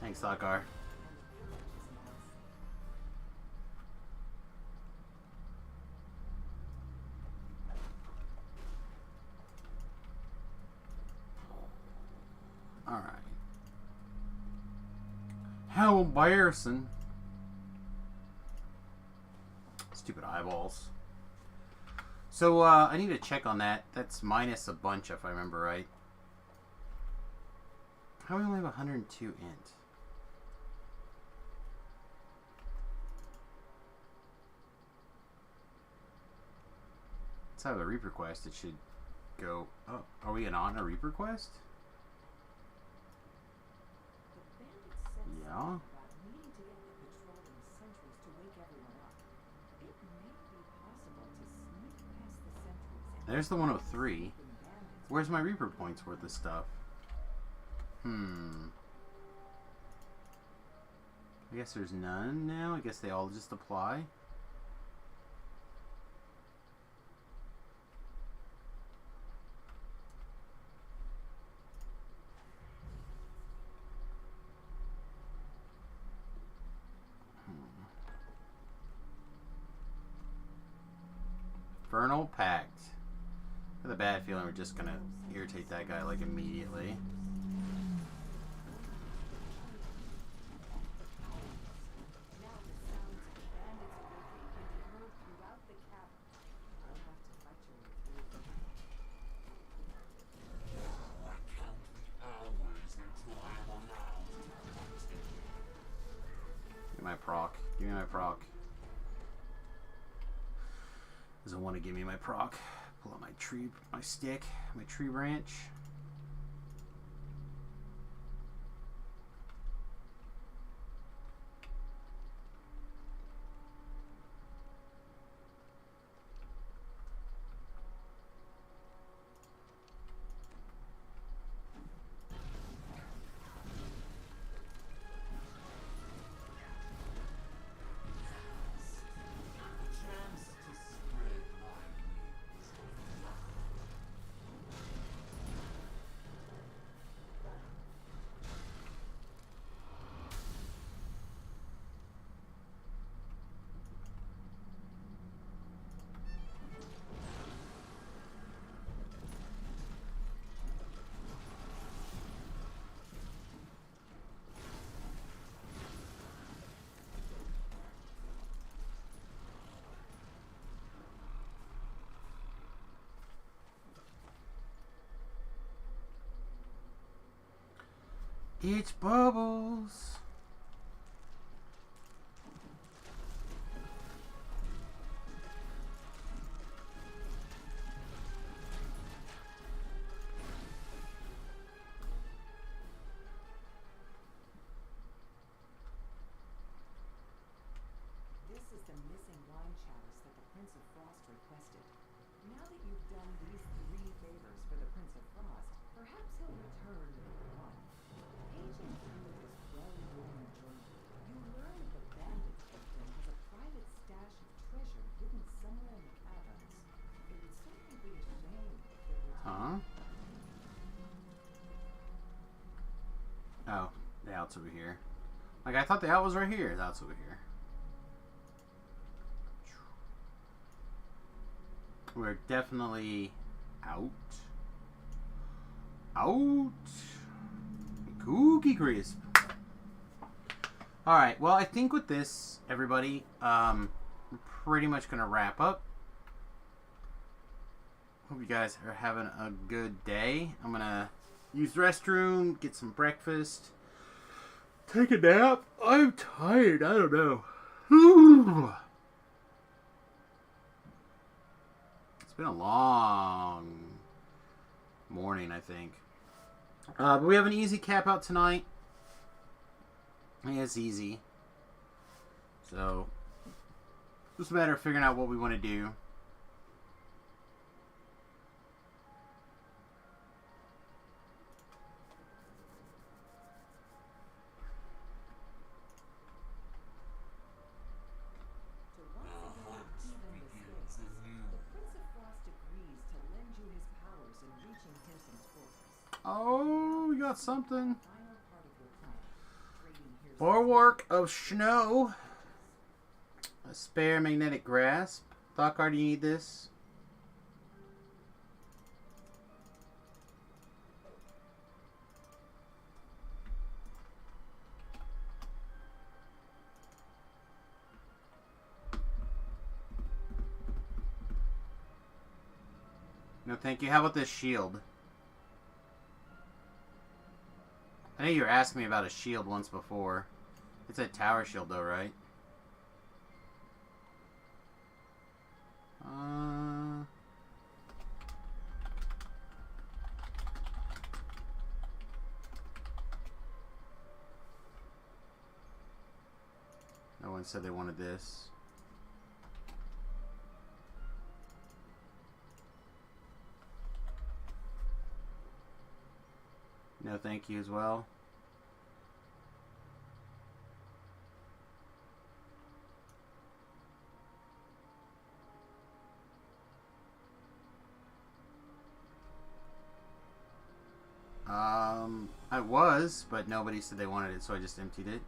Thanks, Lakar. Alright. How embarrassing. Stupid eyeballs. So, I need to check on that. That's minus a bunch, if I remember right. How do we only have 102 int? Let's have a Reaper quest. It should go... Oh, are we on a Reaper quest? Yeah. There's the 103. Where's my Reaper points worth of stuff? I guess there's none now. I guess they all just apply. Infernal Pact. I have a bad feeling we're just gonna irritate that guy like immediately. Give me my proc. Give me my proc. Doesn't want to give me my proc. Pull out my tree, my stick, my tree branch. It's Bubbles. This is the missing wine chalice that the Prince of Frost requested. Now that you've done these 3 favors for the Prince of Frost, perhaps he'll return one. Paging through this well-worn journal, you learn the bandit victim has a private stash of treasure hidden somewhere in the caverns. It would certainly be a shame if it were Huh? Oh, the out's over here. Like, I thought the out was right here. The out's over here. We're definitely out. Out. Cookie crisp. Alright, well, I think with this, everybody, we're pretty much going to wrap up. Hope you guys are having a good day. I'm going to use the restroom, get some breakfast, take a nap. I'm tired. I don't know. It's been a long morning, I think. But we have an easy cap out tonight. Yeah, it's easy. So, just a matter of figuring out what we want to do. To once The again hunt even the begins stakes, anew. the Prince of Frost agrees to lend you his powers in reaching Hirschen's fortress. Oh, we got something. Final part of your plan, trading Hirschen's Bulwark of Snow. A spare magnetic grasp. Thought do you need this? No, thank you. How about this shield? I know you were asking me about a shield once before. It's a tower shield, though, right? No one said they wanted this. No, thank you as well. I was, but nobody said they wanted it, so I just emptied it.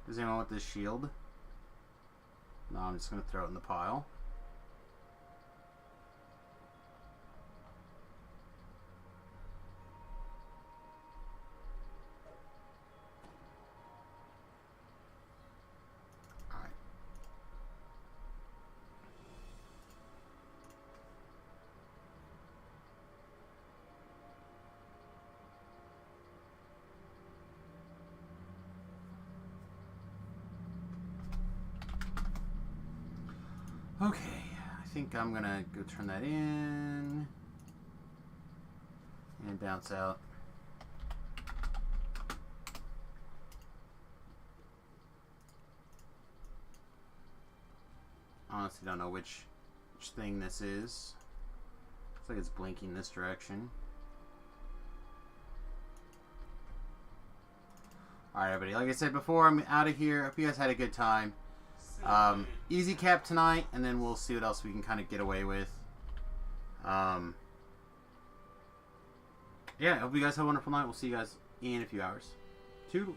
Does anyone want this shield? No, I'm just going to throw it in the pile. Alright. Okay, I think I'm gonna go turn that in and bounce out. Honestly, don't know which thing this is. Looks like it's blinking this direction. Alright, everybody. Like I said before, I'm out of here. Hope you guys had a good time. Easy cap tonight, and then we'll see what else we can kind of get away with. Yeah, I hope you guys have a wonderful night. We'll see you guys in a few hours. Toodles.